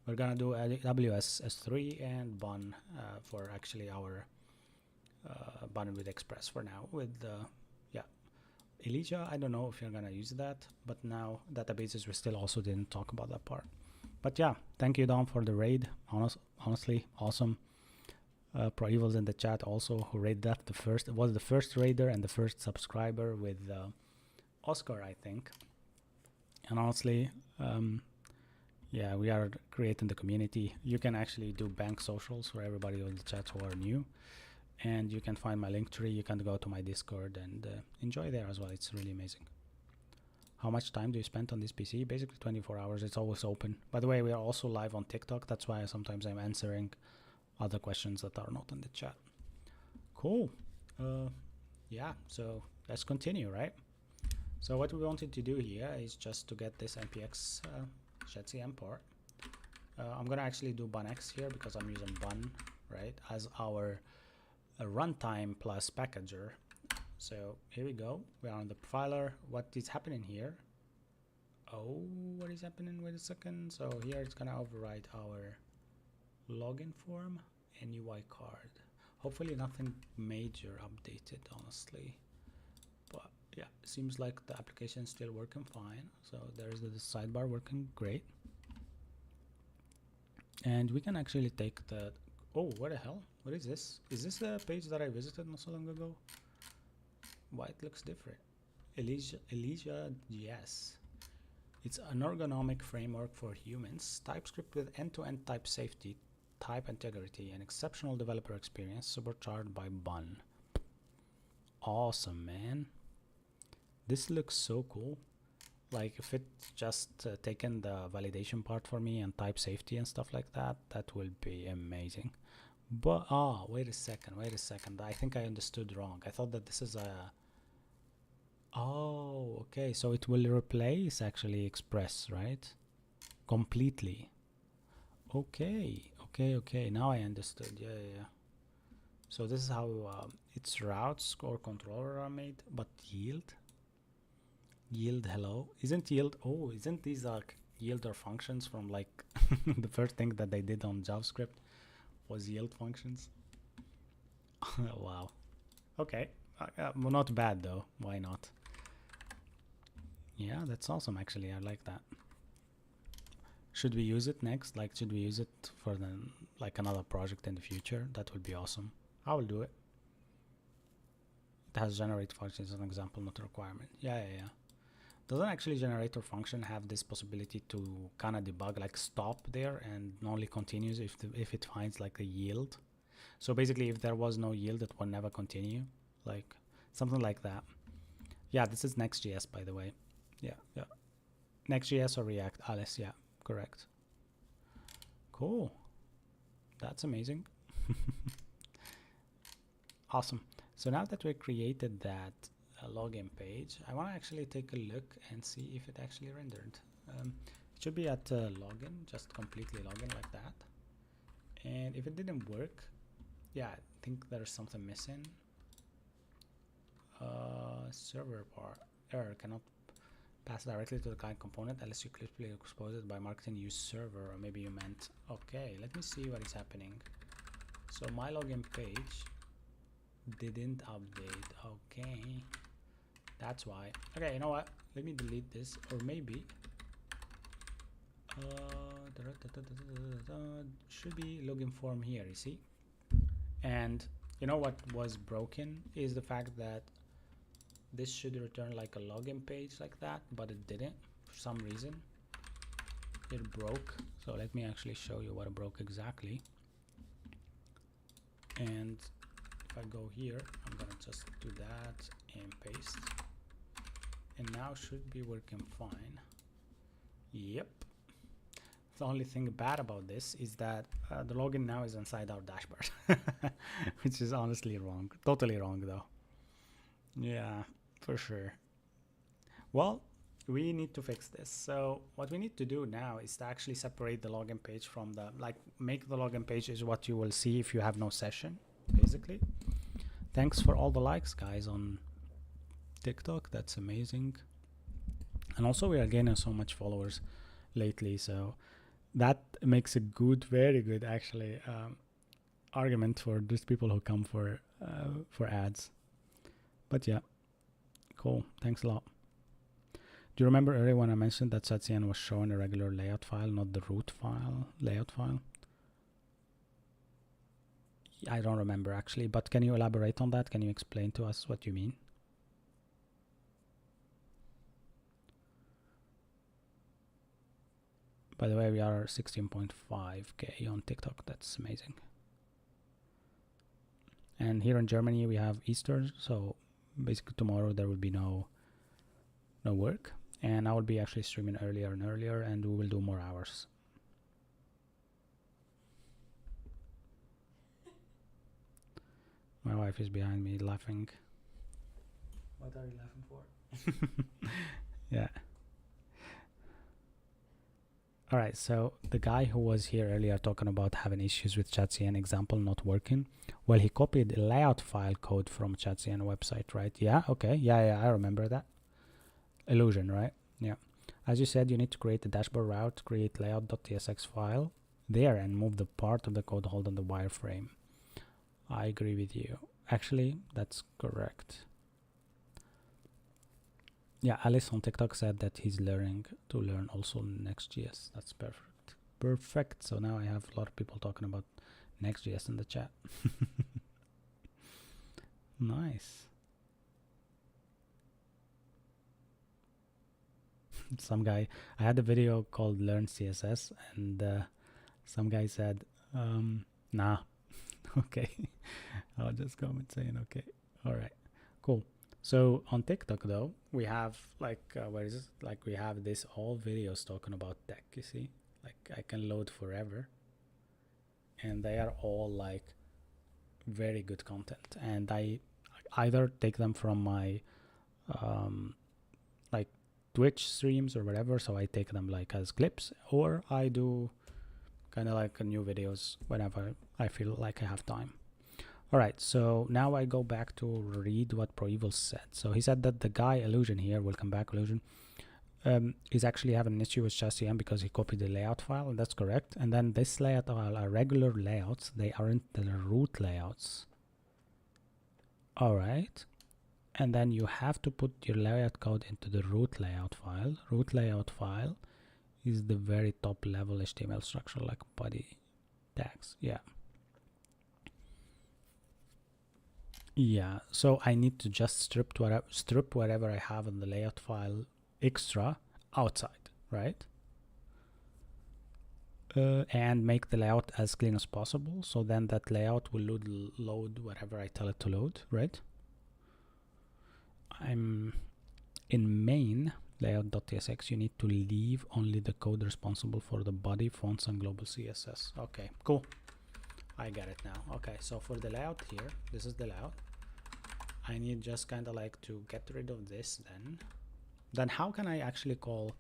We're gonna do AWS S3 and Bun for actually our Bun with Express for now. With yeah, Elijah, I don't know if you're gonna use that, but now databases we still also didn't talk about that part. But yeah, thank you Dom for the raid. Honestly, awesome. Pro Evil's in the chat also, who raided that was the first raider and the first subscriber with Oscar, I think. And honestly, yeah, we are creating the community. You can actually do bank socials for everybody in the chat who are new, and you can find my link tree. You can go to my Discord and enjoy there as well. It's really amazing. How much time do you spend on this PC? Basically 24 hours. It's always open. By the way, we are also live on TikTok. That's why sometimes I'm answering other questions that are not in the chat. Cool. Yeah, so let's continue, right? So what we wanted to do here is just to get this npx chatcn port. I'm gonna actually do bunx here because I'm using bun, right, as our runtime plus packager. So here we go. We are on the profiler. What is happening here? Oh, what is happening? Wait a second. So here it's gonna override our login form and UI card. Hopefully nothing major updated, honestly. But yeah, seems like the application is still working fine. So there's the sidebar working great. And we can actually take the, oh, what the hell? What is this? Is this the page that I visited not so long ago? Why it looks different? Elysia.js. It's an ergonomic framework for humans, TypeScript with end-to-end type safety, type integrity, and exceptional developer experience, supercharged by Bun. Awesome, man. This looks so cool. Like if it's just taken the validation part for me and type safety and stuff like that, that will be amazing. But wait a second. I think I understood wrong. I thought that this is a, oh, okay, so it will replace actually Express, right? Completely. Okay, now I understood. Yeah. So this is how its routes or controller are made. But yield, hello, isn't yield, oh, isn't these like yielder functions from like the first thing that they did on JavaScript was yield functions? Wow. Okay, well, not bad though, why not? Yeah, that's awesome actually. I like that. Should we use it next? Like, should we use it for the, like another project in the future? That would be awesome. I will do it. It has generate functions as an example, not a requirement. Yeah. Doesn't actually generator function have this possibility to kind of debug, like stop there and only continues if it finds like a yield? So basically, if there was no yield, it will never continue, like something like that. Yeah, this is Next.js, by the way. Yeah. Next.js or React, Alice. Yeah, correct. Cool. That's amazing. Awesome. So now that we created that login page, I want to actually take a look and see if it actually rendered. It should be at login, just completely login like that. And if it didn't work, yeah, I think there's something missing. Server bar error, cannot pass directly to the client component unless you clearly expose it by marketing use server, or maybe you meant, okay, let me see what is happening. So my login page didn't update. Okay, that's why. Okay, you know what, let me delete this, or maybe should be login form here, you see. And you know what was broken is the fact that this should return like a login page like that, but it didn't for some reason. It broke. So let me actually show you what broke exactly. And if I go here, I'm gonna just do that and paste, and now should be working fine. Yep. The only thing bad about this is that the login now is inside our dashboard, which is honestly wrong. Totally wrong though. Yeah, for sure. Well, we need to fix this. So what we need to do now is to actually separate the login page from the, like, make the login page is what you will see if you have no session, basically. Thanks for all the likes, guys, on TikTok. That's amazing. And also we are gaining so much followers lately, so that makes a good, very good actually argument for those people who come for ads. But yeah, cool, thanks a lot. Do you remember earlier when I mentioned that Satyan was showing a regular layout file, not the root file, layout file? I don't remember actually, but can you elaborate on that? Can you explain to us what you mean? By the way, we are 16.5K on TikTok. That's amazing. And here in Germany, we have Easter. So basically tomorrow there will be no work. And I will be actually streaming earlier and earlier, and we will do more hours. My wife is behind me laughing. What are you laughing for? Yeah. All right, so the guy who was here earlier talking about having issues with ChatCN example not working, well, he copied a layout file code from ChatCN website, right? Yeah, okay, yeah, I remember that. Illusion, right? Yeah. As you said, you need to create a dashboard route, create layout.tsx file there and move the part of the code hold on the wireframe. I agree with you. Actually, that's correct. Yeah, Alice on TikTok said that he's learning to learn also NextJS. That's perfect. Perfect. So now I have a lot of people talking about NextJS in the chat. Nice. Some guy, I had a video called Learn CSS, and some guy said, nah. Okay. I'll just comment saying okay. All right, cool. So on TikTok though, we have like where is it? Like we have this all videos talking about tech. You see, like I can load forever, and they are all like very good content. And I either take them from my like Twitch streams or whatever. So I take them like as clips, or I do kind of like new videos whenever I feel like I have time. All right, so now I go back to read what ProEvil said. So he said that the guy Illusion here, welcome back Illusion, is actually having an issue with ChatCN because he copied the layout file, and that's correct. And then this layout file are regular layouts. They aren't the root layouts. All right. And then you have to put your layout code into the root layout file. Root layout file is the very top level HTML structure like body tags. Yeah. Yeah, so I need to just strip whatever I have in the layout file extra outside, right? And make the layout as clean as possible. So then that layout will load whatever I tell it to load, right? I'm in main layout.tsx. You need to leave only the code responsible for the body, fonts, and global CSS. Okay, cool. I get it now. Okay, so for the layout here, this is the layout. I need just kind of like to get rid of this then how can I actually call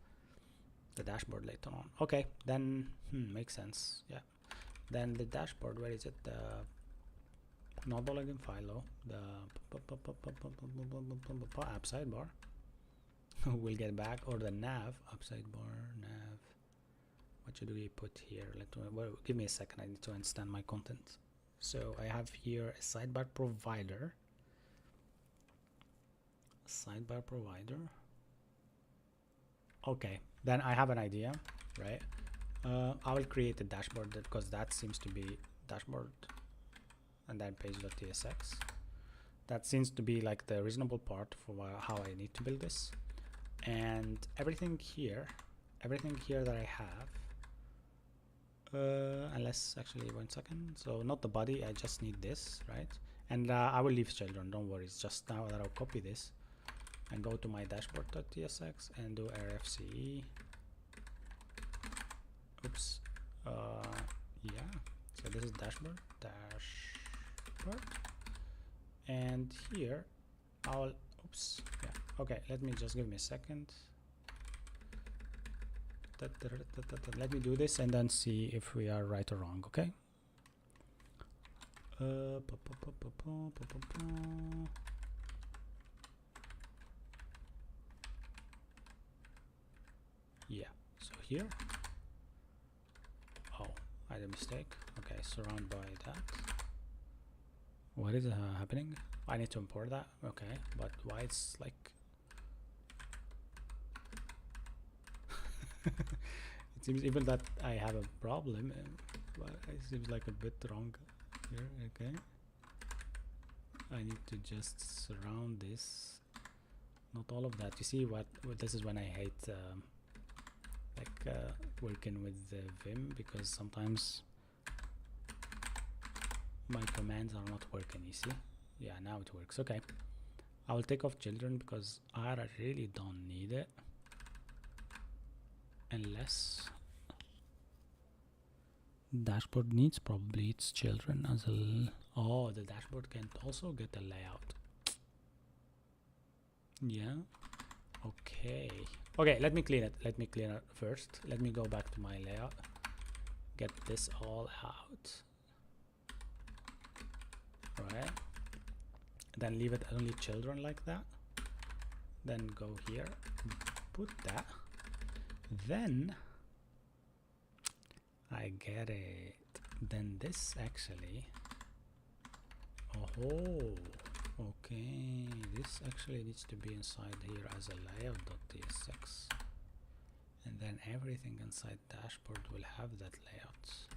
the dashboard later on? Okay, then makes sense. Yeah, then the dashboard, where is it? The not the login file, the app sidebar. We'll get back, or the nav app sidebar nav. What should we put here? Well, give me a second, I need to understand my content. So I have here a sidebar provider. Sidebar provider. Okay, then I have an idea, right? I will create a dashboard because that seems to be dashboard and then page.tsx. That seems to be like the reasonable part for how I need to build this. And everything here that I have, unless actually 1 second. So not the body, I just need this, right? And I will leave children, don't worry. It's just now that I'll copy this and go to my dashboard.tsx and do rfce. Oops. Yeah. So this is dashboard. And here I'll, oops. Yeah. Okay. Let me just give me a second. Let me do this and then see if we are right or wrong. Okay. Yeah, so here, oh, I had a mistake. Okay, surround by that. What is happening? I need to import that. Okay, but why it's like it seems even that I have a problem, but it seems like a bit wrong here. Okay, I need to just surround this, not all of that. You see what this is when I hate working with Vim, because sometimes my commands are not working. You see? Yeah, now it works. Okay, I will take off children because I really don't need it, unless dashboard needs probably its children as a oh, the dashboard can also get a layout. Yeah, Okay. Okay, let me clean it. Let me clean it first. Let me go back to my layout. Get this all out. Right. Then leave it only children like that. Then go here, put that. Then I get it. Then this actually. Oh, okay. This actually needs to be inside here as a layout.tsx. And then everything inside dashboard will have that layout.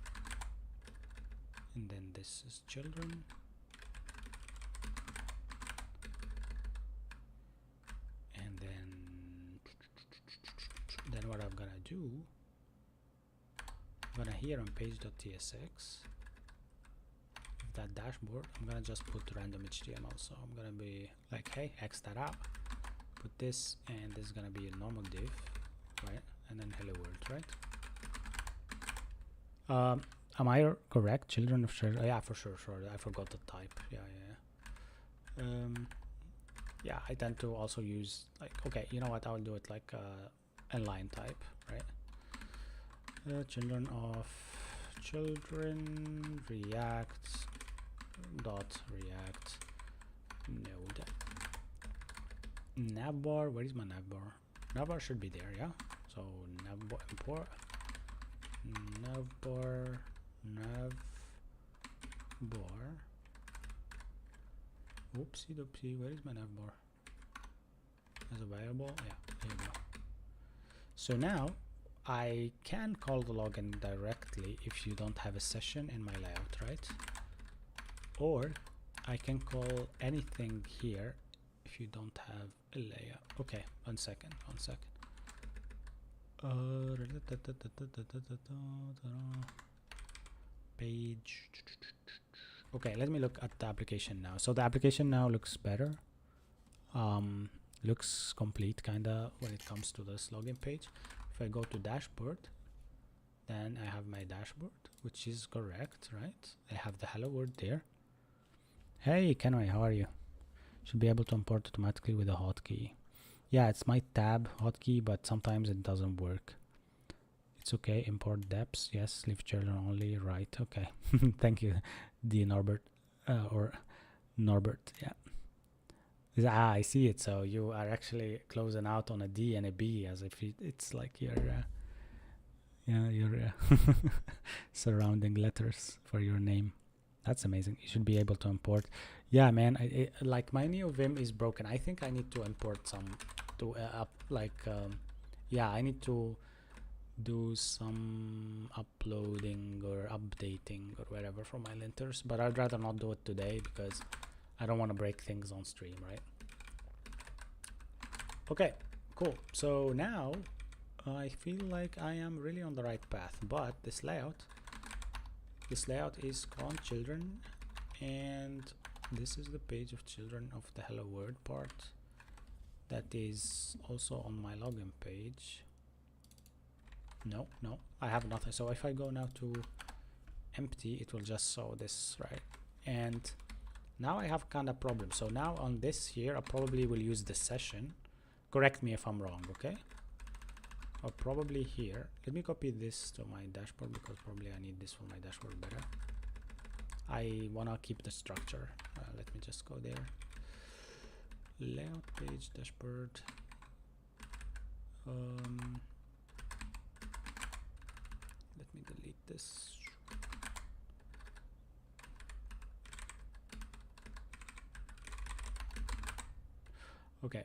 And then this is children. And then what I'm gonna do, I'm gonna here on page.tsx, that dashboard, I'm gonna just put random HTML. So I'm gonna be like, hey, X that out, put this, and this is gonna be a normal div, right? And then hello world, right? Am I correct? Children of children? Yeah, for sure. Sorry, I forgot the type. Yeah. Yeah, I tend to also use like, okay, you know what? I'll do it like inline type, right? Children of children React dot React node navbar. Where is my navbar? Navbar should be there, yeah. So navbar import navbar oopsie doopsie. Where is my navbar? As a variable, yeah, there you go. So now I can call the login directly if you don't have a session in my layout, right? Or I can call anything here if you don't have a layout. Okay, one second. Page. Okay, let me look at the application now. So the application now looks better. Looks complete kinda when it comes to this login page. If I go to dashboard, then I have my dashboard, which is correct, right? I have the hello world there. Hey Kenway, how are you? Should be able to import automatically with a hotkey. Yeah, it's my tab hotkey, but sometimes it doesn't work. It's okay. Import depths, yes. Leave children only, right? Okay. Thank you, D Norbert, or Norbert. Yeah. I see it. So you are actually closing out on a D and a B, as if it's like your surrounding letters for your name. That's amazing. You should be able to import. Yeah, man. Like my new Vim is broken. I think I need to import some to yeah, I need to do some uploading or updating or whatever for my linters, but I'd rather not do it today because I don't want to break things on stream, right? Okay, cool. So now I feel like I am really on the right path, but this layout is called children, and this is the page of children of the hello world part that is also on my login page. No, I have nothing. So if I go now to empty, it will just show this, right? And now I have kind of problem. So now on this here, I probably will use the session. Correct me if I'm wrong, okay? Or probably here. Let me copy this to my dashboard because probably I need this for my dashboard better. I wanna keep the structure. Let me just go there. Layout page, dashboard. Let me delete this. Okay.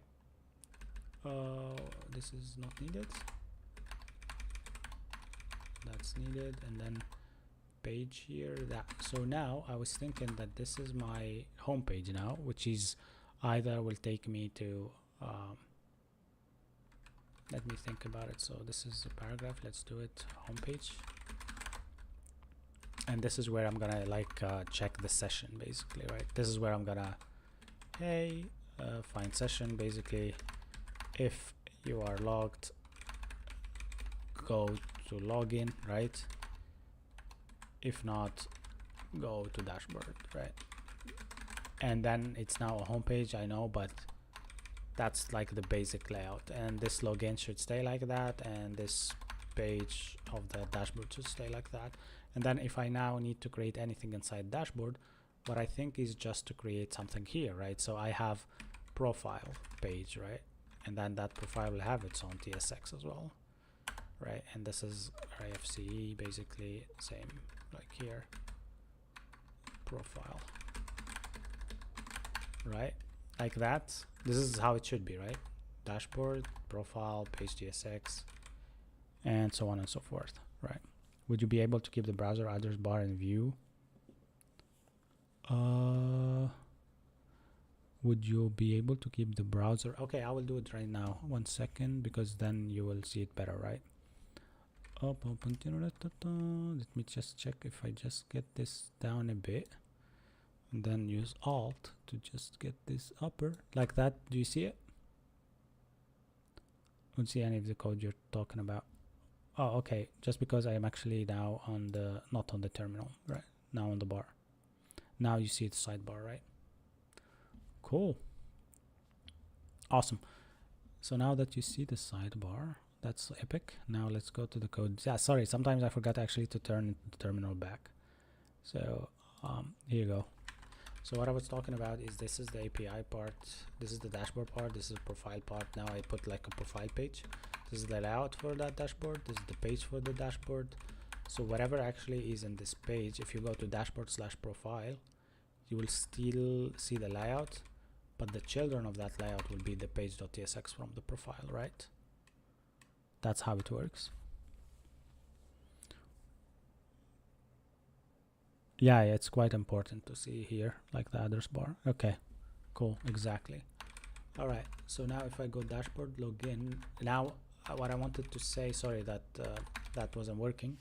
This is not needed. That's needed, and then page here. So now I was thinking that this is my home page now, which is either will take me to. Let me think about it. So this is a paragraph. Let's do it. Homepage. And this is where I'm gonna check the session basically, right? This is where I'm gonna, hey, find session basically. If you are logged, go to login, right? If not, go to dashboard, right? And then it's now a homepage, I know, but That's like the basic layout, and this login should stay like that, and this page of the dashboard should stay like that. And then if I now need to create anything inside dashboard, what I think is just to create something here, right? So I have profile page, right? And then that profile will have its own TSX as well, right? And this is IFCE, basically same like here, profile, right? Like that. This is how it should be, right? Dashboard, profile, page TSX, and so on and so forth, right? Would you be able to keep the browser address bar in view? Would you be able to keep the browser? Okay, I will do it right now. 1 second, because then you will see it better, right? Let me just check if I just get this down a bit, and then use Alt to just get this upper like that. Do you see it? Don't see any of the code you're talking about. Oh, okay. Just because I am actually now on the, not on the terminal, right? Now on the bar. Now you see the sidebar, right? Cool. Awesome. So now that you see the sidebar, that's epic. Now let's go to the code. Yeah, sorry. Sometimes I forgot actually to turn the terminal back. So here you go. So what I was talking about is this is the API part. This is the dashboard part. This is the profile part. Now I put like a profile page. This is the layout for that dashboard. This is the page for the dashboard. So whatever actually is in this page, if you go to dashboard/profile, you will still see the layout, but the children of that layout will be the page.tsx from the profile, right? That's how it works. Yeah, it's quite important to see here, like the address bar. Okay, cool, exactly. All right, so now if I go dashboard, login. Now, what I wanted to say, sorry that that wasn't working.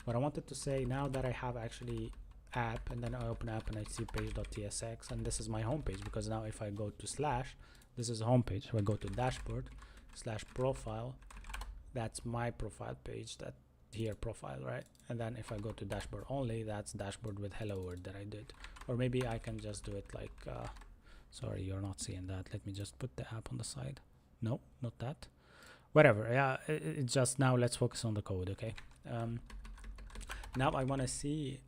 What I wanted to say, now that I have actually app, and then I open app and I see page.tsx, and this is my home page, because now if I go to slash, this is home page. If I go to dashboard/profile, that's my profile page, that here profile, right? And then if I go to dashboard only, that's dashboard with hello world that I did. Or maybe I can just do it like sorry, you're not seeing that. Let me just put the app on the side. No, not that. Whatever. Yeah, it's just, now let's focus on the code. Okay. Now I want to see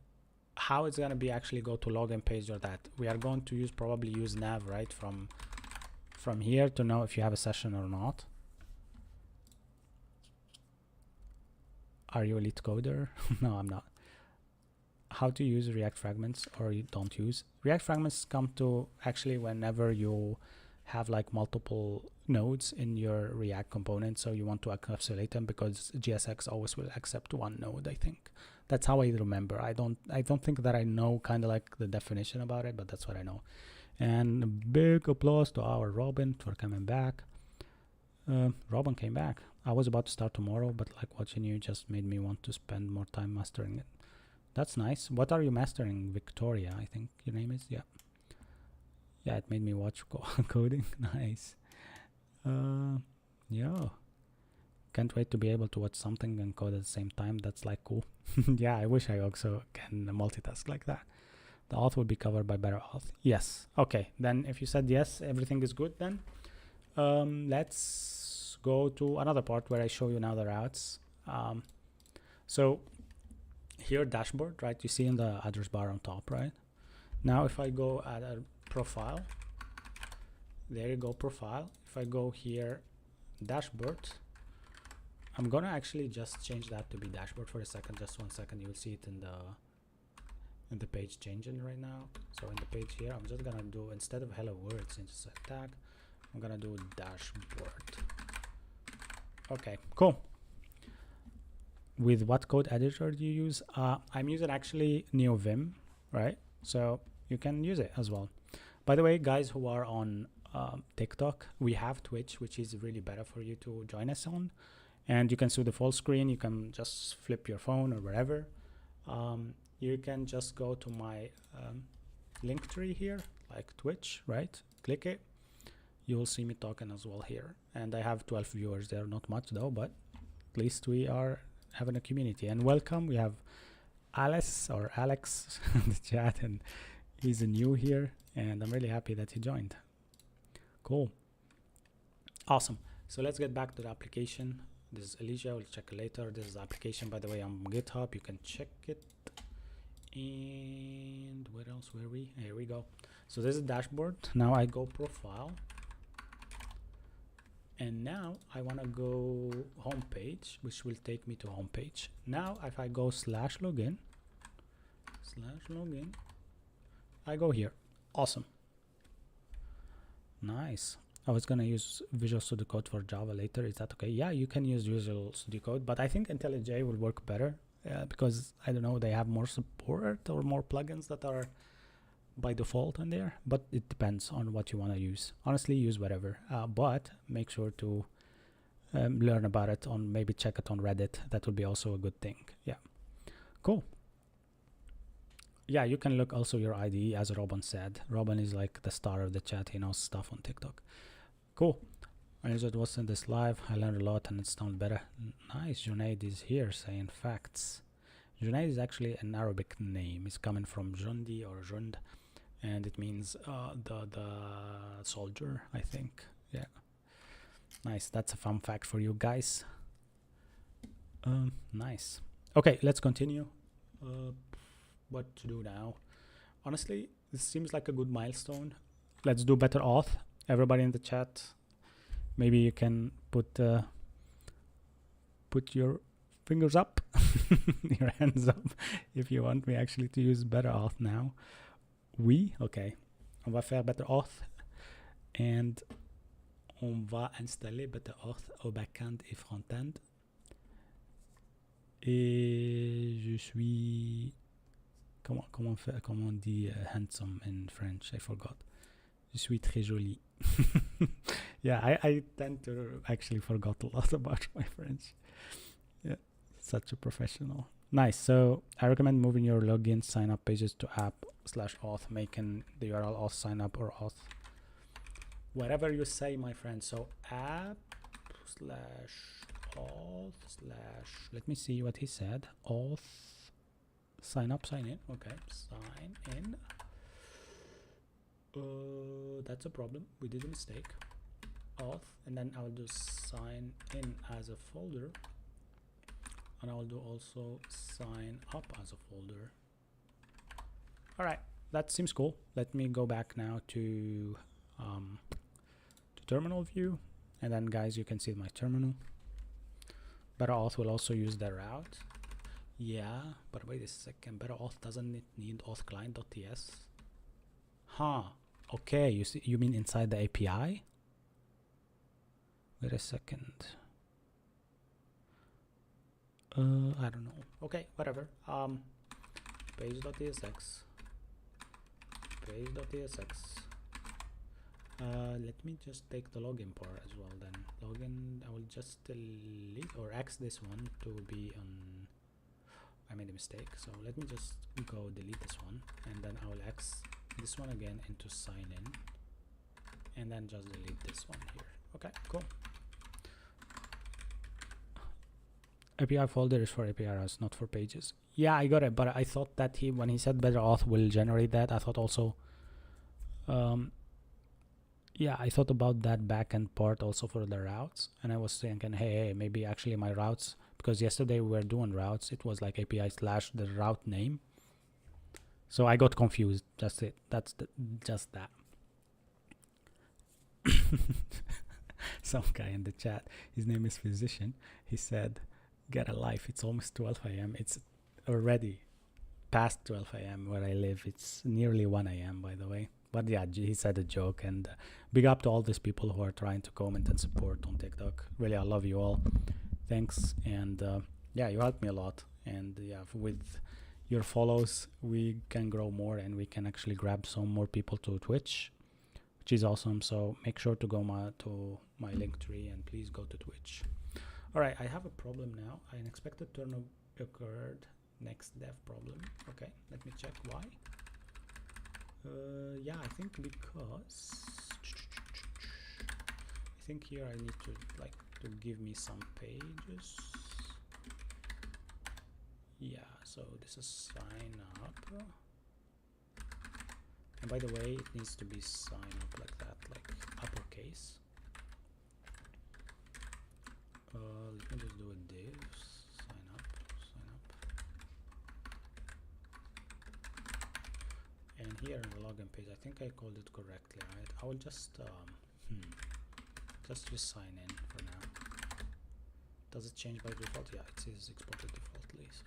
how it's gonna be actually go to login page, or that we are going to probably use nav, right, from here to know if you have a session or not. Are you a lead coder? No, I'm not. How to use React fragments, or you don't use React fragments? Come to actually whenever you have like multiple nodes in your React component, so you want to encapsulate them, because GSX always will accept one node. I think that's how I remember. I don't think that I know kind of like the definition about it, but that's what I know. And a big applause to our Robin for coming back. Robin came back. I was about to start tomorrow, but like watching you just made me want to spend more time mastering it. That's nice. What are you mastering? Victoria, I think your name is. Yeah. Yeah, it made me watch coding. Nice. Yeah. Can't wait to be able to watch something and code at the same time. That's like cool. Yeah, I wish I also can multitask like that. The auth will be covered by better auth. Yes. Okay. Then if you said yes, everything is good then. Let's go to another part where I show you now the routes. So here dashboard, right? You see in the address bar on top, right? Now if I go at a profile, there you go, profile. If I go here, dashboard, I'm gonna actually just change that to be dashboard for a second. Just 1 second. You will see it in the page changing right now. So in the page here, I'm just gonna do, instead of hello world since it's a tag, I'm gonna do dashboard. Okay, cool. With what code editor do you use? I'm using actually NeoVim, right? So you can use it as well. By the way, guys who are on TikTok, we have Twitch, which is really better for you to join us on. And you can see the full screen. You can just flip your phone or wherever. You can just go to my link tree here, like Twitch, right? Click it. You will see me talking as well here. And I have 12 viewers there, not much though, but at least we are having a community. And welcome, we have Alex in the chat, and he's new here, and I'm really happy that he joined. Cool. Awesome. So let's get back to the application. This is Elijah. We'll check it later. This is the application, by the way, on GitHub. You can check it. And where else were we? Here we go. So this is dashboard. Now I go profile. And now I want to go home page, which will take me to home page. Now if I go /login, I go here. Awesome. Nice. I was gonna use Visual Studio Code for Java later. Is that okay? Yeah, you can use Visual Studio Code, but I think IntelliJ will work better because I don't know, they have more support or more plugins that are by default in there, but it depends on what you want to use. Honestly, use whatever, but make sure to learn about it on, maybe check it on Reddit. That would be also a good thing. Yeah, cool. Yeah, you can look also your IDE, as Robin said. Robin is like the star of the chat. He knows stuff on TikTok. Cool. I just was in this live. I learned a lot and it sounds better. Nice. Junaid is here saying facts. Junaid is actually an Arabic name. It's coming from Jundi or Jund, and it means the soldier, I think. Yeah. Nice. That's a fun fact for you guys. Nice. Okay, let's continue. What to do now? Honestly, this seems like a good milestone. Let's do better auth. Everybody in the chat, maybe you can put your fingers up, your hands up, if you want me actually to use better auth now. Okay. On va faire better auth and on va installer better auth au backend et frontend. Et je suis comment on dit handsome in French? I forgot. Je suis très jolie. Yeah, I tend to actually forgot a lot about my French. Yeah, such a professional. Nice. So I recommend moving your login sign up pages to app/auth, making the URL auth sign up or auth. Whatever you say, my friend. So app/auth/ let me see what he said. Auth sign up, sign in. Okay, sign in. That's a problem. We did a mistake. Auth, and then I'll do sign in as a folder, and I'll do also sign up as a folder. All right, that seems cool. Let me go back now to terminal view, and then guys, you can see my terminal. Better auth will also use the route. Yeah, but wait a second. Better auth doesn't it need auth client.ts? Huh. Okay, you mean inside the API? Wait a second. I don't know. Okay, whatever. Page.tsx. Let me just take the login part as well then. Login, I will just delete or X this one to be on. I made a mistake, so let me just go delete this one, and then I will X this one again into sign in, and then just delete this one here. Okay, cool. API folder is for API routes, not for pages. Yeah, I got it, but I thought that when he said better auth will generate that, I thought also yeah, I thought about that backend part also for the routes, and I was thinking, hey, maybe actually my routes, because yesterday we were doing routes, it was like API / the route name. So I got confused. Just it. Just that. Some guy in the chat, his name is Physician. He said, "Get a life. It's almost 12 a.m. It's already past 12 a.m. where I live. It's nearly 1 a.m. by the way." But yeah, he said a joke, and big up to all these people who are trying to comment and support on TikTok. Really, I love you all. Thanks, and yeah, you helped me a lot. And yeah, with your follows, we can grow more, and we can actually grab some more people to Twitch, which is awesome. So make sure to go to my link tree, and please go to Twitch. All right, I have a problem now. An unexpected turn occurred. Next dev problem. Okay, let me check why. Yeah, I think because I think here I need to give me some pages. Yeah, so this is sign up, and by the way, it needs to be sign up like that, like uppercase. Let me just do a div sign up. And here in the login page, I think I called it correctly, right? I will just just sign in for now. Does it change by default? Yeah, it says exported defaultly. So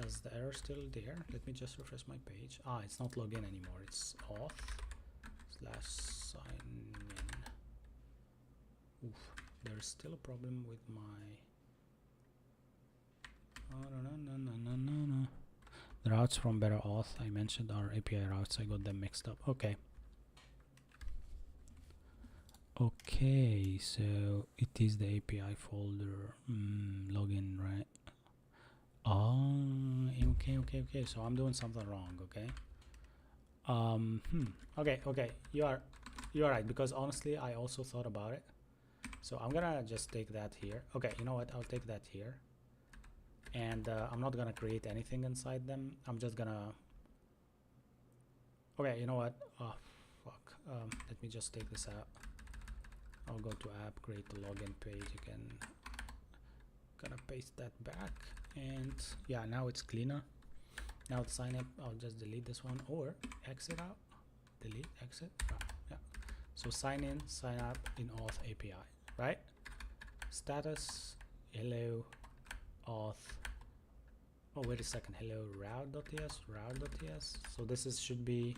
does the error still there? Let me just refresh my page. It's not login anymore. It's auth/sign in. Oof, there's still a problem with my. Oh, no. The routes from Better Auth I mentioned are API routes. I got them mixed up. Okay, so it is the API folder. Login, right? Okay. So I'm doing something wrong. Okay. Okay. You are right, because honestly I also thought about it. So I'm gonna just take that here. Okay, you know what? I'll take that here. And I'm not gonna create anything inside them. I'm just gonna. Okay, you know what? Oh, fuck. Let me just take this out. I'll go to app, create the login page again. Gonna paste that back, and yeah, now it's cleaner. Now to sign up, I'll just delete this one or exit out. Delete, exit. Yeah. So sign in, sign up in auth API, right? Status, hello, auth. Oh, wait a second. Hello, route.ts. So this should be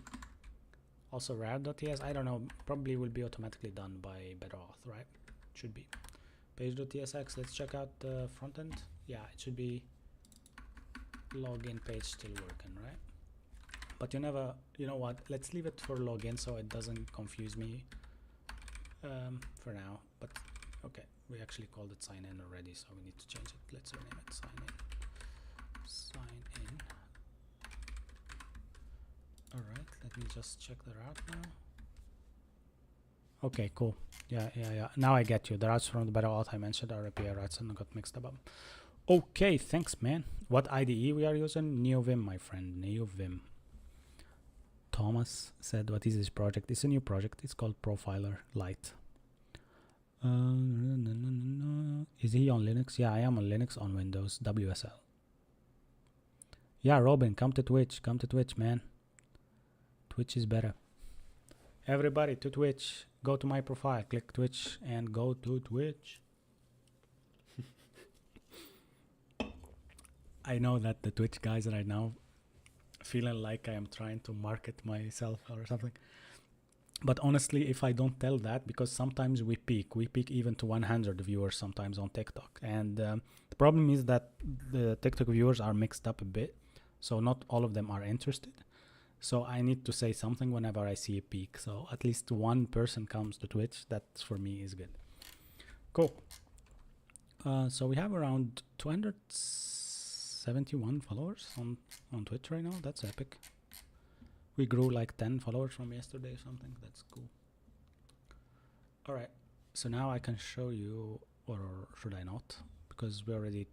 also route.ts. I don't know. Probably will be automatically done by Better Auth, right? Should be. Page.tsx. Let's check out the front end. Yeah, it should be login page still working, right? But you know what? Let's leave it for login so it doesn't confuse me for now. But okay, we actually called it sign in already, so we need to change it. Let's rename it sign in. All right, let me just check the route now. Okay, cool. Yeah. Now I get you. The routes from the Better Auth I mentioned are API routes and I got mixed up. Okay, thanks, man. What IDE we are using? NeoVim, my friend. NeoVim. Thomas said, what is this project? It's a new project. It's called Profiler Lite. Is he on Linux? Yeah, I am on Linux, on Windows, WSL. Yeah, Robin, come to Twitch. Come to Twitch, man. Twitch is better. Everybody to Twitch. Go to my profile. Click Twitch and go to Twitch. I know that the Twitch guys right now feeling like I am trying to market myself or something. But honestly, if I don't tell that, because sometimes we peak even to 100 viewers sometimes on TikTok. And the problem is that the TikTok viewers are mixed up a bit. So not all of them are interested. So I need to say something whenever I see a peak. So at least one person comes to Twitch. That for me is good. Cool. So we have around 271 followers on Twitch right now. That's epic. We grew like 10 followers from yesterday or something. That's cool. All right. So now I can show you, or should I not? Because we've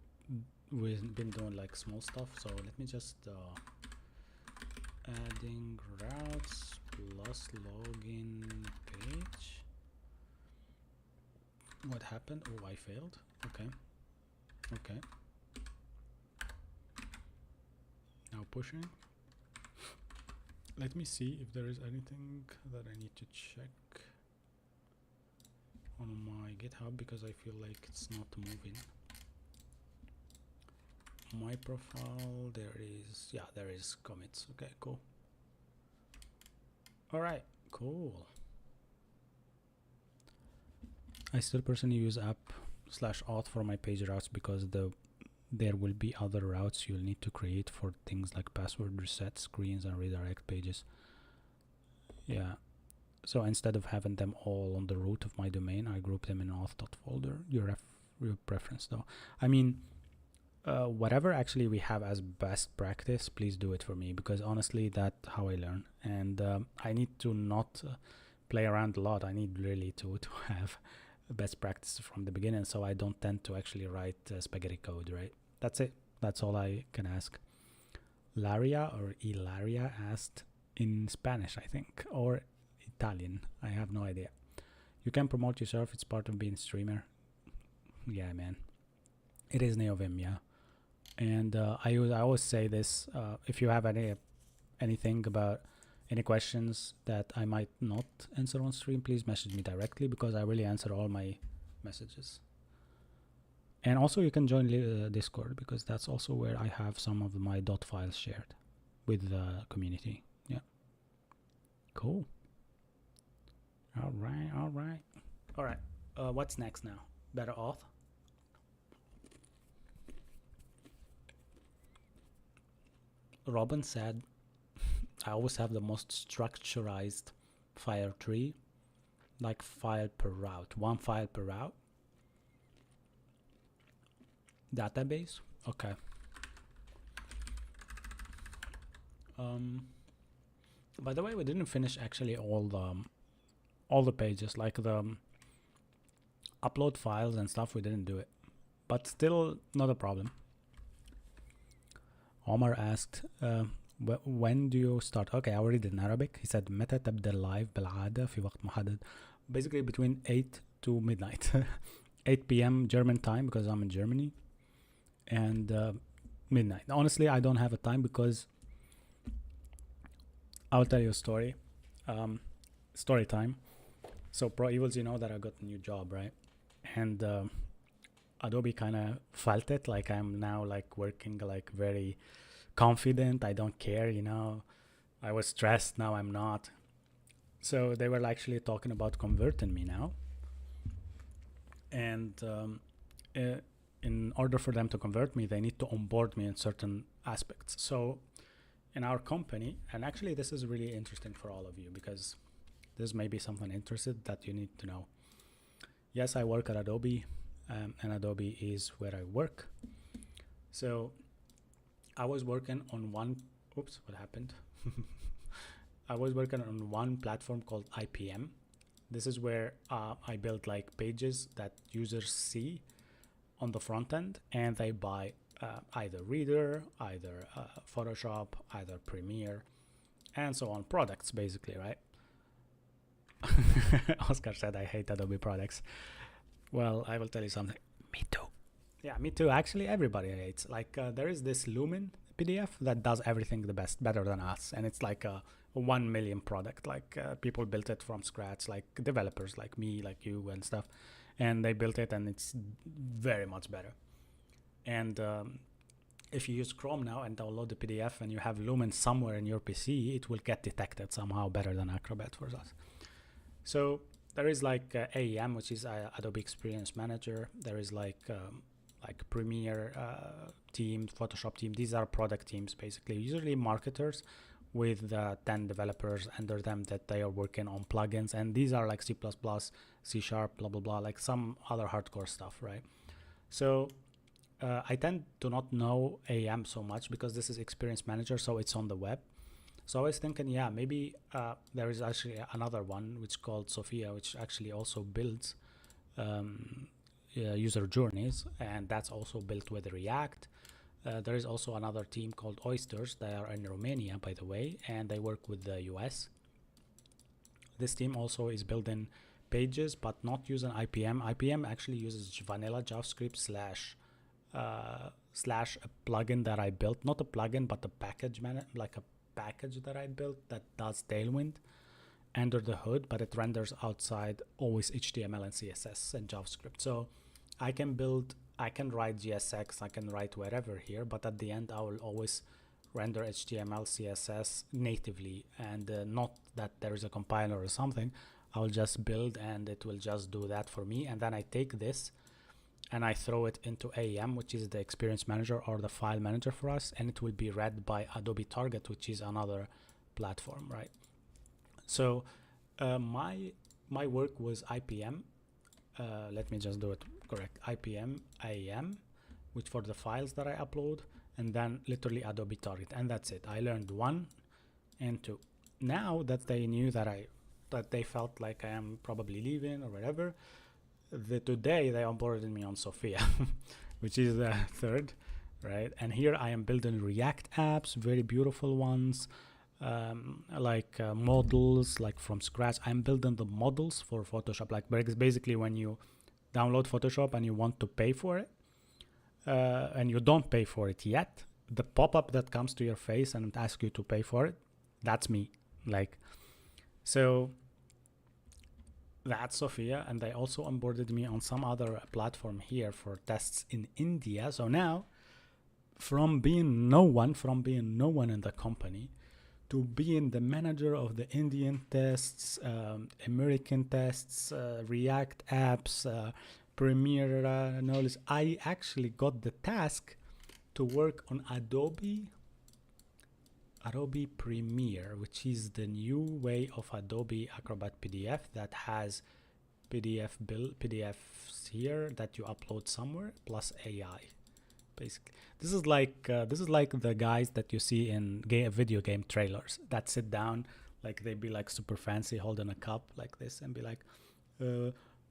been doing like small stuff. So let me just adding routes plus login page. What happened? Oh, I failed. Okay. Now pushing. Let me see if there is anything that I need to check on my GitHub, because I feel like it's not moving. My profile, there is commits. Okay, cool. All right, cool. I still personally use app/auth for my page routes, because there will be other routes you'll need to create for things like password reset screens and redirect pages. Yeah. So instead of having them all on the root of my domain, I group them in auth.folder. Your preference though. I mean, whatever actually we have as best practice, please do it for me, because honestly, that's how I learn. And I need to not play around a lot. I need really to have best practice from the beginning, so I don't tend to actually write spaghetti code, right? That's it. That's all I can ask. Laria or Ilaria asked in Spanish, I think, or Italian. I have no idea. You can promote yourself. It's part of being a streamer. Yeah, man. It is NeoVim, yeah. And I always say this: if you have anything about any questions that I might not answer on stream, please message me directly, because I really answer all my messages. And also, you can join Discord, because that's also where I have some of my dot files shared with the community. Yeah. Cool. All right. What's next now? Better auth. Robin said, I always have the most structurized file tree, like file per route, one file per route. Database. Okay. By the way, we didn't finish actually all the pages, like the upload files and stuff. We didn't do it, but still not a problem. Omar asked, when do you start? Okay, I already did in Arabic. He said, متى تبدأ اللايف بالعادة في وقت محدد? Basically between 8 to midnight. 8 p.m. German time, because I'm in Germany, and midnight. Honestly, I don't have a time, because I'll tell you a story. Story time. So Pro Evils, you know that I got a new job, right? And Adobe kind of felt it, like I'm now like working like very confident. I don't care, you know. I was stressed, now I'm not. So they were actually talking about converting me now. And in order for them to convert me, they need to onboard me in certain aspects. So in our company, and actually this is really interesting for all of you, because this may be something interesting that you need to know. Yes, I work at Adobe, and Adobe is where I work. So I was working on one, oops, what happened? I was working on one platform called IPM. This is where I build like pages that users see on the front end, and they buy either Reader, either Photoshop, either Premiere, and so on, products basically, right? Oscar said, I hate Adobe products. Well, I will tell you something. Me too. Yeah, me too. Actually, everybody hates. Like, there is this Lumen PDF that does everything the best, better than us. And it's like a 1 million product. Like, people built it from scratch, like developers like me, like you and stuff. And they built it, and it's very much better. And if you use Chrome now and download the PDF and you have Lumen somewhere in your PC, it will get detected somehow better than Acrobat for us. So there is like AEM, which is Adobe Experience Manager. There is like Premiere team, Photoshop team. These are product teams, basically, usually marketers with 10 developers under them that they are working on plugins. And these are like C++, C#, blah, blah, blah, like some other hardcore stuff, right? So I tend to not know AEM so much, because this is Experience Manager, so it's on the web. So I was thinking, yeah, maybe there is actually another one which is called Sophia, which actually also builds user journeys, and that's also built with React. There is also another team called Oysters. They are in Romania, by the way, and they work with the US. This team also is building pages, but not using IPM. IPM actually uses vanilla JavaScript slash a plugin that I built, not a plugin, but a package, like a package that I built that does Tailwind under the hood, but it renders outside always HTML and CSS and JavaScript. So I can write GSX, I can write wherever here, but at the end I will always render HTML, CSS natively, and not that there is a compiler or something. I will just build and it will just do that for me. And then I take this and I throw it into AEM, which is the Experience Manager or the file manager for us, and it will be read by Adobe Target, which is another platform, right? So my work was IPM. Let me just do it correct. IPM, AEM, which for the files that I upload, and then literally Adobe Target, and that's it. I learned 1 and 2. Now that they knew that they felt like I am probably leaving or whatever, today they onboarded me on Sophia, which is the 3rd, right? And here I am building React apps, very beautiful ones, like models, like from scratch. I'm building the models for Photoshop, like basically when you download Photoshop and you want to pay for it, and you don't pay for it yet, the pop-up that comes to your face and asks you to pay for it, that's me. Like, so that's Sophia, and they also onboarded me on some other platform here for tests in India. So now, from being no one in the company to being the manager of the Indian tests, American tests, React apps, Premiere knowledge, I actually got the task to work on Adobe Premiere, which is the new way of Adobe Acrobat PDF that has PDFs here that you upload somewhere plus AI. Basically, this is like the guys that you see in video game trailers that sit down, like they be like super fancy, holding a cup like this, and be like,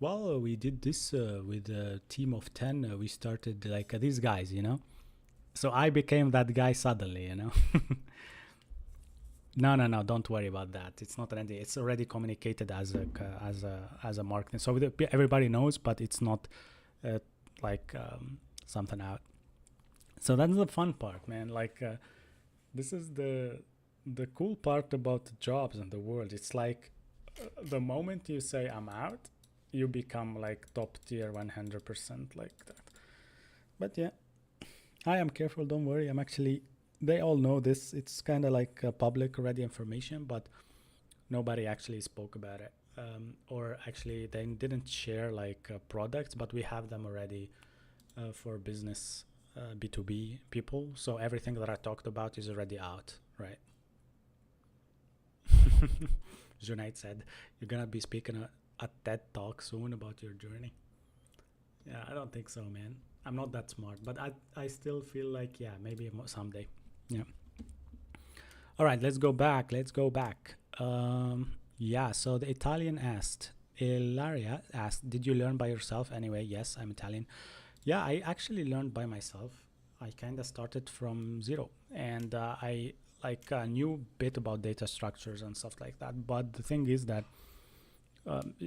well, we did this with a team of 10. We started like these guys, you know. So I became that guy suddenly, you know. No, don't worry about that. It's not an idea. It's already communicated as a marketing. So everybody knows, but it's not something out. So that's the fun part, man. Like, this is the cool part about the jobs in the world. It's like the moment you say I'm out, you become like top tier 100% like that. But yeah, I am careful. Don't worry. I'm actually. They all know this. It's kind of like public already information, but nobody actually spoke about it. Or actually, they didn't share like products, but we have them already for business. B2B people, so everything that I talked about is already out, right? Junaid said you're gonna be speaking at TED Talk soon about your journey. Yeah, I don't think so, man. I'm not that smart, but I still feel like, yeah, maybe someday. Yeah. All right, let's go back. Yeah, so the Italian asked, Ilaria asked, did you learn by yourself? Anyway, yes, I'm Italian. Yeah, I actually learned by myself. I kind of started from zero, and I knew a bit about data structures and stuff like that. But the thing is that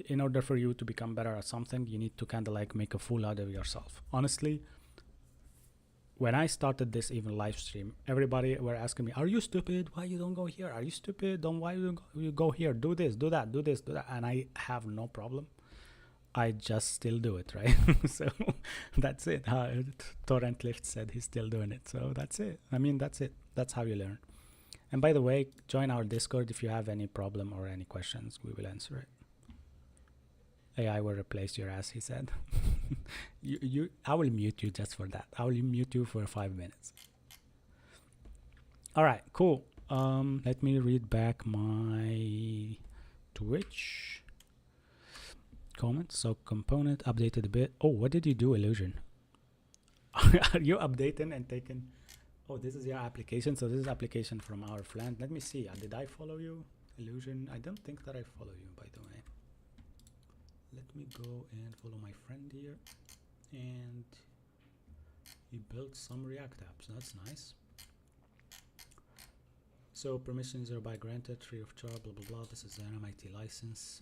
in order for you to become better at something, you need to kind of like make a fool out of yourself. Honestly, when I started this even live stream, everybody were asking me, are you stupid? Why you don't go here? Are you stupid? Why you go here? Do this, do that, do this, do that. And I have no problem. I just still do it, right? So that's it. Torrent Lift said he's still doing it. So that's it. I mean, that's it. That's how you learn. And by the way, join our Discord if you have any problem or any questions. We will answer it. AI will replace your ass, he said. I will mute you just for that. I will mute you for 5 minutes. All right, cool. Let me read back my Twitch comments. So component updated a bit. Oh, what did you do, Illusion? Are you updating and taking? Oh, this is your application. So this is application from our friend. Let me see. Did I follow you, Illusion? I don't think that I follow you, by the way. Let me go and follow my friend here. And he built some React apps. That's nice. So permissions are by granted, free of charge, blah, blah, blah. This is an MIT license.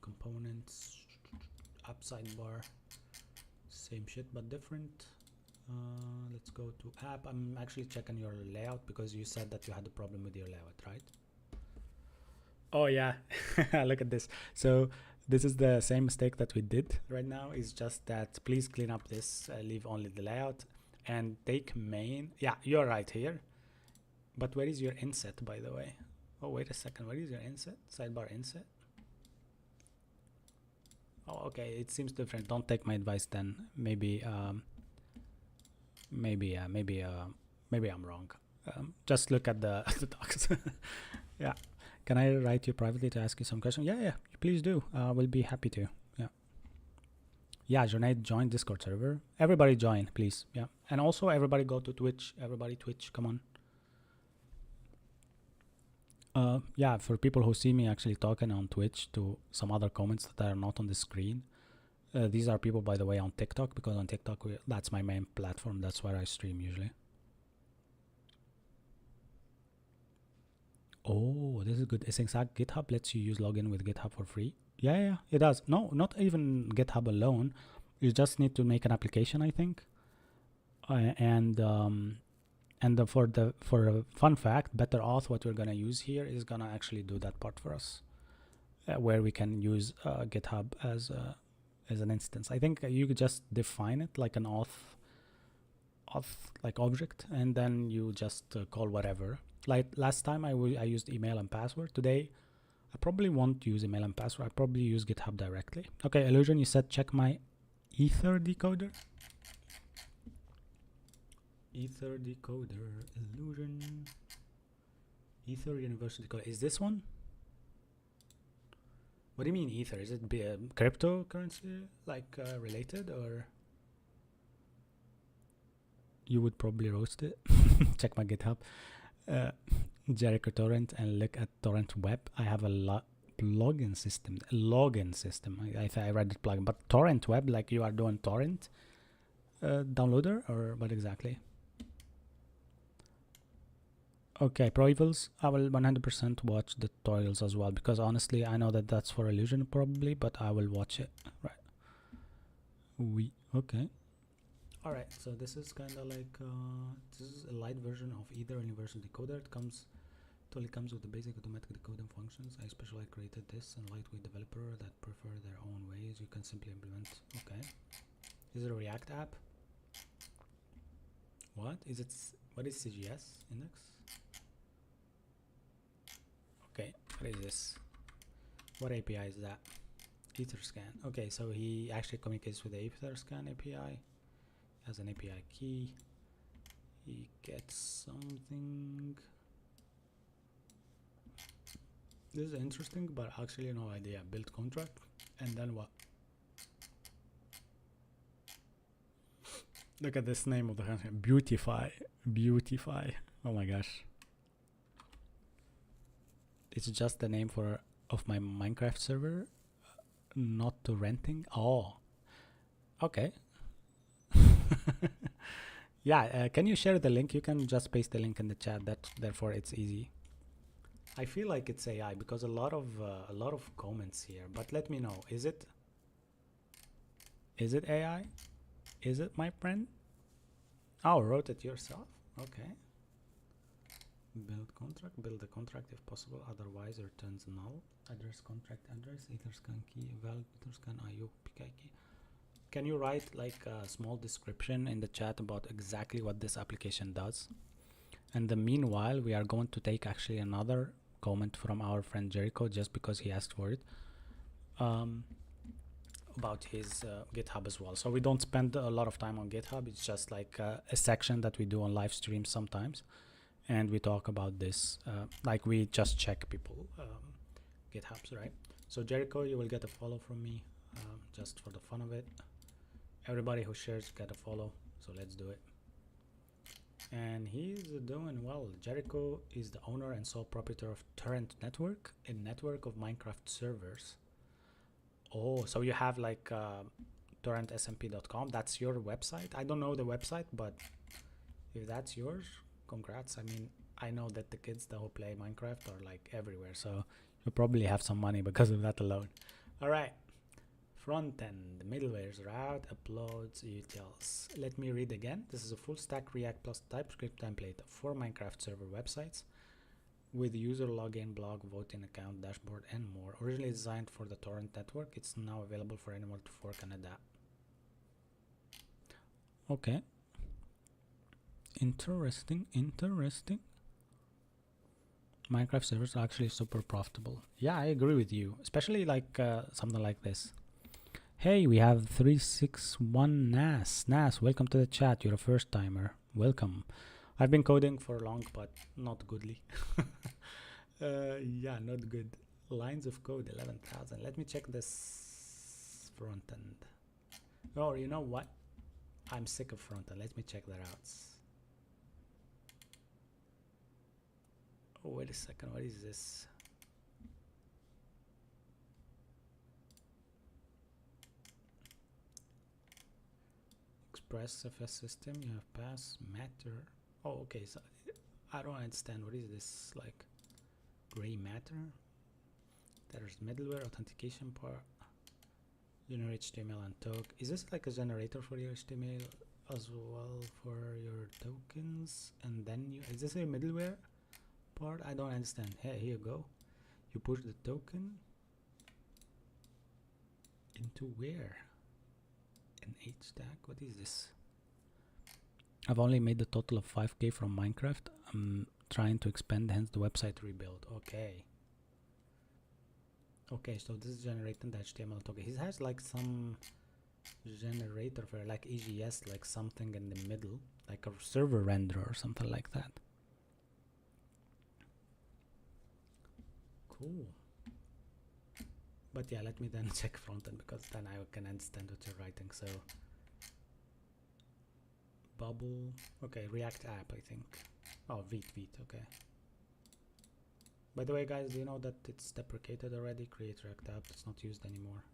Components, app sidebar, same shit but different. Let's go to app. I'm actually checking your layout because you said that you had a problem with your layout, right? Oh yeah, look at this. So this is the same mistake that we did right now. Is just that please clean up this, leave only the layout and take main. Yeah, you're right here. But where is your inset, by the way? Oh, wait a second. Where is your inset? Sidebar inset? Oh, okay. It seems different. Don't take my advice then. Maybe I'm wrong. Just look at the docs. Yeah. Can I write you privately to ask you some questions? Yeah, please do. We'll be happy to. Yeah, Junaid, join Discord server. Everybody join, please. Yeah. And also everybody go to Twitch. Everybody Twitch, come on. Yeah, for people who see me actually talking on Twitch to some other comments that are not on the screen. These are people, by the way, on TikTok, because on TikTok, that's my main platform. That's where I stream usually. Oh, this is good. Exact GitHub lets you use login with GitHub for free. Yeah, it does. No, not even GitHub alone. You just need to make an application, I think. For a fun fact, Better Auth, what we're gonna use here is gonna actually do that part for us, where we can use GitHub as an instance. I think you could just define it like an auth like object, and then you just call whatever. Like last time I used email and password. Today I probably won't use email and password. I probably use GitHub directly. Okay, Illusion, you said check my Ether decoder. Ether decoder, Illusion. Ether Universal decoder. Is this one? What do you mean Ether? Is it cryptocurrency like related, or you would probably roast it? Check my GitHub. Jericho torrent and look at torrent web. I have a login system. I read it plugin, but torrent web, like you are doing torrent downloader, or what exactly? Okay, Pro Evils, I will 100% watch the tutorials as well, because honestly I know that that's for Illusion probably, but I will watch it. Right. Okay. Alright, so this is kind of like this is a light version of Ether Universal decoder. It totally comes with the basic automatic decoding functions. I especially created this and lightweight developer that prefer their own ways. You can simply implement. Okay, is it a React app? What is it? What is CGS index? Okay, what is this? What API is that? Etherscan. Okay, so he actually communicates with the Etherscan API. Has an API key. He gets something. This is interesting, but actually no idea. Build contract, and then what? Look at this name of the country. Beautify. Oh my gosh. It's just the name of my Minecraft server, not to renting. Oh, okay. Yeah, can you share the link? You can just paste the link in the chat. Therefore it's easy. I feel like it's AI because a lot of comments here. But let me know. Is it AI? Is it, my friend? Oh, wrote it yourself. Okay. Build the contract if possible, otherwise returns null. Address, contract address, Etherscan key, valid Etherscan IO PK key. Can you write like a small description in the chat about exactly what this application does? And then meanwhile, we are going to take actually another comment from our friend Jericho, just because he asked for it, about his GitHub as well. So we don't spend a lot of time on GitHub. It's just like a section that we do on live streams sometimes. And we talk about this, like we just check people GitHubs, right? So Jericho, you will get a follow from me, just for the fun of it. Everybody who shares get a follow, so let's do it. And he's doing well. Jericho is the owner and sole proprietor of Torrent Network, a network of Minecraft servers. Oh, so you have like torrentsmp.com. That's your website. I don't know the website, but if that's yours, congrats. I mean, I know that the kids that who play Minecraft are like everywhere, so you probably have some money because of that alone. All right, front end, middleware's route, uploads, utils. Let me read again. This is a full stack React plus TypeScript template for Minecraft server websites with user login, blog, voting account, dashboard, and more. Originally designed for the torrent network, it's now available for anyone to fork and adapt. Okay. Interesting. Minecraft servers are actually super profitable. Yeah, I agree with you, especially like something like this. Hey, we have 361 Nas, welcome to the chat. You're a first timer, welcome. I've been coding for long, but not goodly. Yeah, not good. Lines of code 11,000. Let me check this front end. Oh, you know what, I'm sick of front end. Let me check the routes. Oh, wait a second, what is this? Express FS system, you have pass, matter. Oh, okay, so I don't understand. What is this like? gray matter. There's middleware authentication part. Generate HTML and token. Is this like a generator for your HTML as well for your tokens? And then you, is this a middleware part? I don't understand. Hey, here you go. You push the token into where? An HTAG? What is this? I've only made the total of 5k from Minecraft. I'm trying to expand, hence the website rebuild. Okay. Okay, so this is generating the HTML token. He has like some generator for like EGS, like something in the middle, like a server render or something like that. Cool. But yeah, let me then check frontend because then I can understand what you're writing. So bubble, okay, React app, I think. Oh, Vite, okay. By the way, guys, do you know that it's deprecated already? Create React app, it's not used anymore.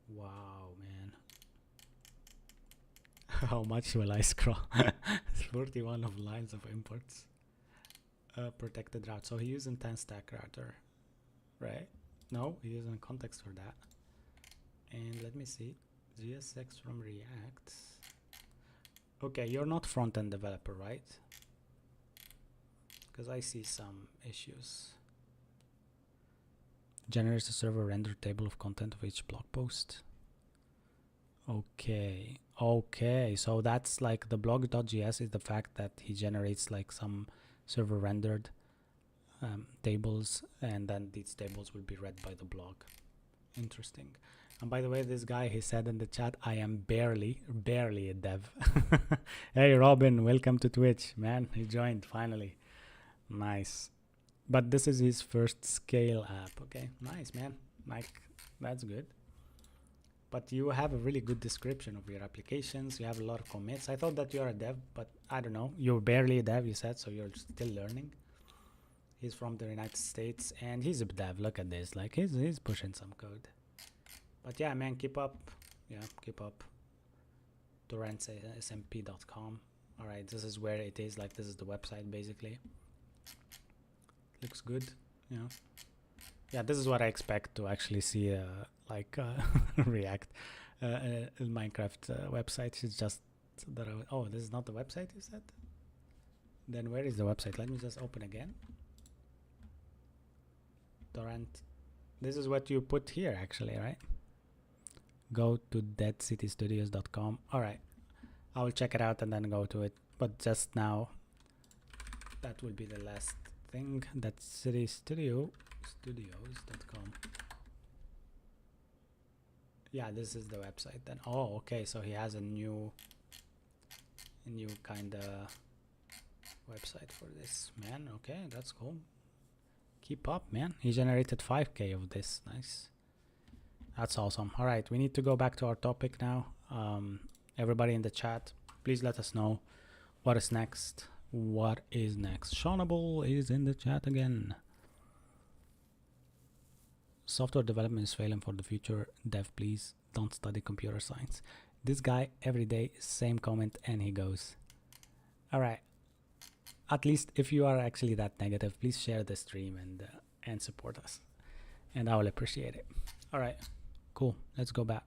Wow, man. How much will I scroll? 41 of lines of imports. Protected route. So he using 10 stack router, right? No, he using context for that. And let me see. GSX from React. Okay, you're not front-end developer, right? Because I see some issues. Generates a server render table of content of each blog post. Okay, okay, so that's like the blog.js is the fact that he generates like some server rendered tables, and then these tables will be read by the blog. Interesting. And by the way, this guy, he said in the chat, I am barely a dev. Hey Robin, welcome to Twitch, man. He joined finally. Nice. But this is his first scale app. Okay, nice, man. Like, that's good. But you have a really good description of your applications. You have a lot of commits. I thought that you're a dev, but I don't know. You're barely a dev, you said, so you're still learning. He's from the United States and he's a dev. Look at this. Like, he's pushing some code. But yeah, man, keep up. Yeah, keep up. torrentsmp.com. All right, this is where it is. Like, this is the website basically. Looks good. Yeah. Yeah, this is what I expect to actually see. React Minecraft website. It's just that oh, this is not the website you said? Then where is the website? Let me just open again. Torrent. This is what you put here actually, right? Go to deadcitystudios.com. All right, I will check it out and then go to it. But just now, that will be the last thing. Deadcitystudios.com. Yeah, this is the website then. Oh, okay, so he has a new kind of website for this, man. Okay, that's cool. Keep up, man. He generated 5k of this. Nice. That's awesome. All right, we need to go back to our topic now. Everybody in the chat, please let us know what is next. What is next? Shawnable is in the chat again. Software development is failing for the future. Dev, please don't study computer science. This guy every day, same comment, and he goes. All right. At least if you are actually that negative, please share the stream and support us, and I will appreciate it. All right, cool. Let's go back.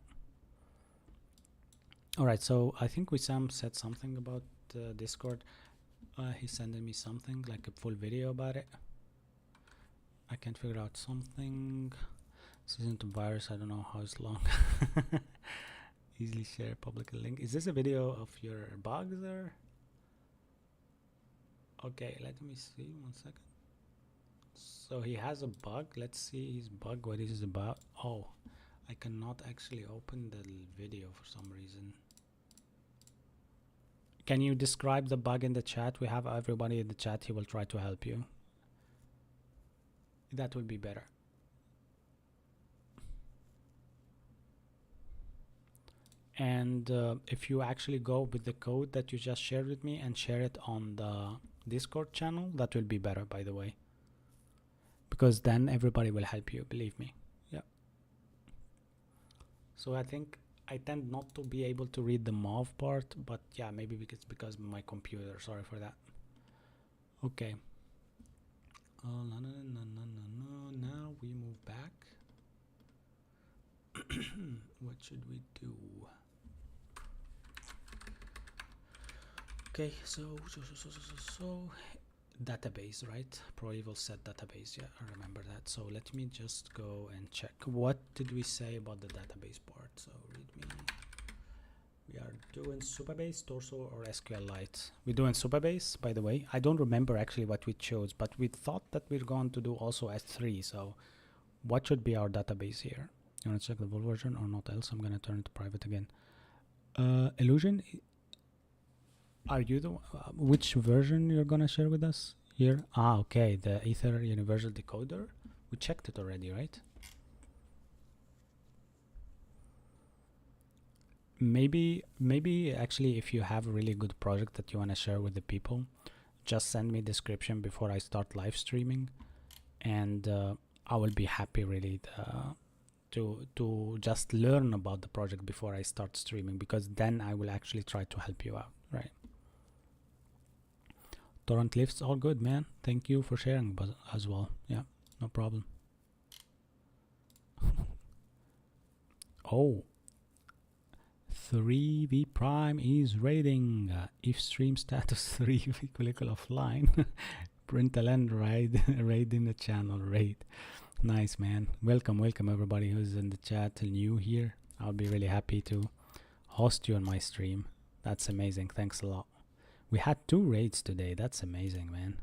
All right. So I think Wissam said something about Discord. He's sending me something like a full video about it. I can't figure out something. Season to virus, I don't know how it's long. Easily share public link. Is this a video of your bugs or? Okay, let me see 1 second. So he has a bug. Let's see his bug, what is it about. Oh, I cannot actually open the video for some reason. Can you describe the bug in the chat? We have everybody in the chat. He will try to help you. That would be better. And if you actually go with the code that you just shared with me and share it on the Discord channel, that will be better, by the way, because then everybody will help you, believe me. Yeah. So I think I tend not to be able to read the mauve part, but yeah, maybe because of my computer. Sorry for that. Okay. Now we move back. What should we do? Okay, so database, right? Proeval set database. Yeah, I remember that. So let me just go and check. What did we say about the database part? So readme. We are doing Supabase, Torso, or SQLite. We're doing Supabase, by the way. I don't remember actually what we chose, but we thought that we're going to do also S3. So what should be our database here? You want to check the full version or not? Else I'm going to turn it to private again. Illusion, are you the which version you're going to share with us here? Ah, okay, the Ether Universal Decoder. We checked it already, right? Maybe actually, if you have a really good project that you want to share with the people, just send me description before I start live streaming, and I will be happy really to just learn about the project before I start streaming, because then I will actually try to help you out, right? Torrent lifts, all good, man. Thank you for sharing as well. Yeah, no problem. Oh, 3v prime is raiding. If stream status 3v clickle offline. Println raid in the channel raid. Nice, man. Welcome everybody who's in the chat new here. I'll be really happy to host you on my stream. That's amazing. Thanks a lot. We had 2 raids today. That's amazing, man.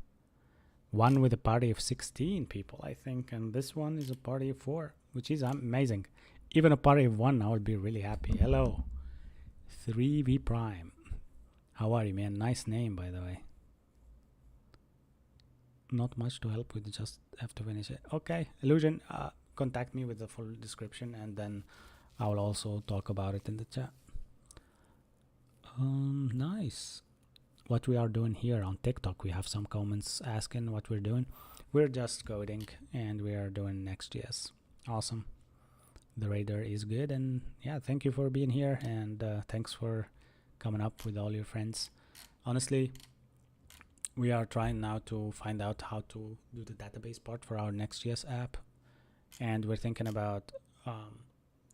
One with a party of 16 people, I think, and this one is a party of 4, which is amazing. Even a party of 1, I would be really happy. Hello, 3v prime. How are you, man? Nice name, by the way. Not much to help with, just have to finish it. Okay, Illusion, contact me with the full description, and then I will also talk about it in the chat. Nice. What we are doing here on TikTok, we have some comments asking what we're doing. We're just coding, and we are doing NextJS. Awesome. The radar is good, and yeah, thank you for being here, and thanks for coming up with all your friends. Honestly, we are trying now to find out how to do the database part for our NextJS app, and we're thinking about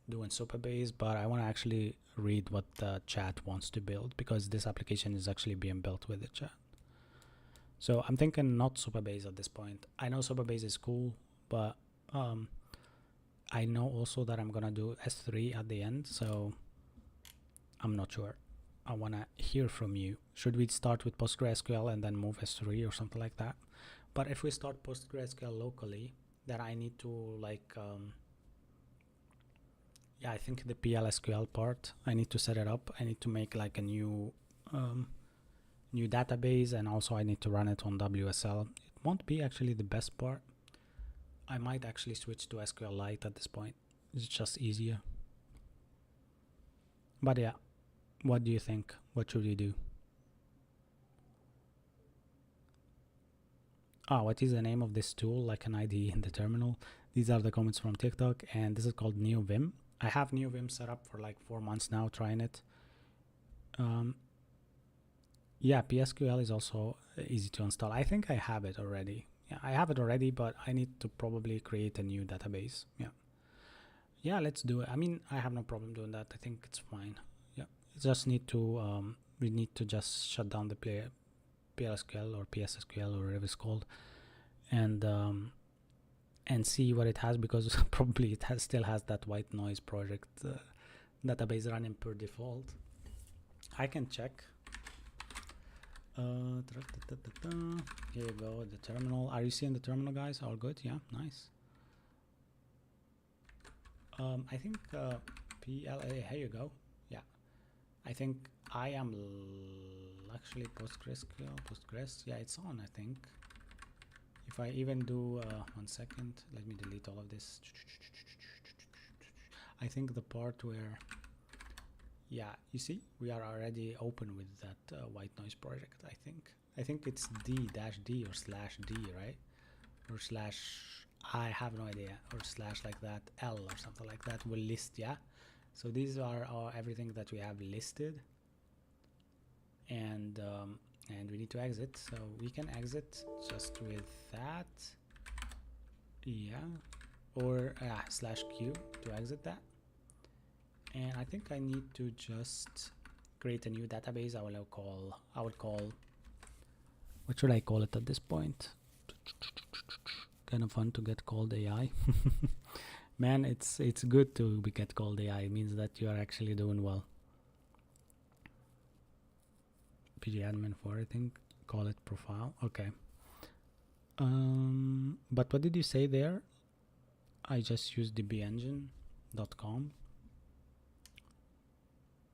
doing Supabase, but I want to actually read what the chat wants to build, because this application is actually being built with the chat. So I'm thinking not Supabase at this point. I know Supabase is cool, but I know also that I'm gonna do S3 at the end, so I'm not sure. I wanna hear from you. Should we start with PostgreSQL and then move S3 or something like that? But if we start PostgreSQL locally, then I need to like yeah, I think the PLSQL part, I need to set it up. I need to make like a new database, and also I need to run it on WSL. It won't be actually the best part. I might actually switch to SQLite at this point. It's just easier. But yeah, what do you think? What should we do? What is the name of this tool? Like an ID in the terminal. These are the comments from TikTok, and this is called NeoVim. I have NeoVim set up for like 4 months now, trying it. Yeah, PSQL is also easy to install. I think I have it already. Yeah, I have it already, but I need to probably create a new database. Yeah, let's do it. I mean, I have no problem doing that. I think it's fine. Yeah, just need to we need to just shut down the PLSQL or PSSQL or whatever it's called, and see what it has, because probably it still has that white noise project database running per default. I can check. Here you go, the terminal. Are you seeing the terminal, guys? All good? Yeah, nice. I think PLA, here you go. Yeah, I think I am actually Postgres. Yeah, it's on, I think. If I even do 1 second, let me delete all of this. I think the part where, yeah, you see, we are already open with that white noise project. I think it's d-d or /d, right? Or / I have no idea, or / like that, L or something like that will list. Yeah, so these are everything that we have listed, and and we need to exit, so we can exit just with that, yeah, or /q to exit that. And I think I need to just create a new database. I would call, what should I call it at this point? Kind of fun to get called AI. Man, it's good to get called AI. It means that you are actually doing well. pgadmin 4, I think. Call it profile. Okay. But what did you say there? I just used dbengine.com.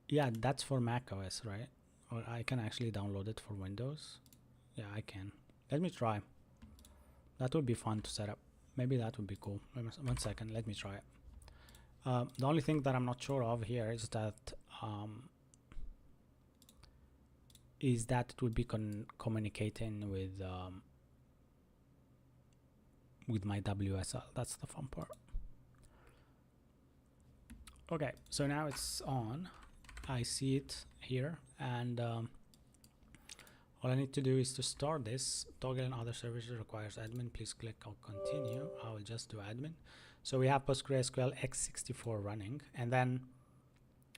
Yeah, that's for Mac OS, right? Or I can actually download it for Windows. Yeah, I can. Let me try. That would be fun to set up. Maybe that would be cool. 1 second, let me try it. The only thing that I'm not sure of here is that it would be communicating with my WSL. That's the fun part. Okay, so now it's on. I see it here, and all I need to do is to start this. Toggle and other services requires admin. Please click on continue. I will just do admin. So we have PostgreSQL x64 running, and then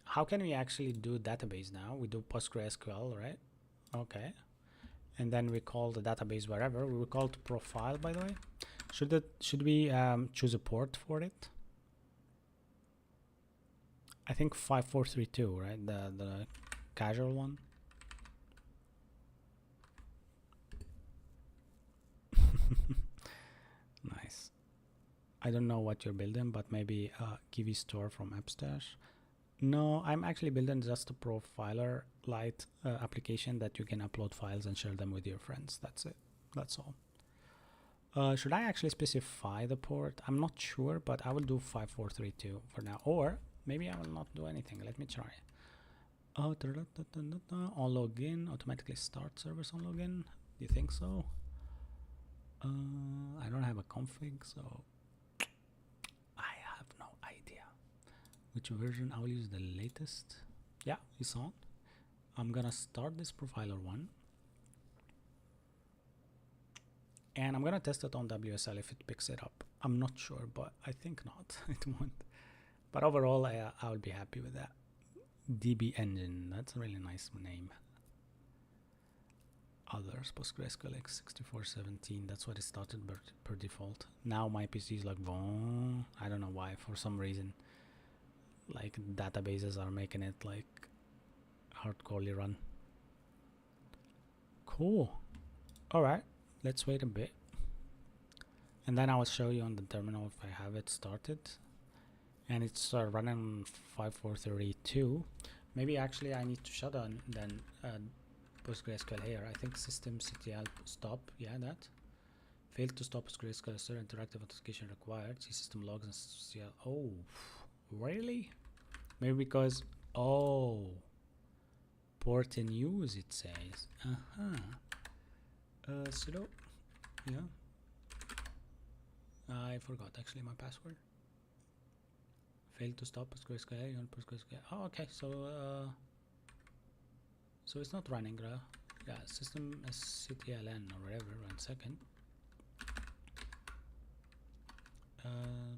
how can we actually do database now? We do PostgreSQL, right? Okay, and then we call the database wherever. We will call it profile, by the way. Should we choose a port for it? I think 5432, right? The casual one. Nice. I don't know what you're building, but maybe Kiwi Store from AppStash. No, I'm actually building just a profiler light application that you can upload files and share them with your friends. That's it. That's all. Should I actually specify the port? I'm not sure, but I will do 5432 for now. Or maybe I will not do anything. Let me try. On login, automatically start service on login. Do you think so? I don't have a config, so I have no idea. Which version? I will use the latest. Yeah, it's on. I'm gonna start this profiler one. And I'm gonna test it on WSL if it picks it up. I'm not sure, but I think not. It won't. But overall, I will be happy with that. DB Engine, that's a really nice name. Others, PostgreSQL x6417, that's what it started per default. Now my PC is like, boom. I don't know why, for some reason. Like databases are making it like hardcorely run. Cool. Alright, let's wait a bit. And then I will show you on the terminal if I have it started. And it's running 5432. Maybe actually I need to shut down then PostgreSQL here. I think systemctl stop. Yeah, that failed to stop PostgreSQL. Interactive authentication required. See system logs and CL. Oh, really? Maybe because port in use it says. Sudo. Yeah. I forgot actually my password. Failed to stop PostgreSQL on PostgreSQL. Oh, okay. So it's not running. Yeah, systemctln or whatever. 1 second.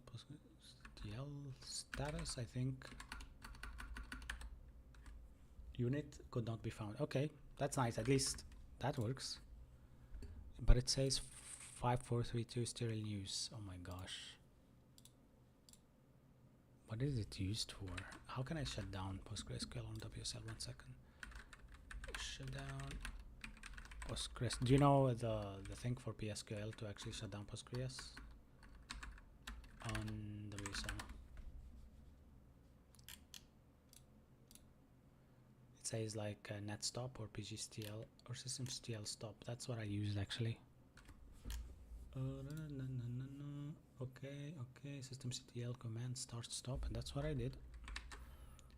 PostgreSQL status. I think unit could not be found. Okay, that's nice. At least that works. But it says 5432 still in use. Oh my gosh. What is it used for? How can I shut down PostgreSQL on WSL? 1 second. Shut down Postgres. Do you know the thing for PSQL to actually shut down Postgres on WSL? It says like net stop or pgstl or systemctl stop. That's what I used actually. Okay, systemctl command start stop, and that's what I did.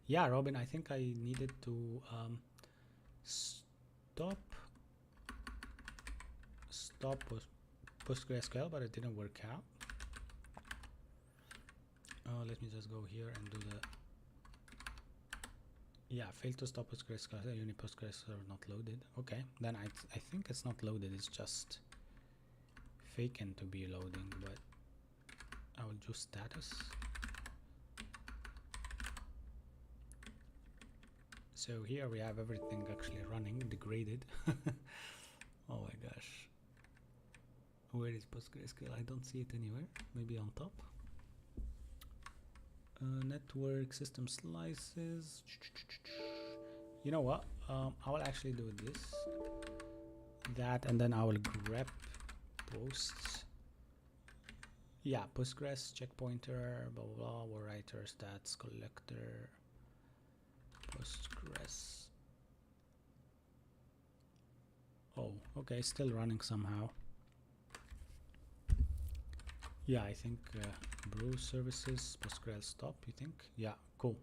Yeah, Robin, I think I needed to stop PostgreSQL, but it didn't work out. Let me just go here and do the Yeah, failed to stop Postgres because uni Postgres are not loaded. Okay, then I think it's not loaded. It's just faking to be loading, but I will do status. So here we have everything actually running degraded. Oh my gosh. Where is PostgreSQL? I don't see it anywhere. Maybe on top. Network system slices. You know what? I will actually do this, that, and then I will grep posts. Yeah, Postgres checkpointer, blah blah blah, war writer, stats collector, Postgres. Oh, okay, still running somehow. Yeah, I think brew services, Postgres stop, you think? Yeah, cool.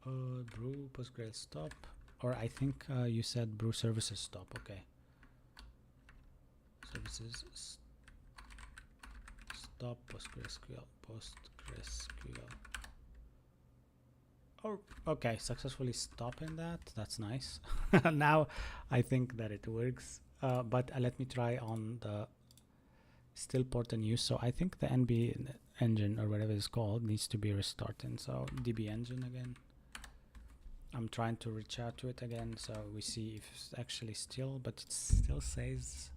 Brew Postgres stop, or I think you said brew services stop. Okay, services stop PostgreSQL. Oh, okay, successfully stopping that. That's nice. Now I think that it works. But let me try on the still port and use. So I think the NB engine or whatever it's called needs to be restarted. So DB engine again. I'm trying to reach out to it again, so we see if it's actually still, but it still says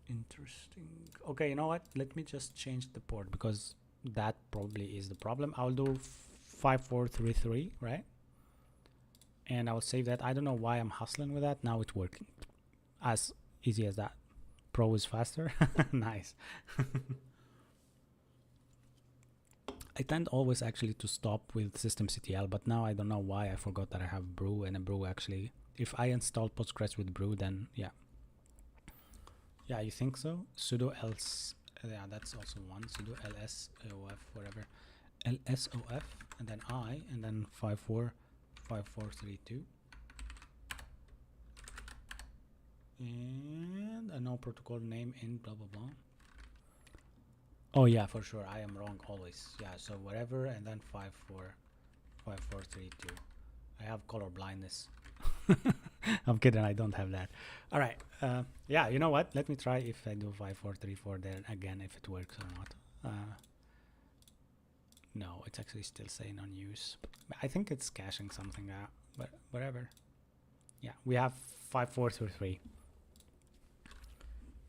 interesting. Okay, you know what? Let me just change the port because that probably is the problem. I'll do 5433, right? And I'll save that. I don't know why I'm hustling with that. Now it's working. As easy as that. Pro is faster. Nice. I tend always actually to stop with systemctl, but now I don't know why I forgot that I have brew, and a brew actually, if I install Postgres with brew, then yeah. Yeah, you think so? Sudo else, yeah, that's also one. Sudo lsof, whatever. lsof, and then I, and then 545432. And a no protocol name in blah blah blah. Oh yeah, for sure. I am wrong always. Yeah, so whatever, and then 545432. I have color blindness. I'm kidding. I don't have that. All right. Yeah. You know what? Let me try if I do 5434 there again, if it works or not. No, it's actually still saying unuse. I think it's caching something out, but whatever. Yeah, we have 5433.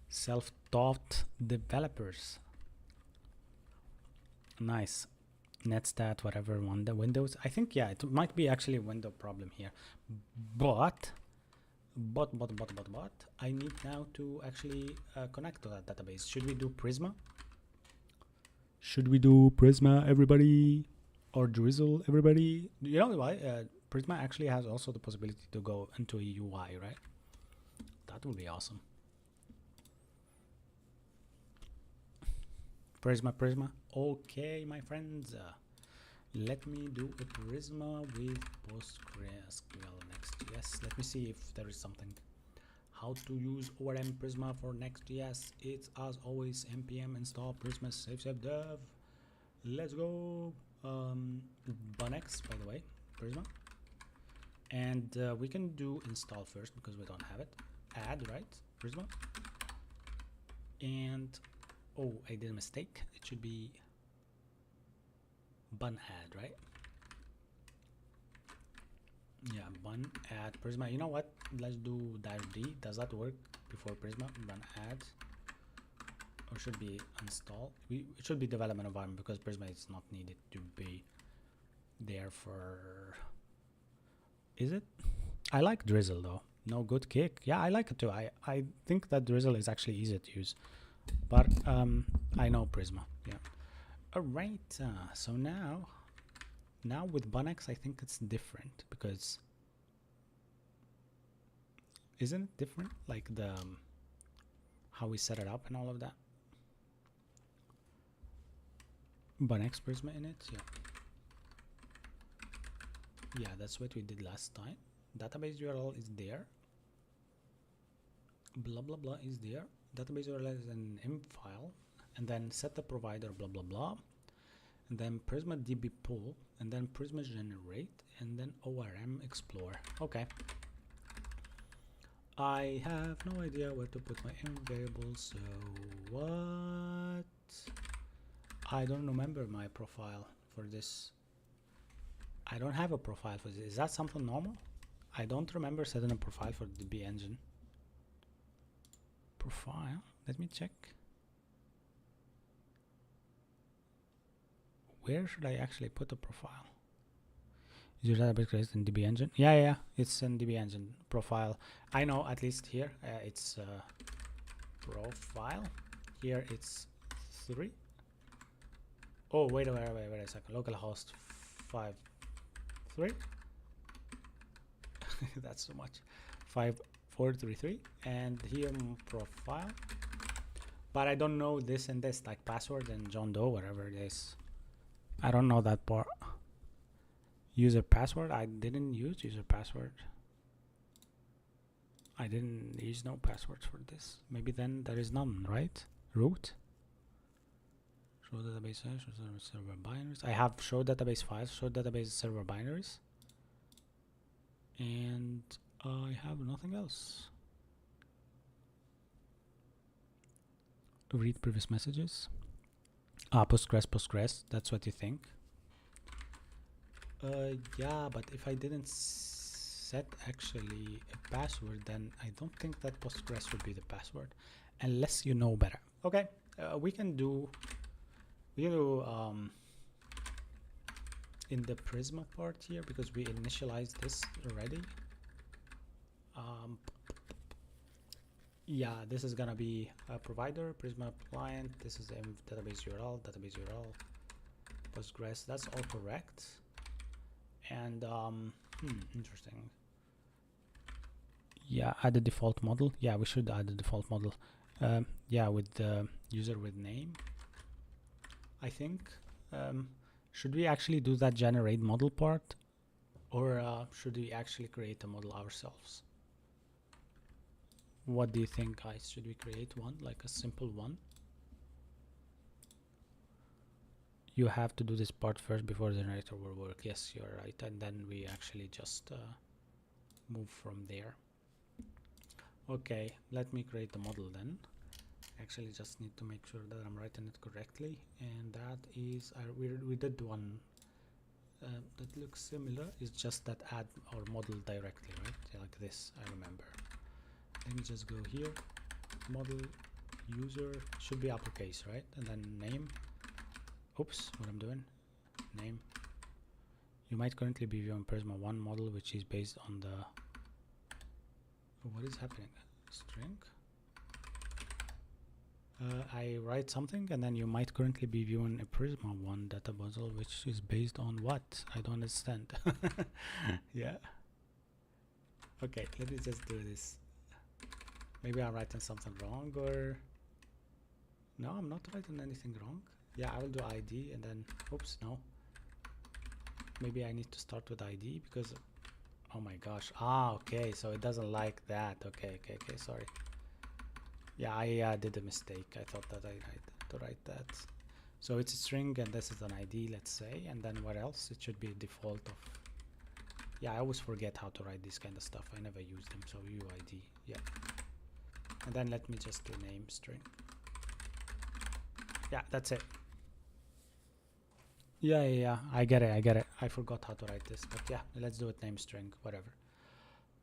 Self-taught developers. Nice. Netstat, whatever one, the Windows. I think, yeah, it might be actually a window problem here. But I need now to actually connect to that database. Should we do Prisma? Should we do Prisma, everybody? Or Drizzle, everybody? You know why? Prisma actually has also the possibility to go into a UI, right? That would be awesome. Prisma. Okay, my friends. Let me do a Prisma with PostgreSQL NextJS. Let me see if there is something. How to use ORM Prisma for NextJS. It's as always npm install Prisma save dev. Let's go. Bunex, by the way, Prisma. And we can do install first because we don't have it. Add, right? Prisma. And oh, I did a mistake. It should be bun add, right? Yeah, bun add Prisma. You know what? Let's do -d. Does that work before Prisma? Bun add, or should be install. It should be development environment because Prisma is not needed to be there for. Is it? I like Drizzle though. No good kick. Yeah, I like it too. I think that Drizzle is actually easy to use, but I know Prisma. Yeah. All right. So now with Bunex, I think it's different because isn't it different? Like the how we set it up and all of that. Bunex Prisma in it. Yeah. Yeah, that's what we did last time. Database URL is there. Blah blah blah is there. Database URL is an imp file, and then set the provider blah blah blah. and then Prisma DB pull, and then Prisma generate, and then ORM explore. Okay. I have no idea where to put my variables, so what? I don't remember my profile for this. I don't have a profile for this. Is that something normal? I don't remember setting a profile for the DB engine. Profile, let me check. Where should I actually put a profile? Is your database created in DB engine? Yeah, it's in DB engine profile. I know at least here it's profile. Here it's 3. Oh, wait a second. Localhost 5.3. That's too much. 5.4.3.3, and here profile. But I don't know this and this, like password and John Doe, whatever it is. I don't know that part. User password. I didn't use user password. I didn't use no passwords for this. Maybe then there is none, right? Root. Show database files, show server binaries. I have show database files, show database server binaries, and I have nothing else. Read previous messages. Postgres. That's what you think. Yeah, but if I didn't set actually a password, then I don't think that Postgres would be the password, unless you know better. Okay, we can do in the Prisma part here, because we initialized this already. Yeah, this is gonna be a provider, Prisma client. This is the database URL, Postgres. That's all correct. And interesting. Yeah, add the default model. Yeah, we should add the default model. Yeah, with the user with name, I think. Should we actually do that generate model part, or should we actually create a model ourselves? What do you think, guys? Should we create one, like a simple one? You have to do this part first before the generator will work. Yes, you're right. And then we actually just move from there. Okay, let me create the model then. Actually, just need to make sure that I'm writing it correctly. And that is, we did one that looks similar. It's just that add our model directly, right? Yeah, like this, I remember. Let me just go here. Model user should be uppercase, right? And then name. Oops, what I'm doing. Name. You might currently be viewing Prisma 1 model, which is based on the... What is happening? String. I write something, and then you might currently be viewing a Prisma 1 data model, which is based on what? I don't understand. Yeah. Okay, let me just do this. Maybe I'm writing something wrong, or... No, I'm not writing anything wrong. Yeah, I will do ID, and then... Oops, no. Maybe I need to start with ID, because... Oh my gosh. Ah, okay, so it doesn't like that. Okay, sorry. Yeah, I did a mistake. I thought that I had to write that. So it's a string, and this is an ID, let's say. And then what else? It should be a default of... Yeah, I always forget how to write this kind of stuff. I never use them, so UID. Yeah. And then let me just do name string. Yeah, that's it. Yeah, I get it. I forgot how to write this, but yeah, let's do it name string, whatever.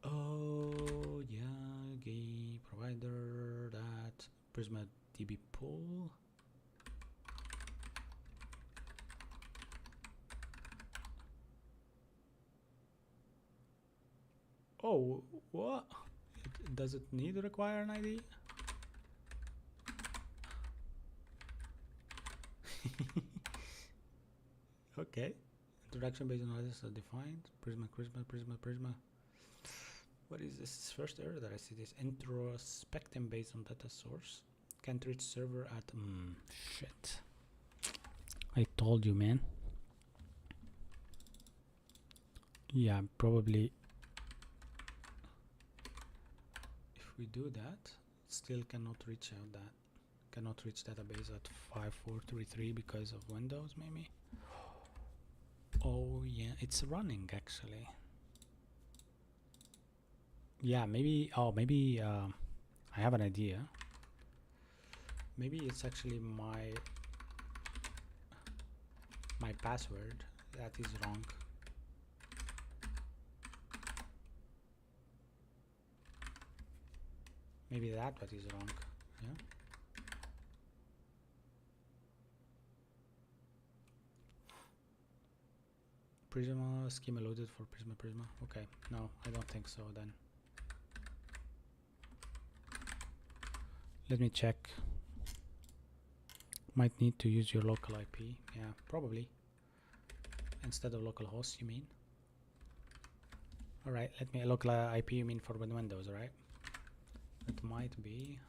Oh, yeah, gay provider, that Prisma DB pool. Oh, what? Does it need to require an ID? Okay. Introduction based on others are defined. Prisma. What is this first error that I see? This introspecting based on data source. Can't reach server at... shit. I told you, man. Yeah, probably... If we do that, still cannot reach out that. Cannot reach database at 5433 because of Windows, maybe. Oh yeah, it's running actually. Yeah, maybe. Oh, maybe I have an idea. Maybe it's actually my password that is wrong. Maybe that what is wrong. Yeah. Prisma schema loaded for Prisma. Okay, no, I don't think so then. Let me check. Might need to use your local IP. Yeah, probably. Instead of localhost, you mean? Alright, let me local IP you mean for Windows, right? It might be.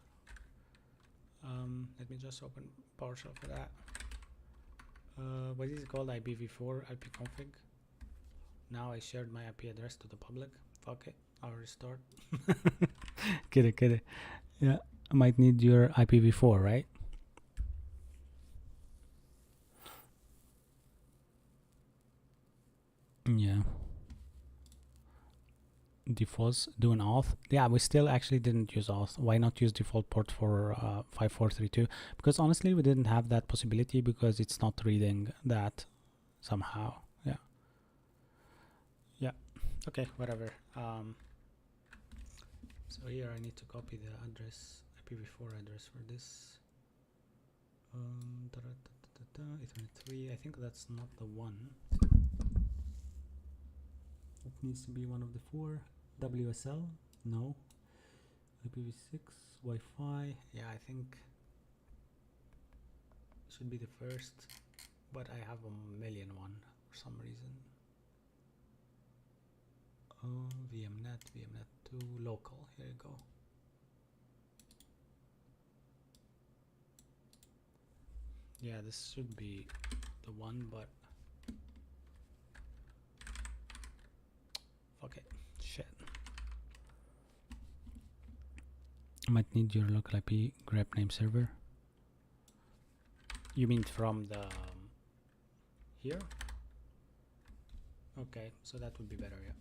Let me just open PowerShell for that. What is it called? IPv4 ipconfig. Now I shared my IP address to the public. Fuck it, I'll restart. Kidding. Yeah, I might need your IPv4, right? Yeah. Defaults do an auth. Yeah, we still actually didn't use auth. Why not use default port for 5432? Because honestly, we didn't have that possibility because it's not reading that somehow. Yeah. Okay, whatever. So here I need to copy the address, IPv4 address for this. 803. I think that's not the one. It needs to be one of the four. WSL? No. IPv6, Wi-Fi. Yeah, I think it should be the first, but I have a million one for some reason. Oh, VMnet2 local. Here you go. Yeah, this should be the one, but fuck it. Shit. I might need your local IP grep name server. You mean from the here? Okay, so that would be better, yeah.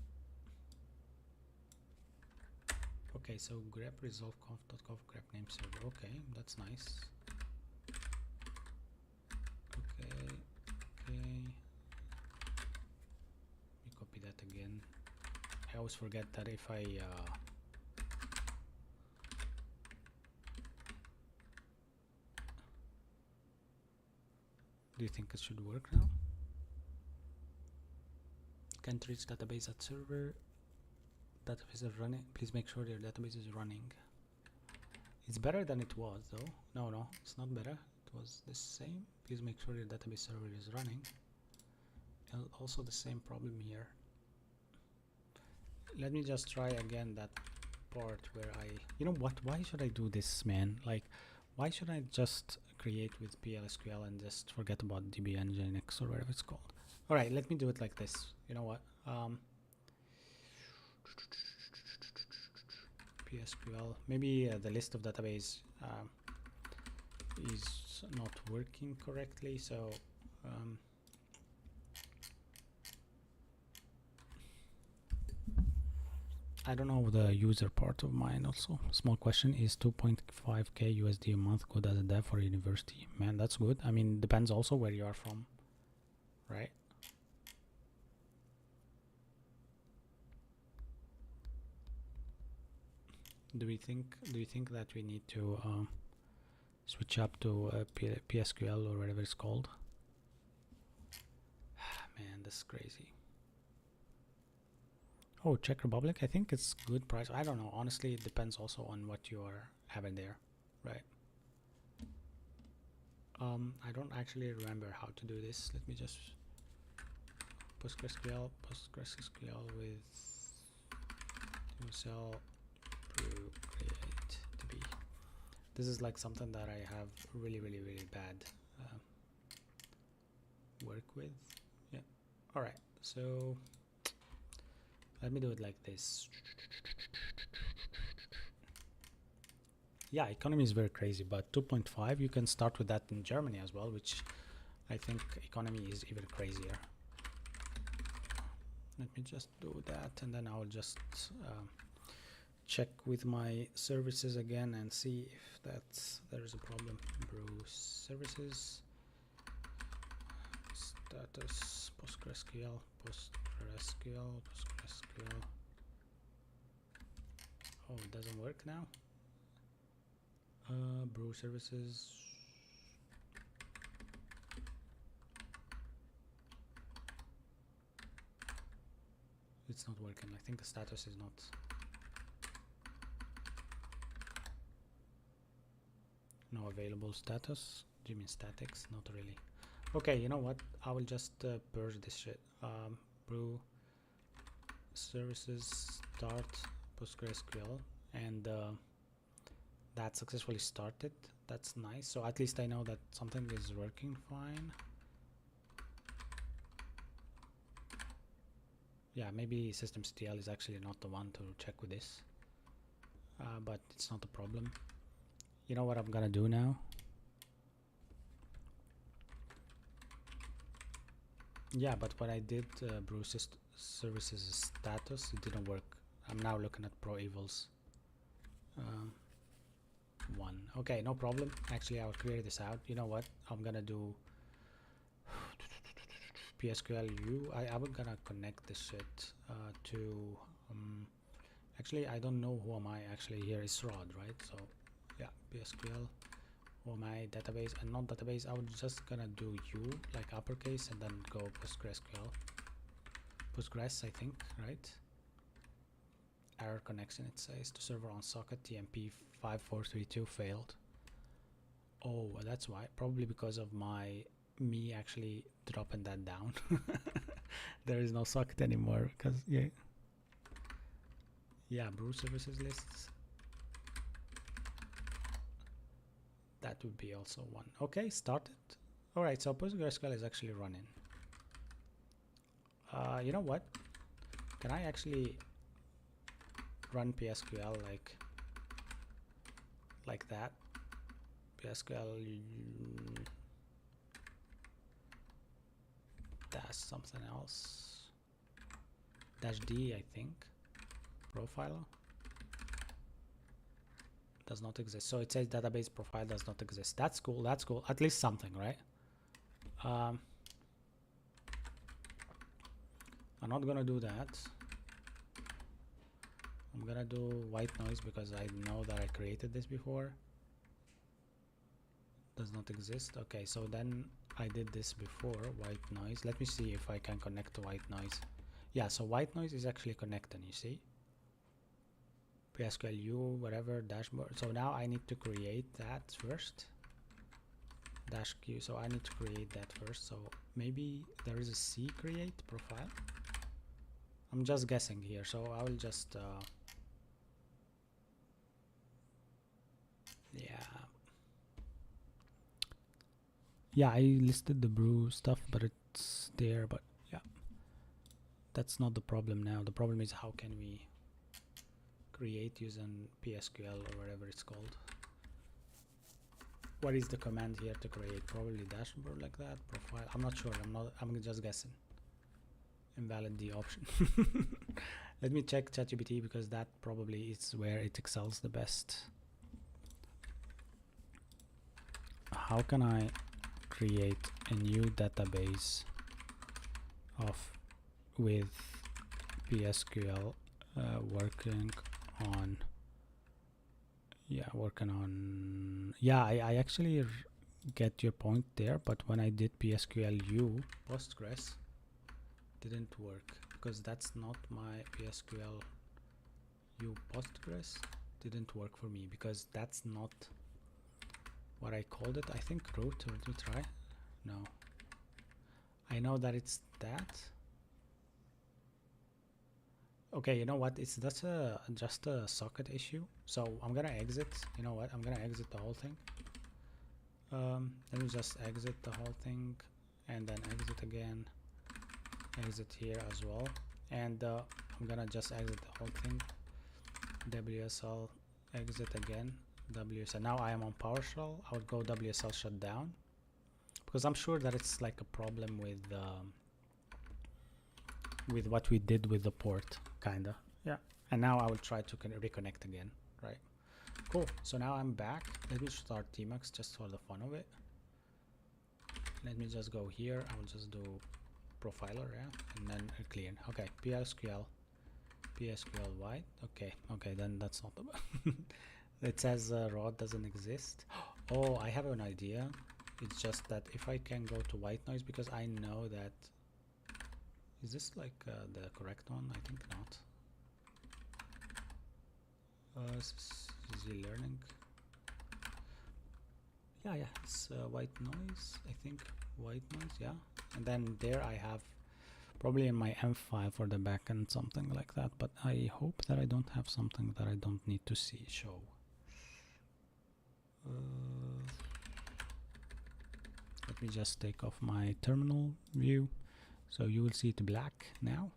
Okay, so grep resolve conf.conf grep name server. Okay, that's nice. Okay. Let me copy that again. I always forget that if I do you think it should work now? Can't reach database at server. Database is running. Please make sure your database is running. It's better than it was though. No, it's not better. It was the same. Please make sure your database server is running. And also the same problem here. Let me just try again that part where you know what, why should I do this, man? Like, why should I just create with PLSQL and just forget about DB Nginx or whatever it's called? All right, let me do it like this. You know what? PSQL. Maybe the list of database is not working correctly, so I don't know the user part of mine. Also, small question: is 2.5k USD a month good as a dev for university? Man, that's good. I mean, depends also where you are from, right? Do you think that we need to switch up to PSQL or whatever it's called? Man, this is crazy. Oh, Czech Republic, I think it's good price. I don't know, honestly. It depends also on what you are having there, right? I don't actually remember how to do this. Let me just PostgreSQL with cell create db. This is like something that I have really bad work with. Yeah. All right, so let me do it like this. Yeah, economy is very crazy, but 2.5 you can start with that in Germany as well, which I think economy is even crazier. Let me just do that, and then I'll just check with my services again and see if there's a problem. Brew services status PostgreSQL. Oh, it doesn't work now. Brew services. It's not working. I think the status is not. No available status. Do you mean statics? Not really. Okay, you know what? I will just purge this shit. Brew services start PostgreSQL, and that successfully started. That's nice. So at least I know that something is working fine. Yeah, maybe systemctl is actually not the one to check with this, but it's not a problem. You know what I'm gonna do now? Yeah, but when I did brew services status, it didn't work. I'm now looking at pro evils. 1. Okay, no problem. Actually, I'll clear this out. You know what? I'm gonna do PSQLU. I'm gonna connect this shit to. Actually, I don't know who am I actually here. Is Rod, right? So yeah, PSQL. Who am I? Database and not database. I was just gonna do U like uppercase and then go PostgreSQL. Postgres, I think, right? Error connection, it says, to server on socket TMP 5432 failed. Oh, well, that's why. Probably because of me actually dropping that down. There is no socket anymore because yeah, brew services lists. That would be also 1. Okay, started. All right, so PostgreSQL is actually running. You know what? Can I actually run PSQL like that? PSQL dash something else. Dash D, I think. Profiler does not exist. So it says database profile does not exist. That's cool. That's cool. At least something, right? I'm not gonna do that. I'm gonna do white noise because I know that I created this before. Does not exist. Okay, so then I did this before, white noise. Let me see if I can connect to white noise. Yeah, so white noise is actually connecting, you see? PSQLU, whatever, dashboard. So now I need to create that first. Dash Q, so I need to create that first. So maybe there is a C create profile. I'm just guessing here, so I will just yeah, I listed the brew stuff, but it's there. But yeah, that's not the problem now. The problem is how can we create using PSQL or whatever it's called. What is the command here to create? Probably dashboard like that, profile. I'm not sure. I'm just guessing. Invalid the option. Let me check ChatGPT because that probably is where it excels the best. How can I create a new database with PSQL working on I actually get your point there, but when I did PSQLU Postgres didn't work because that's not my PSQLU Postgres didn't work for me because that's not what I called it. I think root. Let me try. No, I know that it's that. Okay, you know what? It's just a socket issue. So I'm gonna exit. You know what? I'm gonna exit the whole thing. Let me just exit the whole thing, and then exit again. Exit here as well, and I'm gonna just exit the whole thing. WSL exit again. WSL. Now I am on PowerShell. I would go WSL shutdown because I'm sure that it's like a problem with with what we did with the port, kinda. Yeah. And now I will try to reconnect again, right? Cool. So now I'm back. Let me start Tmux just for the fun of it. Let me just go here. I will just do profiler, yeah, and then clean. Okay, PSQL white. Okay, then that's not the it says rod doesn't exist. Oh, I have an idea. It's just that if I can go to white noise, because I know that, is this like the correct one? I think not. Is he learning? Yeah, it's white noise, I think. White noise, yeah. And then there I have probably in my M file for the backend something like that, but I hope that I don't have something that I don't need to see show. Let me just take off my terminal view, so you will see it black now.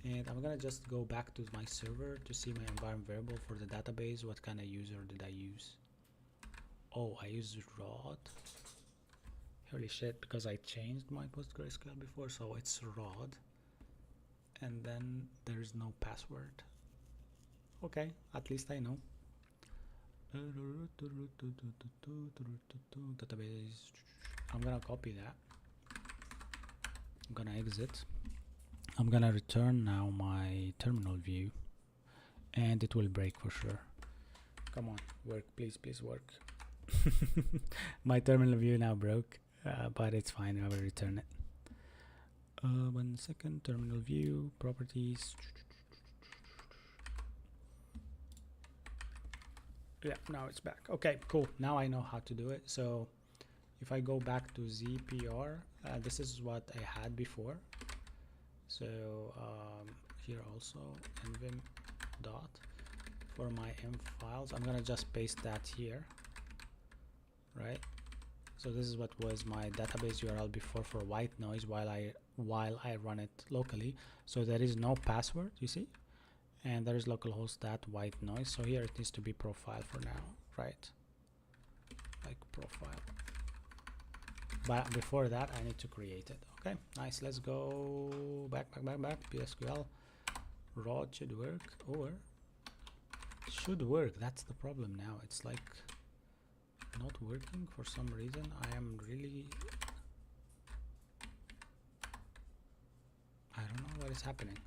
And I'm gonna just go back to my server to see my environment variable for the database. What kind of user did I use? Oh, I used rod. Holy shit, because I changed my PostgreSQL before, so it's rod. And then there's no password. Okay, at least I know. Database. I'm gonna copy that. I'm gonna exit. I'm gonna return now my terminal view, and it will break for sure. Come on, work, please work. My terminal view now broke, but it's fine. I will return it. 1 second. Terminal view properties. Yeah, now it's back. Okay, cool. Now I know how to do it. So if I go back to ZPR, this is what I had before. So here also nvim dot for my m files. I'm gonna just paste that here, right? So this is what was my database URL before for white noise while I run it locally. So there is no password, you see, and there is localhost that white noise. So here it needs to be profile for now, right? Like profile. But before that, I need to create it. Okay, nice. Let's go back. PSQL rod should work, or should work. That's the problem now. It's like not working for some reason. I am really, I don't know what is happening.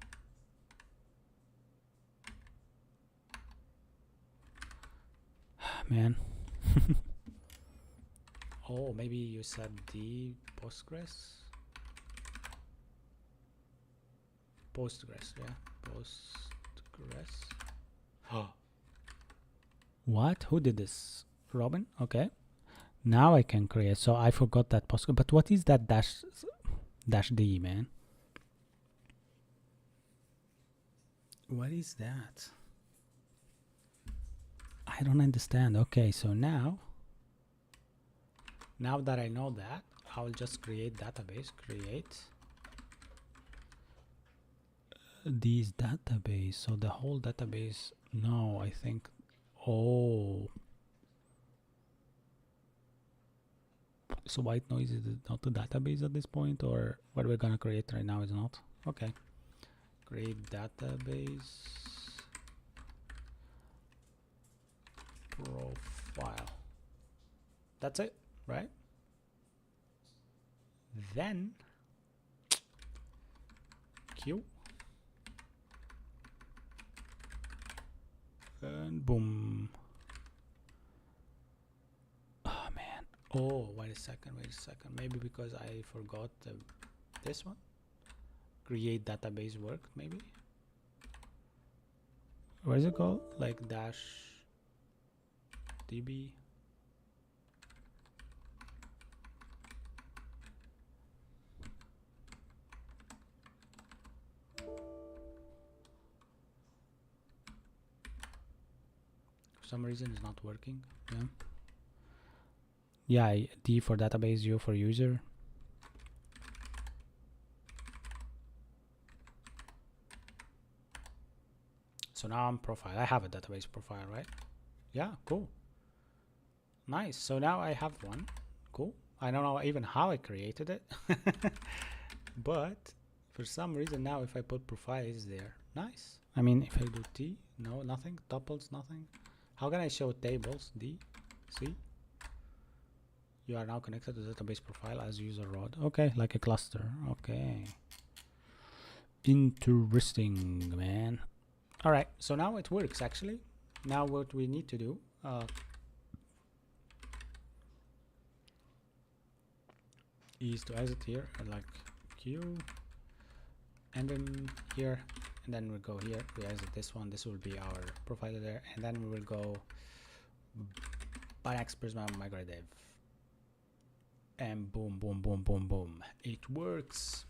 Man. Oh, maybe you said the Postgres, yeah, Postgres. Oh, what? Who did this? Robin? Okay, now I can create. So I forgot that Postgres, but what is that dash D, man? What is that? I don't understand. Okay, so now that I know that, I will just create database, create these database. So the whole database, no, I think, oh, so white noise is not the database at this point, or what we're gonna create right now is not. Okay, create database profile. That's it, right? Then Q and boom. Oh man. Oh, wait a second. Maybe because I forgot this one. Create database worked, maybe. What is it called? Like dash DB. For some reason it's not working. Yeah, D for database, U for user. So now I'm profile. I have a database profile, right? Yeah, cool. Nice. So now I have one. Cool. I don't know even how I created it. But For some reason now if I put profile is there. Nice. I mean if I do T, no, nothing. Tuples, nothing. How can I show tables? D, C. You are now connected to the database profile as user rod. Okay, like a cluster. Okay. Interesting, man. All right, so now it works actually. Now what we need to do is to exit here like Q, and then here, and then we go here. We exit this one. This will be our profile there, and then we will go Next Prisma migrate dev, and boom, boom, boom, boom, boom. It works.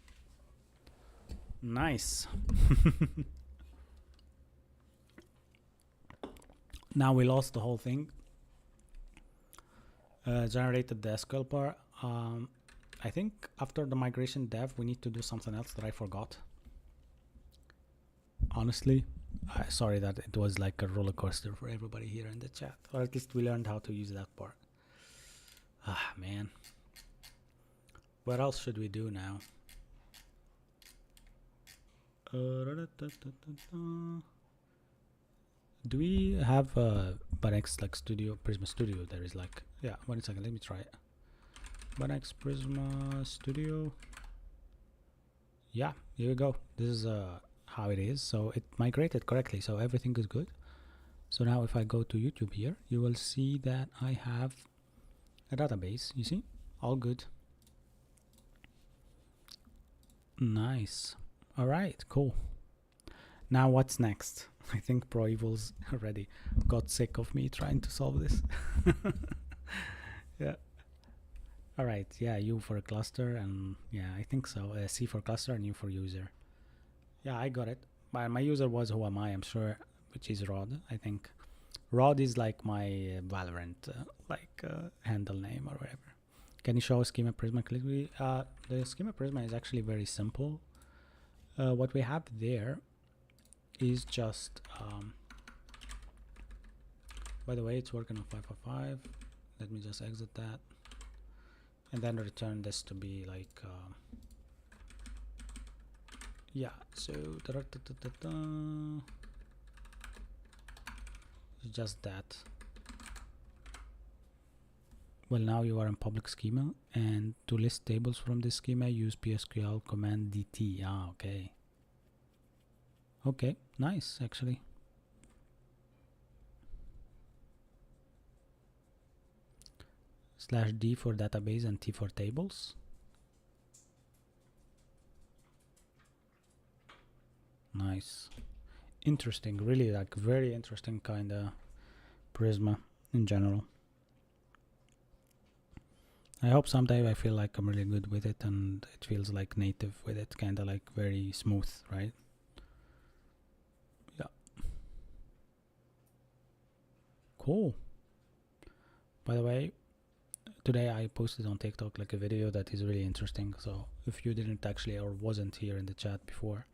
Nice. Now we lost the whole thing. Generated the SQL part. I think after the migration dev, we need to do something else that I forgot. Honestly, sorry that it was like a roller coaster for everybody here in the chat, or at least we learned how to use that part. Ah, man. What else should we do now? Do we have Banex like studio, Prisma Studio? There is like, yeah, 1 second, let me try it. Banex Prisma Studio. Yeah, here we go. This is how it is. So it migrated correctly, so everything is good. So now if I go to YouTube here, you will see that I have a database. You see, all good. Nice. All right, cool. Now what's next? I think Pro Evils already got sick of me trying to solve this. Yeah. All right. Yeah, U for a cluster, and yeah, I think so. C for cluster and U for user. Yeah, I got it. But my user was who am I? I'm sure, which is Rod. I think Rod is like my Valorant handle name or whatever. Can you show schema Prisma clearly? The schema Prisma is actually very simple. What we have there is just by the way, it's working on 555. Let me just exit that and then return this to be like yeah, so just that. Well, now you are in public schema, and to list tables from this schema, use PSQL command DT. Ah, okay. Okay, nice, actually. /D for database and T for tables. Nice. Interesting, really like very interesting kind of Prisma in general. I hope someday I feel like I'm really good with it and it feels like native with it, kind of like very smooth, right? Yeah. Cool. By the way, today I posted on TikTok like a video that is really interesting. So if you didn't actually or wasn't here in the chat before,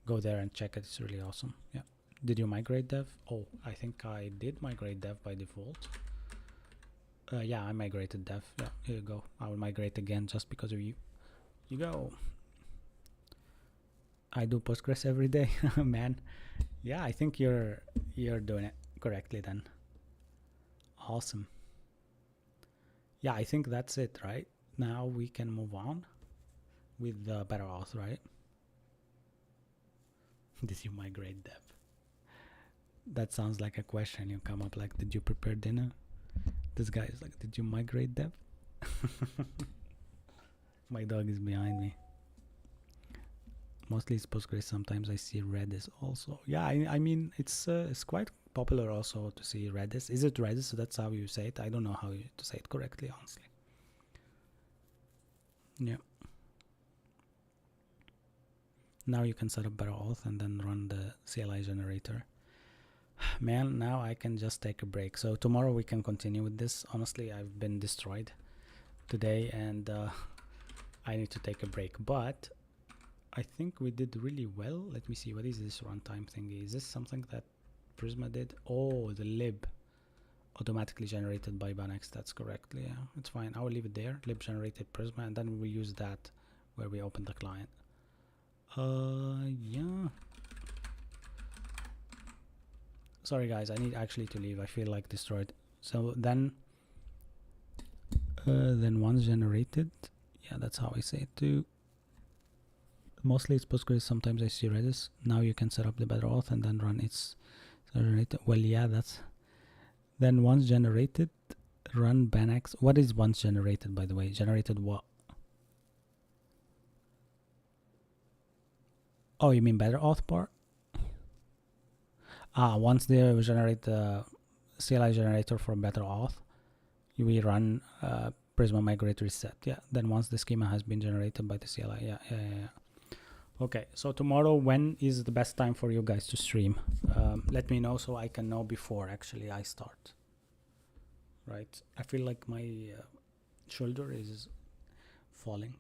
go there and check it. It's really awesome. Yeah. Did you migrate dev? Oh, I think I did migrate dev by default. Yeah, I migrated dev. Yeah, here you go. I will migrate again just because of you. You go. I do Postgres every day, man. Yeah, I think you're doing it correctly then. Awesome. Yeah, I think that's it, right? Now we can move on with the better auth, right? Did you migrate dev? That sounds like a question. You come up like, did you prepare dinner? This guy is like, did you migrate dev? My dog is behind me. Mostly it's Postgres. Sometimes I see Redis also. Yeah, I mean, it's quite popular also to see Redis. Is it Redis? So that's how you say it. I don't know how to say it correctly, honestly. Yeah. Now you can set up better auth and then run the CLI generator. Man, now I can just take a break. So tomorrow we can continue with this. Honestly, I've been destroyed today and I need to take a break. But I think we did really well. Let me see. What is this runtime thingy? Is this something that Prisma did? Oh, the lib automatically generated by Banex. That's correctly. Yeah, it's fine. I will leave it there. Lib generated Prisma, and then we will use that where we open the client. Yeah. Sorry guys, I need actually to leave. I feel like destroyed. So then once generated, yeah, that's how I say it too. Mostly it's Postgres, sometimes I see Redis. Now you can set up the better auth and then run its generated. Well, yeah, that's then once generated, run Banax. What is once generated, by the way? Generated what? Oh, you mean better auth part? Once they generate the CLI generator for better auth, we run Prisma migrate reset. Yeah, then once the schema has been generated by the CLI. Yeah. Okay, so tomorrow, when is the best time for you guys to stream? Let me know so I can know before actually I start. Right, I feel like my shoulder is falling.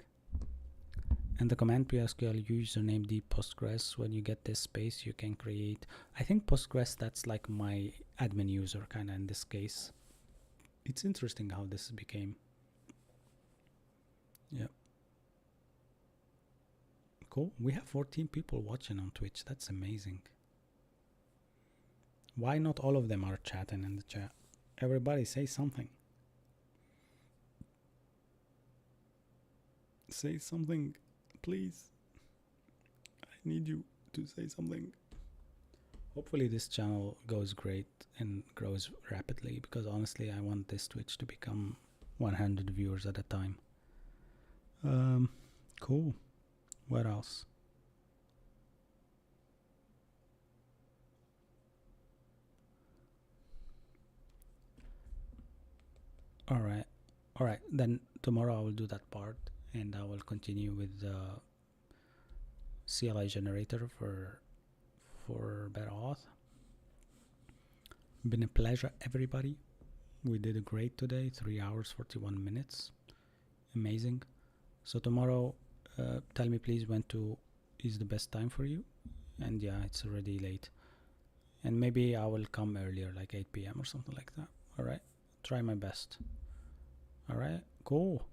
And the command PSQL username deep Postgres. When you get this space, you can create. I think Postgres, that's like my admin user kind of in this case. It's interesting how this became. Yeah. Cool. We have 14 people watching on Twitch. That's amazing. Why not all of them are chatting in the chat? Everybody say something. Say something, please. I need you to say something. Hopefully this channel goes great and grows rapidly, because honestly I want this Twitch to become 100 viewers at a time. Cool. What else? All right, then tomorrow I will do that part, and I will continue with the CLI generator for better auth. Been a pleasure, everybody. We did great today. 3 hours 41 minutes. Amazing. So tomorrow, tell me please when is the best time for you. And yeah, it's already late, and maybe I will come earlier, like 8 p.m. or something like that. All right, try my best. All right, cool.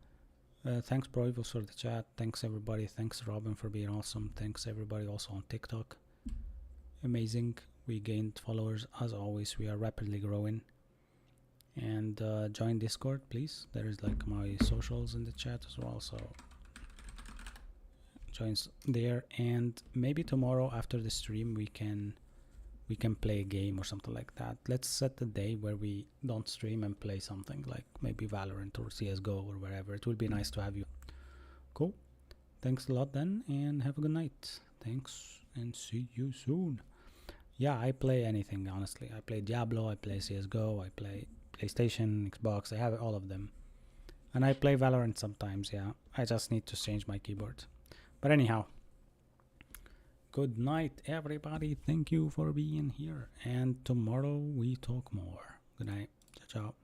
Thanks Broivos for the chat. Thanks everybody. Thanks Robin for being awesome. Thanks everybody also on TikTok. Amazing. We gained followers as always. We are rapidly growing. And join Discord, please. There is like my socials in the chat as well, so join there. And maybe tomorrow after the stream we can play a game or something like that. Let's set the day where we don't stream and play something like maybe Valorant or CSGO or wherever. It would be nice to have you. Cool. Thanks a lot then, and have a good night. Thanks, and see you soon. Yeah, I play anything, honestly. I play Diablo, I play CSGO, I play PlayStation, Xbox. I have all of them. And I play Valorant sometimes, yeah. I just need to change my keyboard. But anyhow, good night, everybody. Thank you for being here. And tomorrow we talk more. Good night. Ciao, ciao.